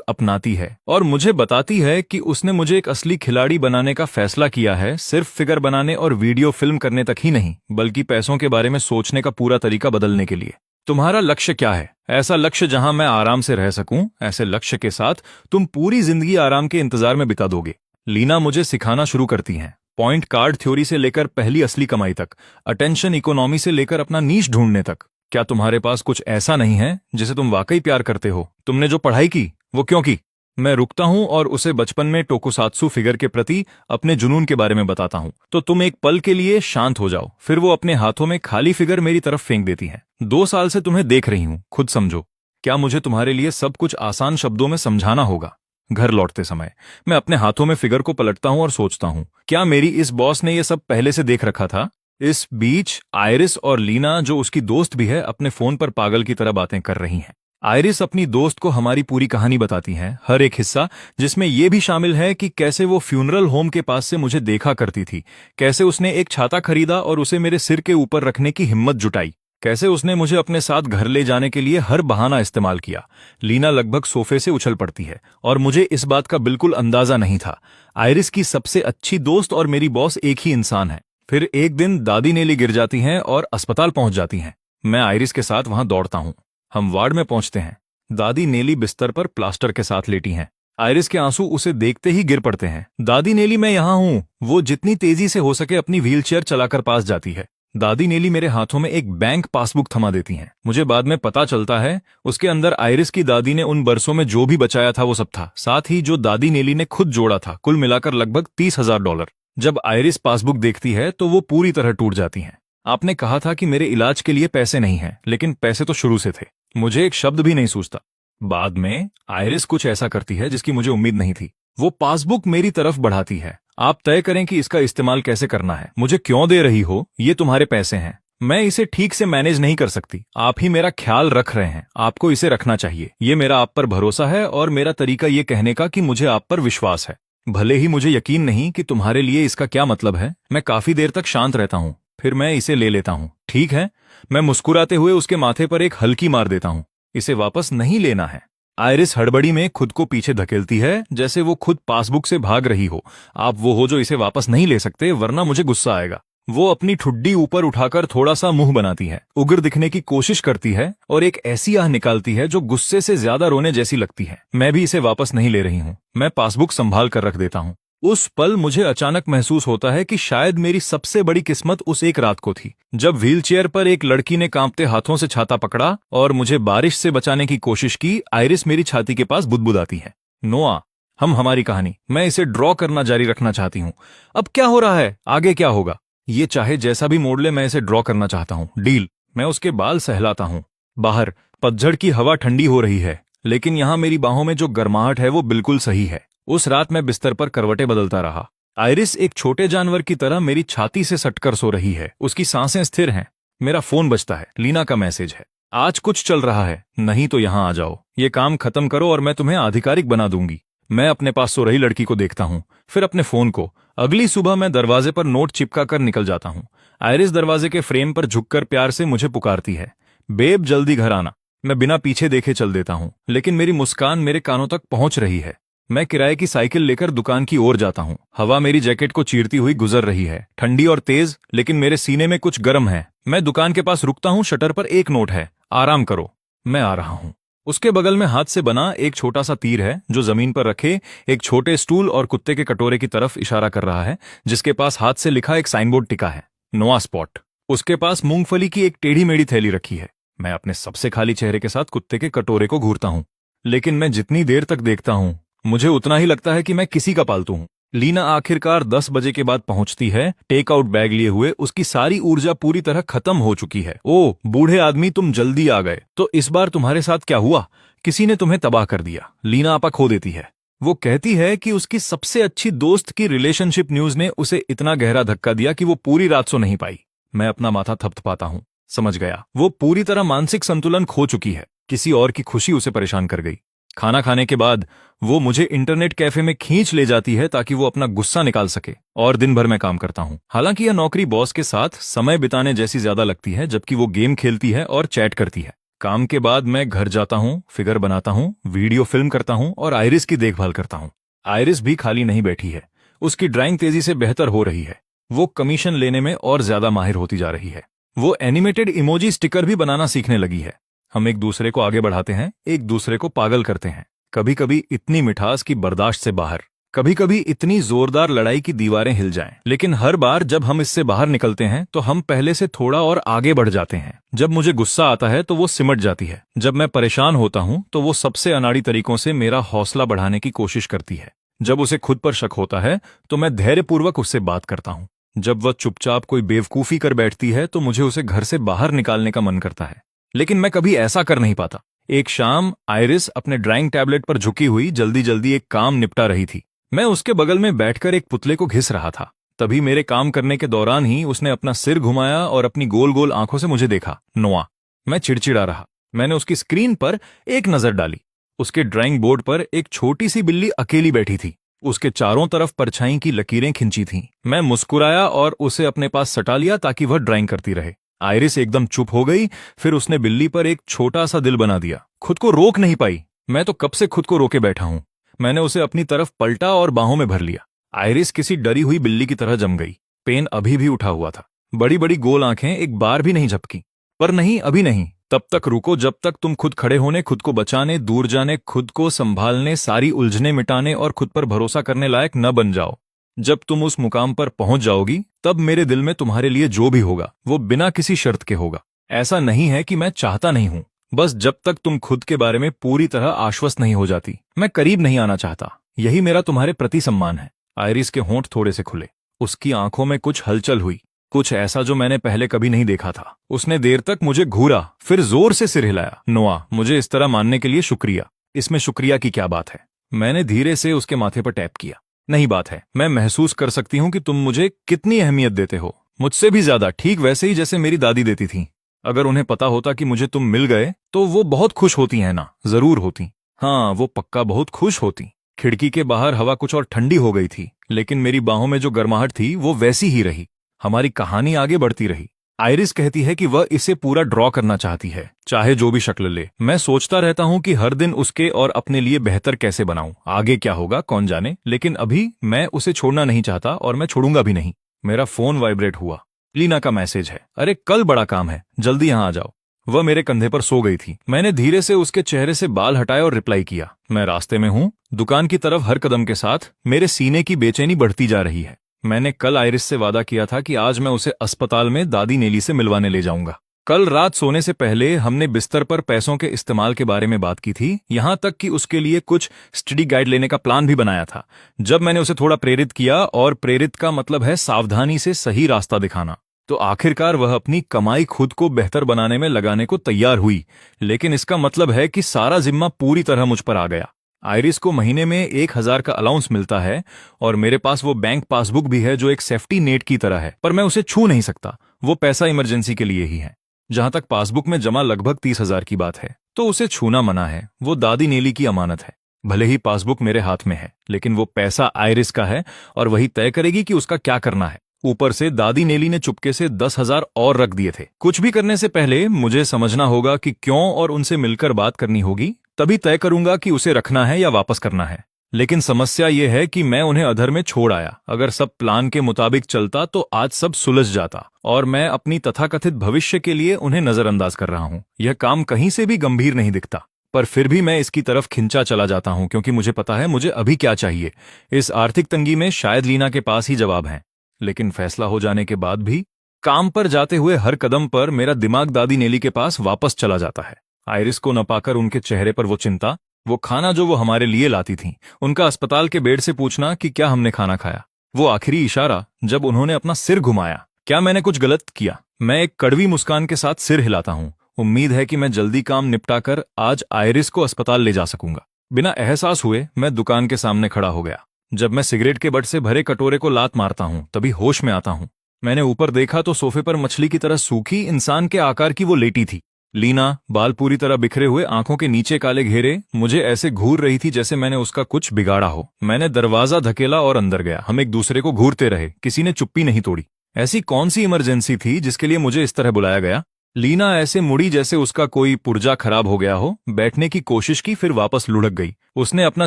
अपनाती है और मुझे बताती है कि उसने मुझे एक असली खिलाड़ी बनाने का फैसला किया है, सिर्फ फिगर बनाने और वीडियो फिल्म करने तक ही नहीं, बल्कि पैसों के बारे में सोचने का पूरा तरीका बदलने के लिए। तुम्हारा लक्ष्य क्या है? ऐसा लक्ष्य जहां मैं आराम से रह सकूं। ऐसे लक्ष्य के साथ तुम पूरी जिंदगी आराम के इंतजार में बिता दोगे। लीना मुझे सिखाना शुरू करती हैं, पॉइंट कार्ड थ्योरी से लेकर पहली असली कमाई तक, अटेंशन इकोनॉमी से लेकर अपना नीश ढूंढने तक। क्या तुम्हारे पास कुछ ऐसा नहीं है जिसे तुम वाकई प्यार करते हो? तुमने जो पढ़ाई की वो क्यों की? मैं रुकता हूं और उसे बचपन में टोकुसात्सु फिगर के प्रति अपने जुनून के बारे में बताता हूं। तो तुम एक पल के लिए शांत हो जाओ। फिर वो अपने हाथों में खाली फिगर मेरी तरफ फेंक देती है। 2 साल से तुम्हें देख रही हूं, खुद समझो। क्या मुझे तुम्हारे लिए सब कुछ आसान शब्दों में समझाना होगा? घर लौटते समय मैं अपने हाथों में फिगर को पलटता हूं और सोचता हूं, क्या मेरी इस बॉस ने ये सब पहले से देख रखा था? इस बीच आयरिस और लीना, जो उसकी दोस्त भी है, अपने फोन पर पागल की तरह बातें कर रही हैं। आयरिस अपनी दोस्त को हमारी पूरी कहानी बताती है, हर एक हिस्सा, जिसमें यह भी शामिल है कि कैसे वो फ्यूनरल होम के पास से मुझे देखा करती थी, कैसे उसने एक छाता खरीदा और उसे मेरे सिर के ऊपर रखने की हिम्मत जुटाई, कैसे उसने मुझे अपने साथ घर ले जाने के लिए हर बहाना इस्तेमाल किया। लीना लगभग सोफे से उछल पड़ती है और मुझे इस बात का बिल्कुल अंदाजा नहीं था। आयरिस की सबसे अच्छी दोस्त और मेरी बॉस एक ही इंसान है। फिर एक दिन दादी नेली गिर जाती हैं और अस्पताल पहुंच जाती हैं। मैं आयरिस के साथ वहां दौड़ता हूं। हम वार्ड में पहुंचते हैं। दादी नेली बिस्तर पर प्लास्टर के साथ लेटी हैं। आयरिस के आंसू उसे देखते ही गिर पड़ते हैं। दादी नेली, मैं यहां हूं। वो जितनी तेजी से हो सके अपनी व्हीलचेयर चलाकर पास जाती है। दादी नेली मेरे हाथों में एक बैंक पासबुक थमा देती हैं। मुझे बाद में पता चलता है उसके अंदर आयरिस की दादी ने उन बरसों में जो भी बचाया था वो सब था, साथ ही जो दादी नेली ने खुद जोड़ा था, कुल मिलाकर लगभग $30,000। जब आयरिस पासबुक देखती है तो वो पूरी तरह टूट जाती हैं। आपने कहा था कि मेरे इलाज के लिए पैसे नहीं हैं, लेकिन पैसे तो शुरू से थे। मुझे एक शब्द भी नहीं सूझता। बाद में आयरिस कुछ ऐसा करती है जिसकी मुझे उम्मीद नहीं थी। वो पासबुक मेरी तरफ बढ़ाती है। आप तय करें कि इसका इस्तेमाल कैसे करना है। मुझे क्यों दे रही हो? ये तुम्हारे पैसे हैं। मैं इसे ठीक से मैनेज नहीं कर सकती। आप ही मेरा ख्याल रख रहे हैं, आपको इसे रखना चाहिए। ये मेरा आप पर भरोसा है और मेरा तरीका ये कहने का कि मुझे आप पर विश्वास है। भले ही मुझे यकीन नहीं कि तुम्हारे लिए इसका क्या मतलब है। मैं काफी देर तक शांत रहता हूं, फिर मैं इसे ले लेता हूं। ठीक है, मैं मुस्कुराते हुए उसके माथे पर एक हल्की मार देता हूं। इसे वापस नहीं लेना है। आयरिस हड़बड़ी में खुद को पीछे धकेलती है, जैसे वो खुद पासबुक से भाग रही हो। आप वो हो जो इसे वापस नहीं ले सकते, वरना मुझे गुस्सा आएगा। वो अपनी ठुड्डी ऊपर उठाकर थोड़ा सा मुंह बनाती है, उग्र दिखने की कोशिश करती है और एक ऐसी आह निकालती है जो गुस्से से ज्यादा रोने जैसी लगती है। मैं भी इसे वापस नहीं ले रही हूं। मैं पासबुक संभाल कर रख देता हूं। उस पल मुझे अचानक महसूस होता है कि शायद मेरी सबसे बड़ी किस्मत उस एक रात को थी, जब व्हीलचेयर पर एक लड़की ने कांपते हाथों से छाता पकड़ा और मुझे बारिश से बचाने की कोशिश की। आयरिस मेरी छाती के पास बुदबुदाती है, नोआ, हमारी कहानी। मैं इसे ड्रॉ करना जारी रखना चाहती हूँ। अब क्या हो रहा है? आगे क्या होगा? ये चाहे जैसा भी मोड़ ले, मैं इसे ड्रॉ करना चाहता हूँ। डील। मैं उसके बाल सहलाता हूँ। बाहर पतझड़ की हवा ठंडी हो रही है, लेकिन यहाँ मेरी बाहों में जो गर्माहट है वो बिल्कुल सही है। उस रात मैं बिस्तर पर करवटें बदलता रहा। आयरिस एक छोटे जानवर की तरह मेरी छाती से सटकर सो रही है। उसकी सांसें स्थिर हैं। मेरा फोन बजता है। लीना का मैसेज है, आज कुछ चल रहा है, नहीं तो यहाँ आ जाओ। ये काम खत्म करो और मैं तुम्हें आधिकारिक बना दूंगी। मैं अपने पास सो रही लड़की को देखता हूँ, फिर अपने फोन को। अगली सुबह मैं दरवाजे पर नोट चिपका कर निकल जाता हूँ। आयरिस दरवाजे के फ्रेम पर झुककर प्यार से मुझे पुकारती है, बेब जल्दी घर आना। मैं बिना पीछे देखे चल देता हूँ, लेकिन मेरी मुस्कान मेरे कानों तक पहुंच रही है। मैं किराए की साइकिल लेकर दुकान की ओर जाता हूँ। हवा मेरी जैकेट को चीरती हुई गुजर रही है, ठंडी और तेज, लेकिन मेरे सीने में कुछ गर्म है। मैं दुकान के पास रुकता हूँ। शटर पर एक नोट है, आराम करो, मैं आ रहा हूँ। उसके बगल में हाथ से बना एक छोटा सा तीर है, जो जमीन पर रखे एक छोटे स्टूल और कुत्ते के कटोरे की तरफ इशारा कर रहा है, जिसके पास हाथ से लिखा एक साइनबोर्ड टिका है, नोआ स्पॉट। उसके पास मूंगफली की एक टेढ़ी मेढ़ी थैली रखी है। मैं अपने सबसे खाली चेहरे के साथ कुत्ते के कटोरे को घूरता हूँ, लेकिन मैं जितनी देर तक देखता हूँ, मुझे उतना ही लगता है कि मैं किसी का पालतू हूँ। लीना आखिरकार 10 बजे के बाद पहुंचती है, टेक आउट बैग लिए हुए। उसकी सारी ऊर्जा पूरी तरह खत्म हो चुकी है। ओ बूढ़े आदमी, तुम जल्दी आ गए। तो इस बार तुम्हारे साथ क्या हुआ? किसी ने तुम्हें तबाह कर दिया। लीना आपा खो देती है। वो कहती है कि उसकी सबसे अच्छी दोस्त की रिलेशनशिप न्यूज ने उसे इतना गहरा धक्का दिया कि वो पूरी रात सो नहीं पाई। मैं अपना माथा थपथपाता हूँ। समझ गया, वो पूरी तरह मानसिक संतुलन खो चुकी है। किसी और की खुशी उसे परेशान कर गई। खाना खाने के बाद वो मुझे इंटरनेट कैफे में खींच ले जाती है ताकि वो अपना गुस्सा निकाल सके और दिन भर मैं काम करता हूँ। हालांकि यह नौकरी बॉस के साथ समय बिताने जैसी ज्यादा लगती है, जबकि वो गेम खेलती है और चैट करती है। काम के बाद मैं घर जाता हूँ, फिगर बनाता हूँ, वीडियो फिल्म करता हूँ और आइरिस की देखभाल करता हूँ। आइरिस भी खाली नहीं बैठी है, उसकी ड्राइंग तेजी से बेहतर हो रही है। वो कमीशन लेने में और ज्यादा माहिर होती जा रही है। वो एनिमेटेड इमोजी स्टिकर भी बनाना सीखने लगी है। हम एक दूसरे को आगे बढ़ाते हैं, एक दूसरे को पागल करते हैं। कभी कभी इतनी मिठास की बर्दाश्त से बाहर, कभी कभी इतनी जोरदार लड़ाई की दीवारें हिल जाएं। लेकिन हर बार जब हम इससे बाहर निकलते हैं तो हम पहले से थोड़ा और आगे बढ़ जाते हैं। जब मुझे गुस्सा आता है तो वो सिमट जाती है। जब मैं परेशान होता हूं तो वो सबसे अनाड़ी तरीकों से मेरा हौसला बढ़ाने की कोशिश करती है। जब उसे खुद पर शक होता है तो मैं धैर्यपूर्वक उससे बात करता हूं। जब वह चुपचाप कोई बेवकूफी कर बैठती है तो मुझे उसे घर से बाहर निकालने का मन करता है, लेकिन मैं कभी ऐसा कर नहीं पाता। एक शाम आइरिस अपने ड्राइंग टैबलेट पर झुकी हुई जल्दी जल्दी एक काम निपटा रही थी। मैं उसके बगल में बैठकर एक पुतले को घिस रहा था। तभी मेरे काम करने के दौरान ही उसने अपना सिर घुमाया और अपनी गोल गोल आंखों से मुझे देखा। नोआ। मैं चिड़चिड़ा रहा। मैंने उसकी स्क्रीन पर एक नजर डाली। उसके ड्राइंग बोर्ड पर एक छोटी सी बिल्ली अकेली बैठी थी। उसके चारों तरफ परछाई की लकीरें खिंची थीं। मैं मुस्कुराया और उसे अपने पास सटा लिया ताकि वह ड्राइंग करती रहे। आइरिस एकदम चुप हो गई। फिर उसने बिल्ली पर एक छोटा सा दिल बना दिया। खुद को रोक नहीं पाई। मैं तो कब से खुद को रोके बैठा हूं। मैंने उसे अपनी तरफ पलटा और बाहों में भर लिया। आइरिस किसी डरी हुई बिल्ली की तरह जम गई। पेन अभी भी उठा हुआ था। बड़ी बड़ी गोल आंखें एक बार भी नहीं झपकी। पर नहीं, अभी नहीं। तब तक रुको जब तक तुम खुद खड़े होने, खुद को बचाने, दूर जाने, खुद को संभालने, सारी उलझने मिटाने और खुद पर भरोसा करने लायक न बन जाओ। जब तुम उस मुकाम पर पहुंच जाओगी तब मेरे दिल में तुम्हारे लिए जो भी होगा वो बिना किसी शर्त के होगा। ऐसा नहीं है कि मैं चाहता नहीं हूं, बस जब तक तुम खुद के बारे में पूरी तरह आश्वस्त नहीं हो जाती मैं करीब नहीं आना चाहता। यही मेरा तुम्हारे प्रति सम्मान है। आइरिस के होंठ थोड़े से खुले। उसकी आंखों में कुछ हलचल हुई, कुछ ऐसा जो मैंने पहले कभी नहीं देखा था। उसने देर तक मुझे घूरा, फिर जोर से सिर हिलाया। नोआ, मुझे इस तरह मानने के लिए शुक्रिया। इसमें शुक्रिया की क्या बात है? मैंने धीरे से उसके माथे पर टैप किया। नहीं बात है, मैं महसूस कर सकती हूं कि तुम मुझे कितनी अहमियत देते हो, मुझसे भी ज्यादा, ठीक वैसे ही जैसे मेरी दादी देती थी। अगर उन्हें पता होता कि मुझे तुम मिल गए तो वो बहुत खुश होती हैं ना? जरूर होती। हाँ, वो पक्का बहुत खुश होती। खिड़की के बाहर हवा कुछ और ठंडी हो गई थी, लेकिन मेरी बाहों में जो गर्माहट थी वो वैसी ही रही। हमारी कहानी आगे बढ़ती रही। आइरिस कहती है कि वह इसे पूरा ड्रॉ करना चाहती है, चाहे जो भी शक्ल ले। मैं सोचता रहता हूं कि हर दिन उसके और अपने लिए बेहतर कैसे बनाऊं। आगे क्या होगा कौन जाने, लेकिन अभी मैं उसे छोड़ना नहीं चाहता और मैं छोड़ूंगा भी नहीं। मेरा फोन वाइब्रेट हुआ। लीना का मैसेज है। अरे कल बड़ा काम है, जल्दी यहां आ जाओ। वह मेरे कंधे पर सो गई थी। मैंने धीरे से उसके चेहरे से बाल हटाए और रिप्लाई किया, मैं रास्ते में हूं। दुकान की तरफ हर कदम के साथ मेरे सीने की बेचैनी बढ़ती जा रही है। मैंने कल आइरिस से वादा किया था कि आज मैं उसे अस्पताल में दादी नेली से मिलवाने ले जाऊंगा। कल रात सोने से पहले हमने बिस्तर पर पैसों के इस्तेमाल के बारे में बात की थी, यहां तक कि उसके लिए कुछ स्टडी गाइड लेने का प्लान भी बनाया था। जब मैंने उसे थोड़ा प्रेरित किया, और प्रेरित का मतलब है सावधानी से सही रास्ता दिखाना, तो आखिरकार वह अपनी कमाई खुद को बेहतर बनाने में लगाने को तैयार हुई। लेकिन इसका मतलब है कि सारा जिम्मा पूरी तरह मुझ पर आ गया। आइरिस को महीने में 1000 का अलाउंस मिलता है और मेरे पास वो बैंक पासबुक भी है जो एक सेफ्टी नेट की तरह है, पर मैं उसे छू नहीं सकता। वो पैसा इमरजेंसी के लिए ही है। जहां तक पासबुक में जमा लगभग 30,000 की बात है तो उसे छूना मना है। वो दादी नेली की अमानत है। भले ही पासबुक मेरे हाथ में है, लेकिन वो पैसा आइरिस का है और वही तय करेगी कि उसका क्या करना है। ऊपर से दादी नेली ने चुपके से 10,000 और रख दिए थे। कुछ भी करने से पहले मुझे समझना होगा कि क्यों, और उनसे मिलकर बात करनी होगी, तभी तय करूंगा कि उसे रखना है या वापस करना है। लेकिन समस्या यह है कि मैं उन्हें अधर में छोड़ आया। अगर सब प्लान के मुताबिक चलता तो आज सब सुलझ जाता, और मैं अपनी तथाकथित भविष्य के लिए उन्हें नजरअंदाज कर रहा हूं। यह काम कहीं से भी गंभीर नहीं दिखता, पर फिर भी मैं इसकी तरफ खिंचा चला जाता हूं, क्योंकि मुझे पता है मुझे अभी क्या चाहिए। इस आर्थिक तंगी में शायद लीना के पास ही जवाब है। लेकिन फैसला हो जाने के बाद भी काम पर जाते हुए हर कदम पर मेरा दिमाग दादी नेली के पास वापस चला जाता है। आइरिस को न पाकर उनके चेहरे पर वो चिंता, वो खाना जो वो हमारे लिए लाती थीं, उनका अस्पताल के बेड से पूछना कि क्या हमने खाना खाया, वो आखिरी इशारा जब उन्होंने अपना सिर घुमाया। क्या मैंने कुछ गलत किया? मैं एक कड़वी मुस्कान के साथ सिर हिलाता हूं। उम्मीद है कि मैं जल्दी काम निपटाकर आज आइरिस को अस्पताल ले जा सकूंगा। बिना एहसास हुए मैं दुकान के सामने खड़ा हो गया। जब मैं सिगरेट के बट से भरे कटोरे को लात मारता हूं तभी होश में आता हूं। मैंने ऊपर देखा तो सोफे पर मछली की तरह सूखी इंसान के आकार की वो लेटी थी। लीना, बाल पूरी तरह बिखरे हुए, आंखों के नीचे काले घेरे, मुझे ऐसे घूर रही थी जैसे मैंने उसका कुछ बिगाड़ा हो। मैंने दरवाजा धकेला और अंदर गया। हम एक दूसरे को घूरते रहे, किसी ने चुप्पी नहीं तोड़ी। ऐसी कौन सी इमरजेंसी थी जिसके लिए मुझे इस तरह बुलाया गया? लीना ऐसे मुड़ी जैसे उसका कोई पुर्जा खराब हो गया हो। बैठने की कोशिश की, फिर वापस लुढ़क गई। उसने अपना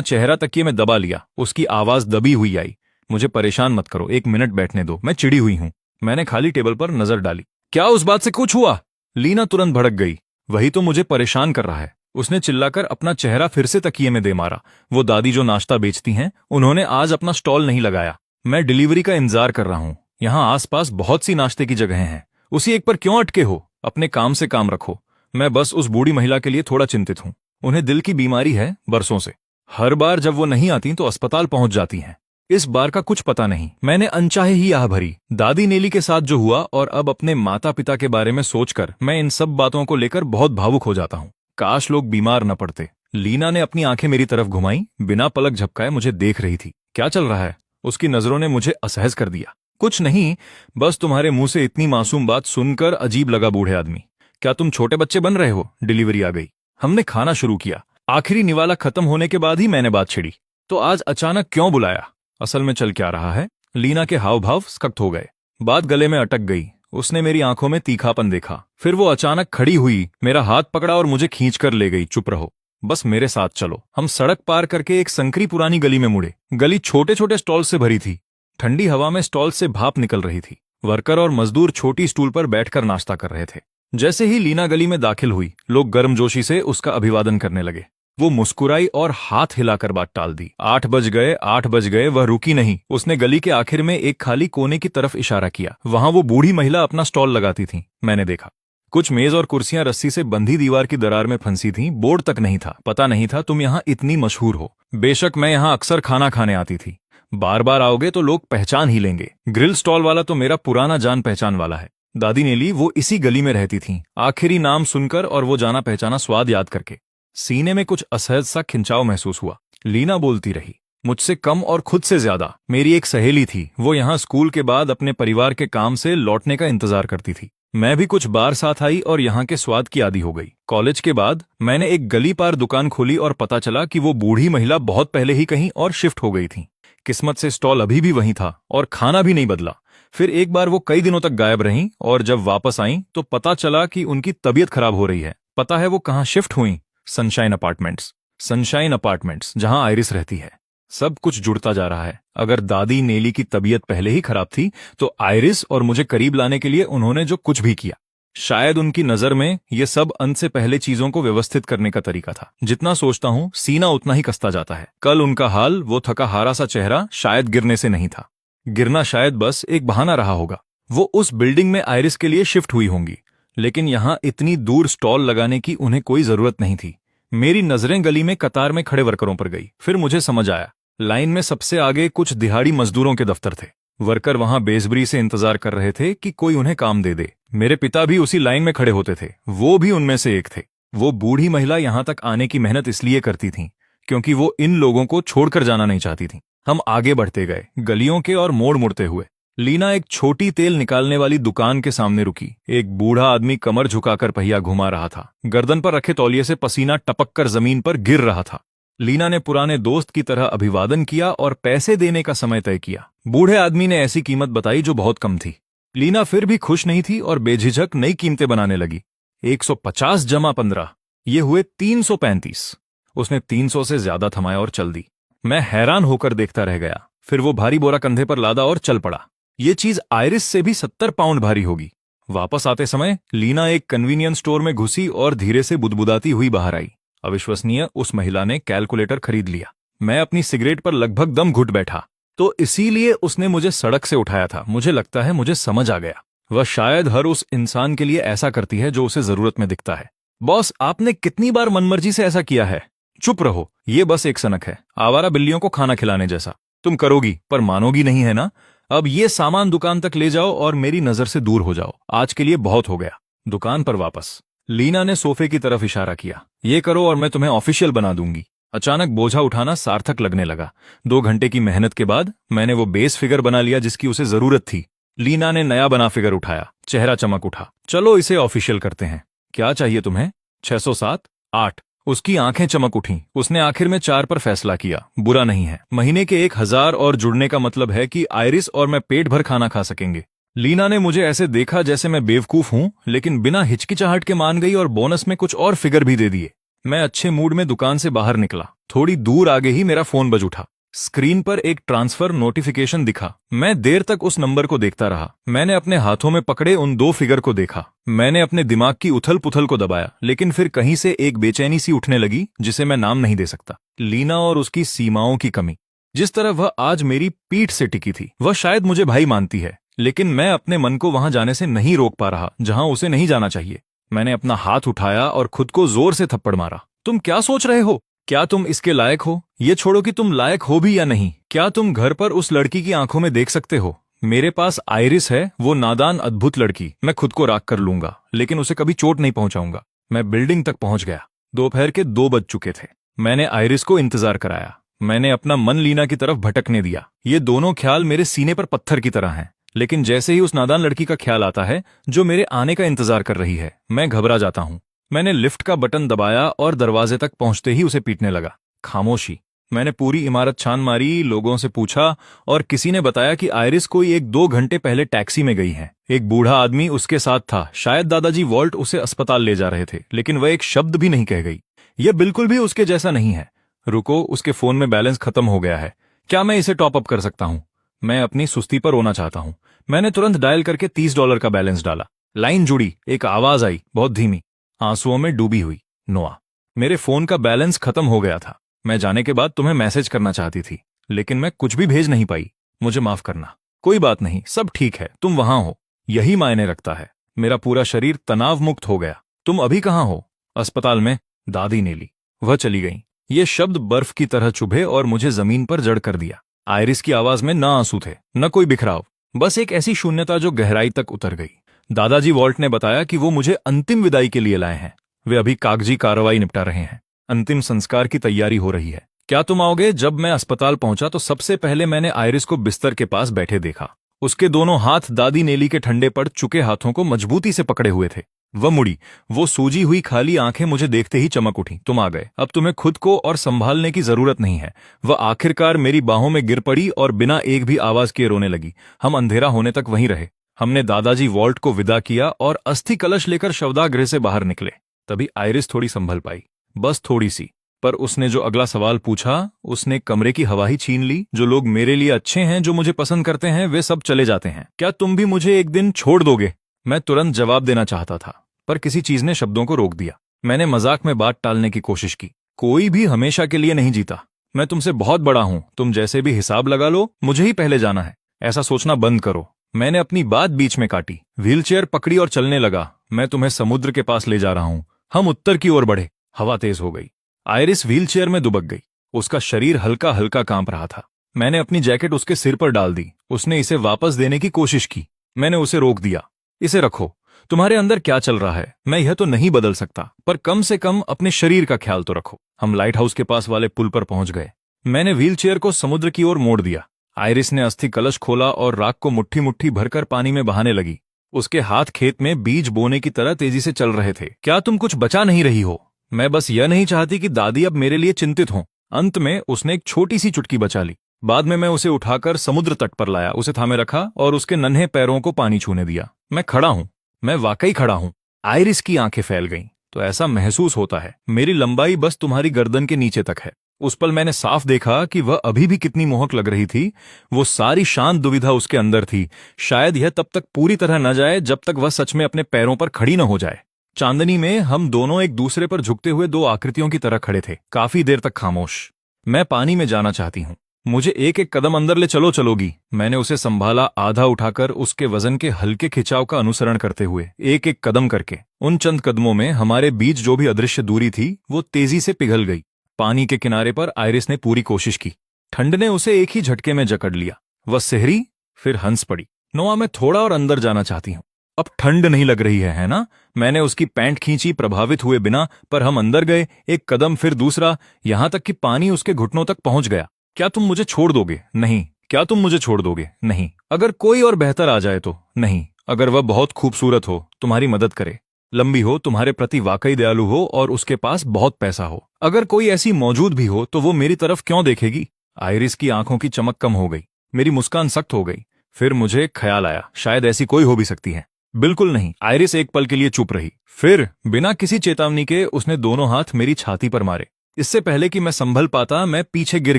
चेहरा तकिए में दबा लिया। उसकी आवाज दबी हुई आई, मुझे परेशान मत करो, 1 मिनट बैठने दो, मैं चिड़ी हुई हूं। मैंने खाली टेबल पर नजर डाली। क्या उस बात से कुछ हुआ? लीना तुरंत भड़क गई। वही तो मुझे परेशान कर रहा है। उसने चिल्लाकर अपना चेहरा फिर से तकिए में दे मारा। वो दादी जो नाश्ता बेचती हैं, उन्होंने आज अपना स्टॉल नहीं लगाया। मैं डिलीवरी का इंतजार कर रहा हूं। यहाँ आसपास बहुत सी नाश्ते की जगहें हैं, उसी एक पर क्यों अटके हो? अपने काम से काम रखो। मैं बस उस बूढ़ी महिला के लिए थोड़ा चिंतित हूं। उन्हें दिल की बीमारी है, बरसों से। हर बार जब वो नहीं आती तो अस्पताल पहुंच जाती हैं। इस बार का कुछ पता नहीं। मैंने अनचाहे ही आह भरी। दादी नेली के साथ जो हुआ और अब अपने माता पिता के बारे में सोचकर मैं इन सब बातों को लेकर बहुत भावुक हो जाता हूँ। काश लोग बीमार न पड़ते। लीना ने अपनी आंखें मेरी तरफ घुमाई, बिना पलक झपकाए मुझे देख रही थी। क्या चल रहा है? उसकी नजरों ने मुझे असहज कर दिया। कुछ नहीं, बस तुम्हारे मुंह से इतनी मासूम बात सुनकर अजीब लगा। बूढ़े आदमी, क्या तुम छोटे बच्चे बन रहे हो? डिलीवरी आ गई। हमने खाना शुरू किया। आखिरी निवाला खत्म होने के बाद ही मैंने बात छिड़ी। तो आज अचानक क्यों बुलाया? असल में चल क्या रहा है? लीना के हाव भाव सख्त हो गए। बात गले में अटक गई। उसने मेरी आंखों में तीखापन देखा। फिर वो अचानक खड़ी हुई, मेरा हाथ पकड़ा और मुझे खींचकर ले गई। चुप रहो, बस मेरे साथ चलो। हम सड़क पार करके एक संकरी पुरानी गली में मुड़े। गली छोटे छोटे स्टॉल से भरी थी। ठंडी हवा में स्टॉल से भाप निकल रही थी। वर्कर और मजदूर छोटी स्टूल पर बैठकर नाश्ता कर रहे थे। जैसे ही लीना गली में दाखिल हुई, लोग गर्मजोशी से उसका अभिवादन करने लगे। वो मुस्कुराई और हाथ हिलाकर बात टाल दी। 8 बज गए, 8 बज गए। वह रुकी नहीं। उसने गली के आखिर में एक खाली कोने की तरफ इशारा किया। वहां वो बूढ़ी महिला अपना स्टॉल लगाती थी। मैंने देखा, कुछ मेज और कुर्सियां रस्सी से बंधी दीवार की दरार में फंसी थीं। बोर्ड तक नहीं था। पता नहीं था तुम यहाँ इतनी मशहूर हो। बेशक मैं यहाँ अक्सर खाना खाने आती थी। बार बार आओगे तो लोग पहचान ही लेंगे। ग्रिल स्टॉल वाला तो मेरा पुराना जान पहचान वाला है। दादी नेली, वो इसी गली में रहती थीं। आखिरी नाम सुनकर और वो जाना पहचाना स्वाद याद करके सीने में कुछ असहज सा खिंचाव महसूस हुआ। लीना बोलती रही, मुझसे कम और खुद से ज्यादा। मेरी एक सहेली थी, वो यहाँ स्कूल के बाद अपने परिवार के काम से लौटने का इंतजार करती थी। मैं भी कुछ बार साथ आई और यहाँ के स्वाद की आदी हो गई। कॉलेज के बाद मैंने एक गली पार दुकान खोली और पता चला कि वो बूढ़ी महिला बहुत पहले ही कहीं और शिफ्ट हो गई थी। किस्मत से स्टॉल अभी भी वहीं था और खाना भी नहीं बदला। फिर एक बार वो कई दिनों तक गायब रहीं और जब वापस आईं तो पता चला कि उनकी तबीयत खराब हो रही है। पता है वो कहाँ शिफ्ट हुई? Sunshine apartments. सनशाइन अपार्टमेंट्स, जहां आइरिस रहती है। सब कुछ जुड़ता जा रहा है। अगर दादी नेली की तबीयत पहले ही खराब थी तो आइरिस और मुझे करीब लाने के लिए उन्होंने जो कुछ भी किया, शायद उनकी नजर में ये सब अंत से पहले चीजों को व्यवस्थित करने का तरीका था। जितना सोचता हूं सीना उतना ही कसता जाता है। कल उनका हाल, वो थका हारा सा चेहरा, शायद गिरने से नहीं था। गिरना शायद बस एक बहाना रहा होगा। वो उस बिल्डिंग में आइरिस के लिए शिफ्ट हुई होंगी, लेकिन यहां इतनी दूर स्टॉल लगाने की उन्हें कोई जरूरत नहीं थी। मेरी नजरें गली में कतार में खड़े वर्करों पर गई। फिर मुझे समझ आया, लाइन में सबसे आगे कुछ दिहाड़ी मजदूरों के दफ्तर थे। वर्कर वहां बेसब्री से इंतजार कर रहे थे कि कोई उन्हें काम दे दे। मेरे पिता भी उसी लाइन में खड़े होते थे, वो भी उनमें से एक थे। वो बूढ़ी महिला यहां तक आने की मेहनत इसलिए करती थी क्योंकि वो इन लोगों को छोड़कर जाना नहीं चाहती थी। हम आगे बढ़ते गए, गलियों के और मोड़ मुड़ते हुए। लीना एक छोटी तेल निकालने वाली दुकान के सामने रुकी। एक बूढ़ा आदमी कमर झुकाकर पहिया घुमा रहा था। गर्दन पर रखे तौलिए से पसीना टपककर जमीन पर गिर रहा था। लीना ने पुराने दोस्त की तरह अभिवादन किया और पैसे देने का समय तय किया। बूढ़े आदमी ने ऐसी कीमत बताई जो बहुत कम थी। लीना फिर भी खुश नहीं थी और बेझिझक नई कीमतें बनाने लगी। 150 जमा 15, ये हुए 335। उसने 300 से ज्यादा थमाया और चल दी। मैं हैरान होकर देखता रह गया। फिर वो भारी बोरा कंधे पर लादा और चल पड़ा। ये चीज आइरिस से भी 70 पाउंड भारी होगी। वापस आते समय लीना एक कन्वीनियंस स्टोर में घुसी और धीरे से बुदबुदाती हुई बाहर आई। अविश्वसनीय, उस महिला ने कैलकुलेटर खरीद लिया। मैं अपनी सिगरेट पर लगभग दम घुट बैठा। तो इसीलिए उसने मुझे सड़क से उठाया था। मुझे लगता है मुझे समझ आ गया। वह शायद हर उस इंसान के लिए ऐसा करती है जो उसे जरूरत में दिखता है। बॉस, आपने कितनी बार मनमर्जी से ऐसा किया है? चुप रहो, ये बस एक सनक है, आवारा बिल्लियों को खाना खिलाने जैसा। तुम करोगी पर मानोगी नहीं, है ना? अब ये सामान दुकान तक ले जाओ और मेरी नजर से दूर हो जाओ। आज के लिए बहुत हो गया। दुकान पर वापस। लीना ने सोफे की तरफ इशारा किया। ये करो और मैं तुम्हें ऑफिशियल बना दूंगी। अचानक बोझा उठाना सार्थक लगने लगा। 2 घंटे की मेहनत के बाद मैंने वो बेस फिगर बना लिया जिसकी उसे जरूरत थी। लीना ने नया बना फिगर उठाया। चेहरा चमक उठा। चलो इसे ऑफिशियल करते हैं। क्या चाहिए तुम्हें? 607? 8? उसकी आंखें चमक उठीं। उसने आखिर में 4 पर फैसला किया। बुरा नहीं है, महीने के 1000 और जुड़ने का मतलब है कि आयरिस और मैं पेट भर खाना खा सकेंगे। लीना ने मुझे ऐसे देखा जैसे मैं बेवकूफ हूं, लेकिन बिना हिचकिचाहट के मान गई और बोनस में कुछ और फिगर भी दे दिए। मैं अच्छे मूड में दुकान से बाहर निकला। थोड़ी दूर आगे ही मेरा फोन बज उठा। स्क्रीन पर एक ट्रांसफर नोटिफिकेशन दिखा। मैं देर तक उस नंबर को देखता रहा। मैंने अपने हाथों में पकड़े उन 2 फिगर को देखा। मैंने अपने दिमाग की उथल पुथल को दबाया, लेकिन फिर कहीं से एक बेचैनी सी उठने लगी जिसे मैं नाम नहीं दे सकता। लीना और उसकी सीमाओं की कमी। जिस तरह वह आज मेरी पीठ से टिकी थी, वह शायद मुझे भाई मानती है, लेकिन मैं अपने मन को वहां जाने से नहीं रोक पा रहा जहां उसे नहीं जाना चाहिए। मैंने अपना हाथ उठाया और खुद को जोर से थप्पड़ मारा। तुम क्या सोच रहे हो? क्या तुम इसके लायक हो? ये छोड़ो कि तुम लायक हो भी या नहीं। क्या तुम घर पर उस लड़की की आंखों में देख सकते हो? मेरे पास आइरिस है, वो नादान अद्भुत लड़की। मैं खुद को राख कर लूंगा, लेकिन उसे कभी चोट नहीं पहुंचाऊंगा। मैं बिल्डिंग तक पहुंच गया। दोपहर के 2 बज चुके थे। मैंने आइरिस को इंतजार कराया। मैंने अपना मन लीना की तरफ भटकने दिया। ये दोनों ख्याल मेरे सीने पर पत्थर की तरह हैं, लेकिन जैसे ही उस नादान लड़की का ख्याल आता है जो मेरे आने का इंतजार कर रही है, मैं घबरा जाता हूं। मैंने लिफ्ट का बटन दबाया और दरवाजे तक पहुंचते ही उसे पीटने लगा। खामोशी। मैंने पूरी इमारत छान मारी, लोगों से पूछा, और किसी ने बताया कि आइरिस कोई 1-2 घंटे पहले टैक्सी में गई है। एक बूढ़ा आदमी उसके साथ था। शायद दादाजी वॉल्ट उसे अस्पताल ले जा रहे थे, लेकिन वह एक शब्द भी नहीं कह गई। यह बिल्कुल भी उसके जैसा नहीं है। रुको, उसके फोन में बैलेंस खत्म हो गया है। क्या मैं इसे टॉप अप कर सकता हूं? मैं अपनी सुस्ती पर रोना चाहता हूं। मैंने तुरंत डायल करके $30 का बैलेंस डाला। लाइन जुड़ी। एक आवाज आई, बहुत धीमी, आंसुओं में डूबी हुई। नोआ, मेरे फोन का बैलेंस खत्म हो गया था। मैं जाने के बाद तुम्हें मैसेज करना चाहती थी, लेकिन मैं कुछ भी भेज नहीं पाई। मुझे माफ करना। कोई बात नहीं, सब ठीक है, तुम वहां हो, यही मायने रखता है। मेरा पूरा शरीर तनाव मुक्त हो गया। तुम अभी कहां हो? अस्पताल में, दादी ने ली। वह चली गई। ये शब्द बर्फ की तरह चुभे और मुझे जमीन पर जड़ कर दिया। आइरिस की आवाज में न आंसू थे, न कोई बिखराव, बस एक ऐसी शून्यता जो गहराई तक उतर गई। दादाजी वॉल्ट ने बताया कि वो मुझे अंतिम विदाई के लिए लाए हैं। वे अभी कागजी कार्रवाई निपटा रहे हैं। अंतिम संस्कार की तैयारी हो रही है। क्या तुम आओगे? जब मैं अस्पताल पहुंचा तो सबसे पहले मैंने आइरिस को बिस्तर के पास बैठे देखा। उसके दोनों हाथ दादी नेली के ठंडे पड़ चुके हाथों को मजबूती से पकड़े हुए थे। वह मुड़ी। वो सूजी हुई खाली आंखें मुझे देखते ही चमक उठी। तुम आ गए, अब तुम्हें खुद को और संभालने की जरूरत नहीं है। वह आखिरकार मेरी बाहों में गिर पड़ी और बिना एक भी आवाज किए रोने लगी। हम अंधेरा होने तक वहीं रहे। हमने दादाजी वॉल्ट को विदा किया और अस्थि कलश लेकर शवदाह से बाहर निकले। तभी आइरिस थोड़ी संभल पाई, बस थोड़ी सी। पर उसने जो अगला सवाल पूछा, उसने कमरे की हवा ही छीन ली। जो लोग मेरे लिए अच्छे हैं, जो मुझे पसंद करते हैं, वे सब चले जाते हैं। क्या तुम भी मुझे एक दिन छोड़ दोगे? मैं तुरंत जवाब देना चाहता था, पर किसी चीज ने शब्दों को रोक दिया। मैंने मजाक में बात टालने की कोशिश की। कोई भी हमेशा के लिए नहीं जीता। मैं तुमसे बहुत बड़ा हूं। तुम जैसे भी हिसाब लगा लो, मुझे ही पहले जाना है। ऐसा सोचना बंद करो। मैंने अपनी बात बीच में काटी। व्हीलचेयर पकड़ी और चलने लगा। मैं तुम्हें समुद्र के पास ले जा रहा हूं। हम उत्तर की ओर बढ़े। हवा तेज हो गई। आइरिस व्हीलचेयर में दुबक गई। उसका शरीर हल्का हल्का कांप रहा था। मैंने अपनी जैकेट उसके सिर पर डाल दी। उसने इसे वापस देने की कोशिश की। मैंने उसे रोक दिया। इसे रखो। तुम्हारे अंदर क्या चल रहा है मैं यह तो नहीं बदल सकता, पर कम से कम अपने शरीर का ख्याल तो रखो। हम लाइट हाउस के पास वाले पुल पर पहुंच गए। मैंने व्हीलचेयर को समुद्र की ओर मोड़ दिया। आइरिस ने अस्थि कलश खोला और राख को मुट्ठी मुट्ठी भरकर पानी में बहाने लगी। उसके हाथ खेत में बीज बोने की तरह तेजी से चल रहे थे। क्या तुम कुछ बचा नहीं रही हो? मैं बस यह नहीं चाहती कि दादी अब मेरे लिए चिंतित हों। अंत में उसने एक छोटी सी चुटकी बचा ली। बाद में मैं उसे उठाकर समुद्र तट पर लाया, उसे थामे रखा और उसके नन्हे पैरों को पानी छूने दिया। मैं खड़ा हूं, मैं वाकई खड़ा हूं। आइरिस की आंखें फैल गईं। तो ऐसा महसूस होता है मेरी लंबाई बस तुम्हारी गर्दन के नीचे तक है। उस पल मैंने साफ देखा कि वह अभी भी कितनी मोहक लग रही थी। वो सारी शांत दुविधा उसके अंदर थी। शायद यह तब तक पूरी तरह न जाए जब तक वह सच में अपने पैरों पर खड़ी न हो जाए। चांदनी में हम दोनों एक दूसरे पर झुकते हुए 2 आकृतियों की तरह खड़े थे, काफी देर तक खामोश। मैं पानी में जाना चाहती हूं। मुझे एक एक कदम अंदर ले चलोगी। मैंने उसे संभाला, आधा उठाकर उसके वजन के हल्के खिंचाव का अनुसरण करते हुए, एक एक कदम करके। उन चंद कदमों में हमारे बीच जो भी अदृश्य दूरी थी वो तेजी से पिघल गई। पानी के किनारे पर आइरिस ने पूरी कोशिश की। ठंड ने उसे एक ही झटके में जकड़ लिया। वह सिहरी, फिर हंस पड़ी। नोआ, मैं थोड़ा और अंदर जाना चाहती हूं। अब ठंड नहीं लग रही है ना? मैंने उसकी पैंट खींची, प्रभावित हुए बिना, पर हम अंदर गए। एक कदम, फिर दूसरा, यहां तक कि पानी उसके घुटनों तक पहुंच गया। क्या तुम मुझे छोड़ दोगे? नहीं। क्या तुम मुझे छोड़ दोगे? नहीं। अगर कोई और बेहतर आ जाए तो? नहीं। अगर वह बहुत खूबसूरत हो, तुम्हारी मदद करे? लंबी हो, तुम्हारे प्रति वाकई दयालु हो और उसके पास बहुत पैसा हो। अगर कोई ऐसी मौजूद भी हो तो वो मेरी तरफ क्यों देखेगी? आइरिस की आंखों की चमक कम हो गई, मेरी मुस्कान सख्त हो गई। फिर मुझे ख्याल आया, शायद ऐसी कोई हो भी सकती है। बिल्कुल नहीं। आइरिस एक पल के लिए चुप रही, फिर बिना किसी चेतावनी के उसने दोनों हाथ मेरी छाती पर मारे। इससे पहले कि मैं संभल पाता, मैं पीछे गिर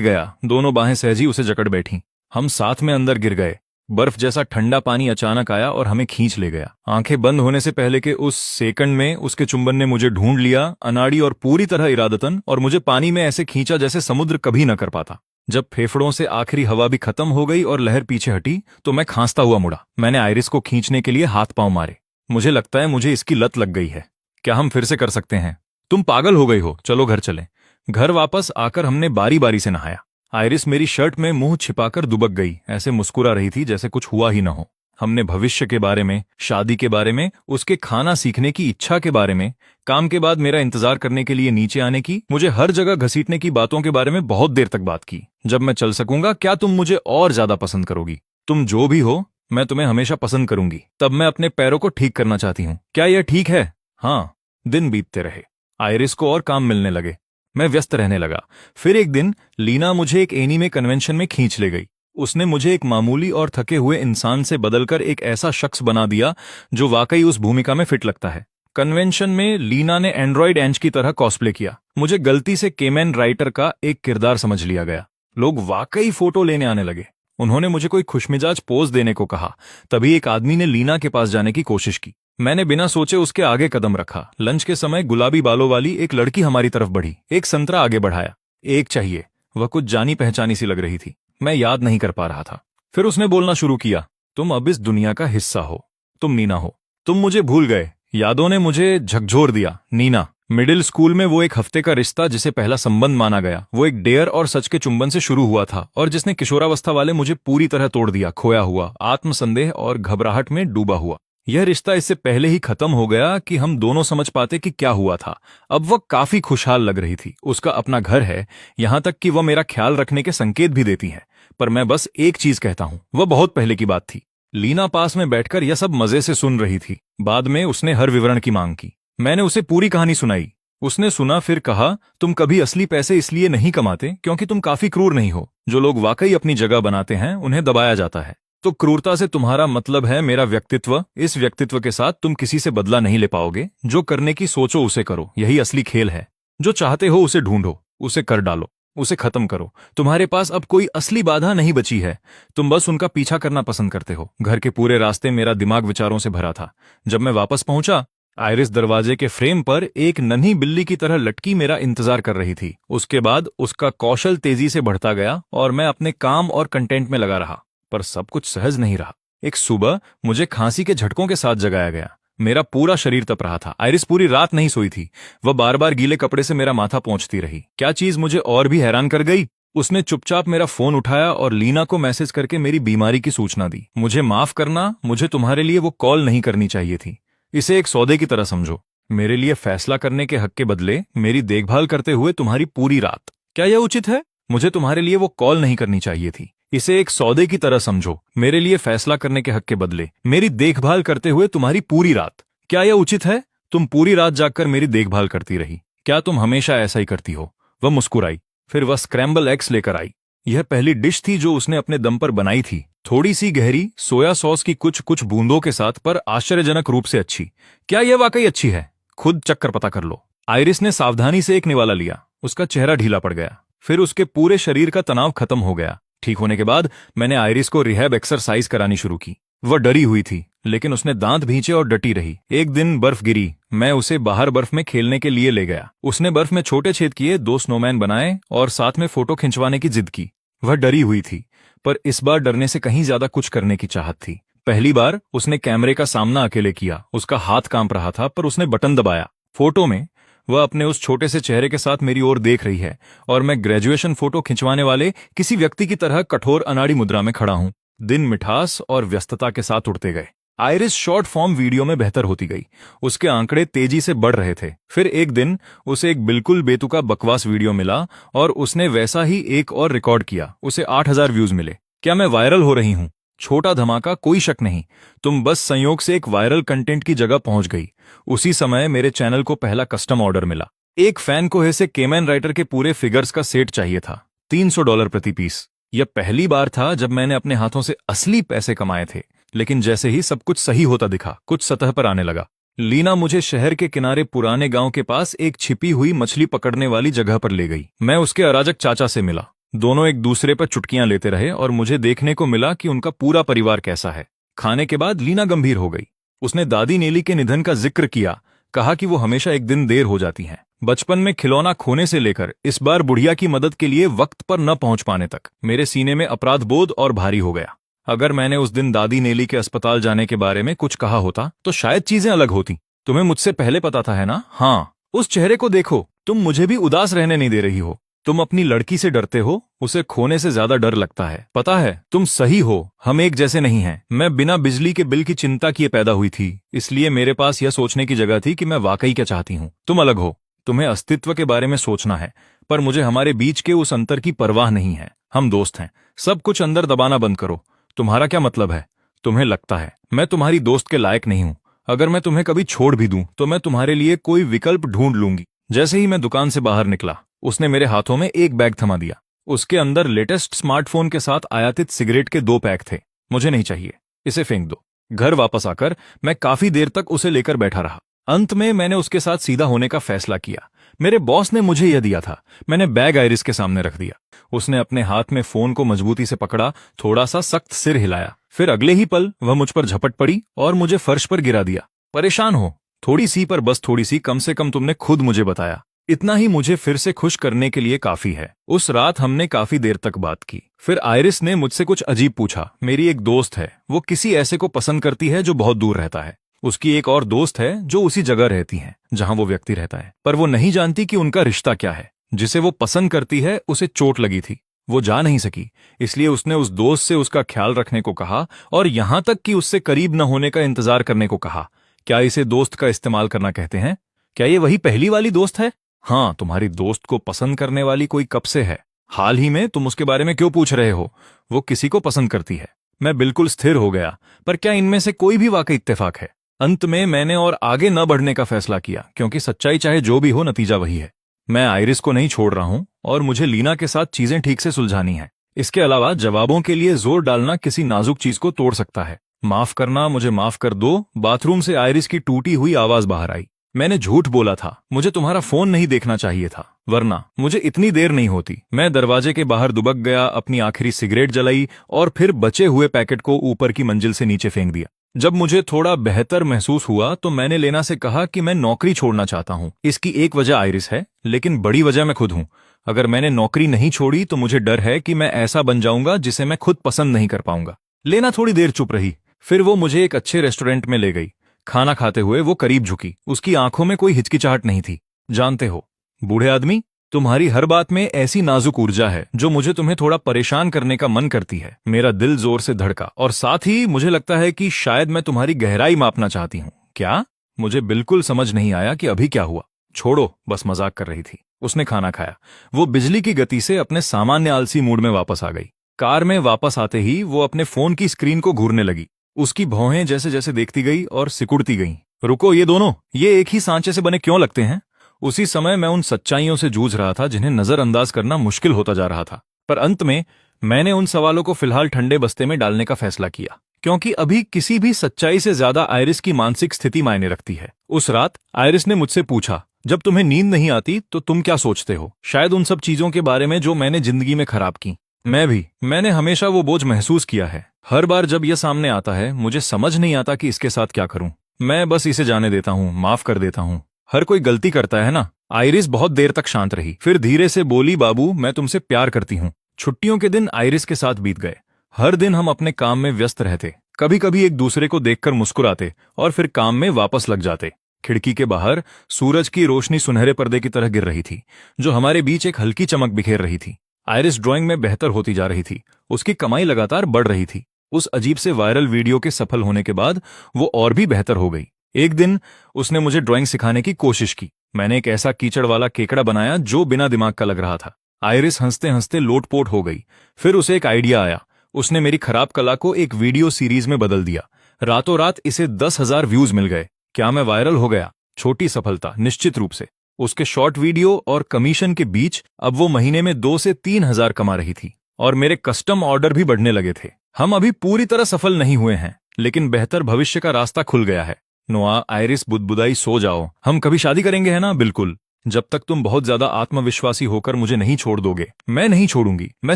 गया। दोनों बाहें सहजी उसे जकड़ बैठी। हम साथ में अंदर गिर गए। बर्फ जैसा ठंडा पानी अचानक आया और हमें खींच ले गया। आंखें बंद होने से पहले के उस सेकंड में उसके चुंबन ने मुझे ढूंढ लिया, अनाड़ी और पूरी तरह इरादतन, और मुझे पानी में ऐसे खींचा जैसे समुद्र कभी न कर पाता। जब फेफड़ों से आखिरी हवा भी खत्म हो गई और लहर पीछे हटी तो मैं खांसता हुआ मुड़ा। मैंने आइरिस को खींचने के लिए हाथ पांव मारे। मुझे लगता है मुझे इसकी लत लग गई है। क्या हम फिर से कर सकते हैं? तुम पागल हो गई हो, चलो घर चलें। घर वापस आकर हमने बारी बारी से नहाया। आइरिस मेरी शर्ट में मुंह छिपाकर दुबक गई, ऐसे मुस्कुरा रही थी जैसे कुछ हुआ ही न हो। हमने भविष्य के बारे में, शादी के बारे में, उसके खाना सीखने की इच्छा के बारे में, काम के बाद मेरा इंतजार करने के लिए नीचे आने की, मुझे हर जगह घसीटने की बातों के बारे में बहुत देर तक बात की। जब मैं चल सकूंगा क्या तुम मुझे और ज्यादा पसंद करोगी? तुम जो भी हो, मैं तुम्हें हमेशा पसंद करूंगी। तब मैं अपने पैरों को ठीक करना चाहती हूँ। क्या यह ठीक है? हाँ। दिन बीतते रहे। आइरिस को और काम मिलने लगे। मैं व्यस्त रहने लगा। फिर एक दिन लीना मुझे एक एनीमे कन्वेंशन में खींच ले गई। उसने मुझे एक मामूली और थके हुए इंसान से बदलकर एक ऐसा शख्स बना दिया जो वाकई उस भूमिका में फिट लगता है। कन्वेंशन में लीना ने एंड्रॉयड एंज की तरह कॉस्प्ले किया। मुझे गलती से केमैन राइटर का एक किरदार समझ लिया गया। लोग वाकई फोटो लेने आने लगे। उन्होंने मुझे कोई खुशमिजाज पोज देने को कहा। तभी एक आदमी ने लीना के पास जाने की कोशिश की। मैंने बिना सोचे उसके आगे कदम रखा। लंच के समय गुलाबी बालों वाली एक लड़की हमारी तरफ बढ़ी। एक संतरा आगे बढ़ाया। एक चाहिए। वह कुछ जानी पहचानी सी लग रही थी। मैं याद नहीं कर पा रहा था। फिर उसने बोलना शुरू किया, तुम अब इस दुनिया का हिस्सा हो। तुम नीना हो। तुम मुझे भूल गए। यादों ने मुझे झकझोर दिया। नीना। मिडिल स्कूल में वो एक हफ्ते का रिश्ता जिसे पहला संबंध माना गया, वो एक डेयर और सच के चुंबन से शुरू हुआ था और जिसने किशोरावस्था वाले मुझे पूरी तरह तोड़ दिया। खोया हुआ, आत्मसंदेह और घबराहट में डूबा हुआ। यह रिश्ता इससे पहले ही खत्म हो गया कि हम दोनों समझ पाते कि क्या हुआ था। अब वह काफी खुशहाल लग रही थी। उसका अपना घर है, यहां तक कि वह मेरा ख्याल रखने के संकेत भी देती है। पर मैं बस एक चीज कहता हूं, वह बहुत पहले की बात थी। लीना पास में बैठकर यह सब मजे से सुन रही थी। बाद में उसने हर विवरण की मांग की। मैंने उसे पूरी कहानी सुनाई। उसने सुना, फिर कहा, तुम कभी असली पैसे इसलिए नहीं कमाते क्योंकि तुम काफी क्रूर नहीं हो। जो लोग वाकई अपनी जगह बनाते हैं उन्हें दबाया जाता है। तो क्रूरता से तुम्हारा मतलब है मेरा व्यक्तित्व। इस व्यक्तित्व के साथ तुम किसी से बदला नहीं ले पाओगे। जो करने की सोचो उसे करो, यही असली खेल है। जो चाहते हो उसे ढूंढो, उसे कर डालो, उसे खत्म करो। तुम्हारे पास अब कोई असली बाधा नहीं बची है। तुम बस उनका पीछा करना पसंद करते हो। घर के पूरे रास्ते मेरा दिमाग विचारों से भरा था। जब मैं वापस पहुंचा, आइरिस दरवाजे के फ्रेम पर एक नन्ही बिल्ली की तरह लटकी मेरा इंतजार कर रही थी। उसके बाद उसका कौशल तेजी से बढ़ता गया और मैं अपने काम और कंटेंट में लगा रहा। पर सब कुछ सहज नहीं रहा। एक सुबह मुझे खांसी के झटकों के साथ जगाया गया। मेरा पूरा शरीर तप रहा था। आइरिस पूरी रात नहीं सोई थी। वह बार बार गीले कपड़े से मेरा माथा पोंछती रही। क्या चीज मुझे और भी हैरान कर गई, उसने चुपचाप मेरा फोन उठाया और लीना को मैसेज करके मेरी बीमारी की सूचना दी। मुझे माफ करना, मुझे तुम्हारे लिए वो कॉल नहीं करनी चाहिए थी। इसे एक सौदे की तरह समझो। मेरे लिए फैसला करने के हक के बदले मेरी देखभाल करते हुए तुम्हारी पूरी रात। क्या यह उचित है? मुझे तुम्हारे लिए वो कॉल नहीं करनी चाहिए थी। इसे एक सौदे की तरह समझो। मेरे लिए फैसला करने के हक के बदले मेरी देखभाल करते हुए तुम्हारी पूरी रात। क्या यह उचित है? तुम पूरी रात जागकर मेरी देखभाल करती रही। क्या तुम हमेशा ऐसा ही करती हो? वह मुस्कुराई। फिर वह स्क्रैम्बल एग्स लेकर आई। यह पहली डिश थी जो उसने अपने दम पर बनाई थी। थोड़ी सी गहरी, सोया सॉस की कुछ कुछ बूंदों के साथ, पर आश्चर्यजनक रूप से अच्छी। क्या यह वाकई अच्छी है? खुद चक्कर पता कर लो। आइरिस ने सावधानी से एक निवाला लिया। उसका चेहरा ढीला पड़ गया। फिर उसके पूरे शरीर का तनाव खत्म हो गया। ठीक होने के बाद मैंने आइरिस को रिहैब एक्सरसाइज करानी शुरू की। वह डरी हुई थी, लेकिन उसने दांत भींचे और डटी रही। एक दिन बर्फ गिरी। मैं उसे बाहर बर्फ में खेलने के लिए ले गया। उसने बर्फ में छोटे छेद किए, 2 स्नोमैन बनाए और साथ में फोटो खिंचवाने की जिद की। वह डरी हुई थी, पर इस बार डरने से कहीं ज्यादा कुछ करने की चाहत थी। पहली बार उसने कैमरे का सामना अकेले किया। उसका हाथ कांप रहा था, पर उसने बटन दबाया। फोटो में वह अपने उस छोटे से चेहरे के साथ मेरी ओर देख रही है और मैं ग्रेजुएशन फोटो खिंचवाने वाले किसी व्यक्ति की तरह कठोर अनाड़ी मुद्रा में खड़ा हूं। दिन मिठास और व्यस्तता के साथ उड़ते गए। आइरिस शॉर्ट फॉर्म वीडियो में बेहतर होती गई। उसके आंकड़े तेजी से बढ़ रहे थे। फिर एक दिन उसे एक बिल्कुल बेतुका बकवास वीडियो मिला और उसने वैसा ही एक और रिकॉर्ड किया। उसे 8000 व्यूज मिले। क्या मैं वायरल हो रही हूं? छोटा धमाका, कोई शक नहीं। तुम बस संयोग से एक वायरल कंटेंट की जगह पहुंच गई। उसी समय मेरे चैनल को पहला कस्टम ऑर्डर मिला। एक फैन को ऐसे केमैन राइटर के पूरे फिगर्स का सेट चाहिए था, $300 प्रति पीस। यह पहली बार था जब मैंने अपने हाथों से असली पैसे कमाए थे। लेकिन जैसे ही सब कुछ सही होता दिखा, कुछ सतह पर आने लगा। लीना मुझे शहर के किनारे पुराने गांव के पास एक छिपी हुई मछली पकड़ने वाली जगह पर ले गई। मैं उसके अराजक चाचा से मिला। दोनों एक दूसरे पर चुटकियां लेते रहे और मुझे देखने को मिला कि उनका पूरा परिवार कैसा है। खाने के बाद लीना गंभीर हो गई। उसने दादी नेली के निधन का जिक्र किया, कहा कि वो हमेशा एक दिन देर हो जाती हैं। बचपन में खिलौना खोने से लेकर इस बार बुढ़िया की मदद के लिए वक्त पर न पहुंच पाने तक मेरे सीने में अपराध बोध और भारी हो गया। अगर मैंने उस दिन दादी नेली के अस्पताल जाने के बारे में कुछ कहा होता तो शायद चीजें अलग होती। तुम्हें मुझसे पहले पता था, है ना? हाँ, उस चेहरे को देखो। तुम मुझे भी उदास रहने नहीं दे रही हो। तुम अपनी लड़की से डरते हो, उसे खोने से ज्यादा डर लगता है। पता है, तुम सही हो, हम एक जैसे नहीं हैं। मैं बिना बिजली के बिल की चिंता किए पैदा हुई थी, इसलिए मेरे पास यह सोचने की जगह थी कि मैं वाकई क्या चाहती हूँ। तुम अलग हो, तुम्हें अस्तित्व के बारे में सोचना है, पर मुझे हमारे बीच के उस अंतर की परवाह नहीं है। हम दोस्त हैं। सब कुछ अंदर दबाना बंद करो। तुम्हारा क्या मतलब है? तुम्हें लगता है मैं तुम्हारी दोस्त के लायक नहीं हूं। अगर मैं तुम्हें कभी छोड़ भी दूं तो मैं तुम्हारे लिए कोई विकल्प ढूंढ लूंगी। जैसे ही मैं दुकान से बाहर निकला, उसने मेरे हाथों में एक बैग थमा दिया। उसके अंदर लेटेस्ट स्मार्टफोन के साथ आयातित सिगरेट के 2 पैक थे। मुझे नहीं चाहिए, इसे फेंक दो। घर वापस आकर मैं काफी देर तक उसे लेकर बैठा रहा। अंत में मैंने उसके साथ सीधा होने का फैसला किया। मेरे बॉस ने मुझे यह दिया था। मैंने बैग आइरिस के सामने रख दिया। उसने अपने हाथ में फोन को मजबूती से पकड़ा, थोड़ा सा सख्त सिर हिलाया। फिर अगले ही पल वह मुझ पर झपट पड़ी और मुझे फर्श पर गिरा दिया। परेशान हो? थोड़ी सी, पर बस थोड़ी सी। कम से कम तुमने खुद मुझे बताया। इतना ही मुझे फिर से खुश करने के लिए काफी है। उस रात हमने काफी देर तक बात की। फिर आइरिस ने मुझसे कुछ अजीब पूछा। मेरी एक दोस्त है, वो किसी ऐसे को पसंद करती है जो बहुत दूर रहता है। उसकी एक और दोस्त है जो उसी जगह रहती है जहां वो व्यक्ति रहता है, पर वो नहीं जानती कि उनका रिश्ता क्या है। जिसे वो पसंद करती है उसे चोट लगी थी, वो जा नहीं सकी, इसलिए उसने उस दोस्त से उसका ख्याल रखने को कहा और यहां तक कि उससे करीब न होने का इंतजार करने को कहा। क्या इसे दोस्त का इस्तेमाल करना कहते हैं? क्या ये वही पहली वाली दोस्त है? हाँ, तुम्हारी दोस्त को पसंद करने वाली कोई कब से है? हाल ही में। तुम उसके बारे में क्यों पूछ रहे हो? वो किसी को पसंद करती है। मैं बिल्कुल स्थिर हो गया। पर क्या इनमें से कोई भी वाकई इत्तेफाक है? अंत में मैंने और आगे न बढ़ने का फैसला किया, क्योंकि सच्चाई चाहे जो भी हो, नतीजा वही है। मैं आइरिस को नहीं छोड़ रहा हूं और मुझे लीना के साथ चीजें ठीक से सुलझानी है। इसके अलावा जवाबों के लिए जोर डालना किसी नाजुक चीज को तोड़ सकता है। माफ करना, मुझे माफ कर दो। बाथरूम से आइरिस की टूटी हुई आवाज बाहर आई। मैंने झूठ बोला था, मुझे तुम्हारा फोन नहीं देखना चाहिए था, वरना मुझे इतनी देर नहीं होती। मैं दरवाजे के बाहर दुबक गया, अपनी आखिरी सिगरेट जलाई और फिर बचे हुए पैकेट को ऊपर की मंजिल से नीचे फेंक दिया। जब मुझे थोड़ा बेहतर महसूस हुआ तो मैंने लेना से कहा कि मैं नौकरी छोड़ना चाहता हूं। इसकी एक वजह आइरिस है, लेकिन बड़ी वजह मैं खुद हूं। अगर मैंने नौकरी नहीं छोड़ी तो मुझे डर है कि मैं ऐसा बन जाऊंगा जिसे मैं खुद पसंद नहीं कर पाऊंगा। लेना थोड़ी देर चुप रही, फिर वो मुझे एक अच्छे रेस्टोरेंट में ले गई। खाना खाते हुए वो करीब झुकी। उसकी आंखों में कोई हिचकिचाहट नहीं थी। जानते हो बूढ़े आदमी, तुम्हारी हर बात में ऐसी नाजुक ऊर्जा है जो मुझे तुम्हें थोड़ा परेशान करने का मन करती है। मेरा दिल जोर से धड़का और साथ ही मुझे लगता है कि शायद मैं तुम्हारी गहराई मापना चाहती हूँ। क्या? मुझे बिल्कुल समझ नहीं आया कि अभी क्या हुआ। छोड़ो, बस मजाक कर रही थी। उसने खाना खाया। वो बिजली की गति से अपने सामान्य आलसी मूड में वापस आ गई। कार में वापस आते ही वो अपने फोन की स्क्रीन को घूरने लगी। उसकी भौहें जैसे जैसे देखती गई और सिकुड़ती गईं। रुको, ये दोनों, ये एक ही सांचे से बने क्यों लगते हैं? उसी समय मैं उन सच्चाइयों से जूझ रहा था जिन्हें नजरअंदाज करना मुश्किल होता जा रहा था। पर अंत में मैंने उन सवालों को फिलहाल ठंडे बस्ते में डालने का फैसला किया, क्योंकि अभी किसी भी सच्चाई से ज्यादा आइरिस की मानसिक स्थिति मायने रखती है। उस रात आइरिस ने मुझसे पूछा, जब तुम्हें नींद नहीं आती तो तुम क्या सोचते हो? शायद उन सब चीजों के बारे में जो मैंने जिंदगी में खराब की। मैंने हमेशा वो बोझ महसूस किया है। हर बार जब यह सामने आता है मुझे समझ नहीं आता कि इसके साथ क्या करूं। मैं बस इसे जाने देता हूं, माफ कर देता हूं। हर कोई गलती करता है ना। आइरिस बहुत देर तक शांत रही, फिर धीरे से बोली, बाबू, मैं तुमसे प्यार करती हूं। छुट्टियों के दिन आइरिस के साथ बीत गए। हर दिन हम अपने काम में व्यस्त रहते, कभी कभी एक दूसरे को देखकर मुस्कुराते और फिर काम में वापस लग जाते। खिड़की के बाहर सूरज की रोशनी सुनहरे पर्दे की तरह गिर रही थी, जो हमारे बीच एक हल्की चमक बिखेर रही थी। आइरिस ड्राइंग में बेहतर होती जा रही थी। उसकी कमाई लगातार बढ़ रही थी। उस अजीब से वायरल वीडियो के सफल होने के बाद वो और भी बेहतर हो गई। एक दिन उसने मुझे ड्राइंग सिखाने की कोशिश की। मैंने एक ऐसा कीचड़ वाला केकड़ा बनाया जो बिना दिमाग का लग रहा था। आइरिस हंसते हंसते लोटपोट हो गई। फिर उसे एक आइडिया आया। उसने मेरी खराब कला को एक वीडियो सीरीज में बदल दिया। रातों रात इसे 10,000 व्यूज मिल गए। क्या मैं वायरल हो गया? छोटी सफलता, निश्चित रूप से। उसके शॉर्ट वीडियो और कमीशन के बीच अब वो महीने में 2 से 3,000 कमा रही थी और मेरे कस्टम ऑर्डर भी बढ़ने लगे थे। हम अभी पूरी तरह सफल नहीं हुए हैं, लेकिन बेहतर भविष्य का रास्ता खुल गया है। नोआ, आयरिस बुदबुदाई, सो जाओ। हम कभी शादी करेंगे, है ना? बिल्कुल, जब तक तुम बहुत ज्यादा आत्मविश्वासी होकर मुझे नहीं छोड़ दोगे। मैं नहीं छोड़ूंगी। मैं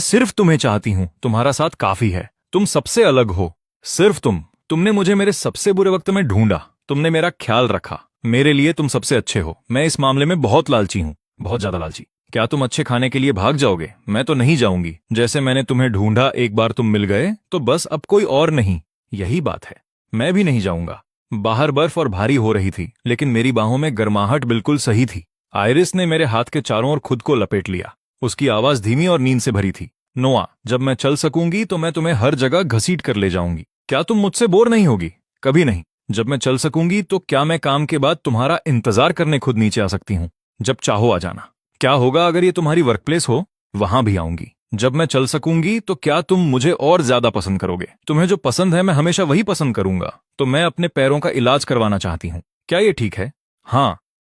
सिर्फ तुम्हें चाहती हूँ। तुम्हारा साथ काफी है। तुम सबसे अलग हो, सिर्फ तुमने मुझे मेरे सबसे बुरे वक्त में ढूंढा। तुमने मेरा ख्याल रखा। मेरे लिए तुम सबसे अच्छे हो। मैं इस मामले में बहुत लालची हूँ, बहुत ज्यादा लालची। क्या तुम अच्छे खाने के लिए भाग जाओगे? मैं तो नहीं जाऊंगी। जैसे मैंने तुम्हें ढूंढा, एक बार तुम मिल गए तो बस अब कोई और नहीं। यही बात है। मैं भी नहीं जाऊंगा। बाहर बर्फ और भारी हो रही थी, लेकिन मेरी बाहों में गर्माहट बिल्कुल सही थी। आयरिस ने मेरे हाथ के चारों ओर खुद को लपेट लिया। उसकी आवाज धीमी और नींद से भरी थी। नोआ, जब मैं चल सकूंगी तो मैं तुम्हें हर जगह घसीट कर ले जाऊंगी। क्या तुम मुझसे बोर नहीं होगी? कभी नहीं। जब मैं चल सकूंगी तो क्या मैं काम के बाद तुम्हारा इंतजार करने खुद नीचे आ सकती हूँ? जब चाहो आ जाना। क्या होगा अगर ये तुम्हारी वर्कप्लेस हो? वहां भी आऊंगी। जब मैं चल सकूंगी तो क्या तुम मुझे और ज्यादा पसंद करोगे? तुम्हें जो पसंद है मैं हमेशा वही पसंद करूंगा। तो मैं अपने पैरों का इलाज करवाना चाहती हूँ। क्या ये ठीक है? हाँ,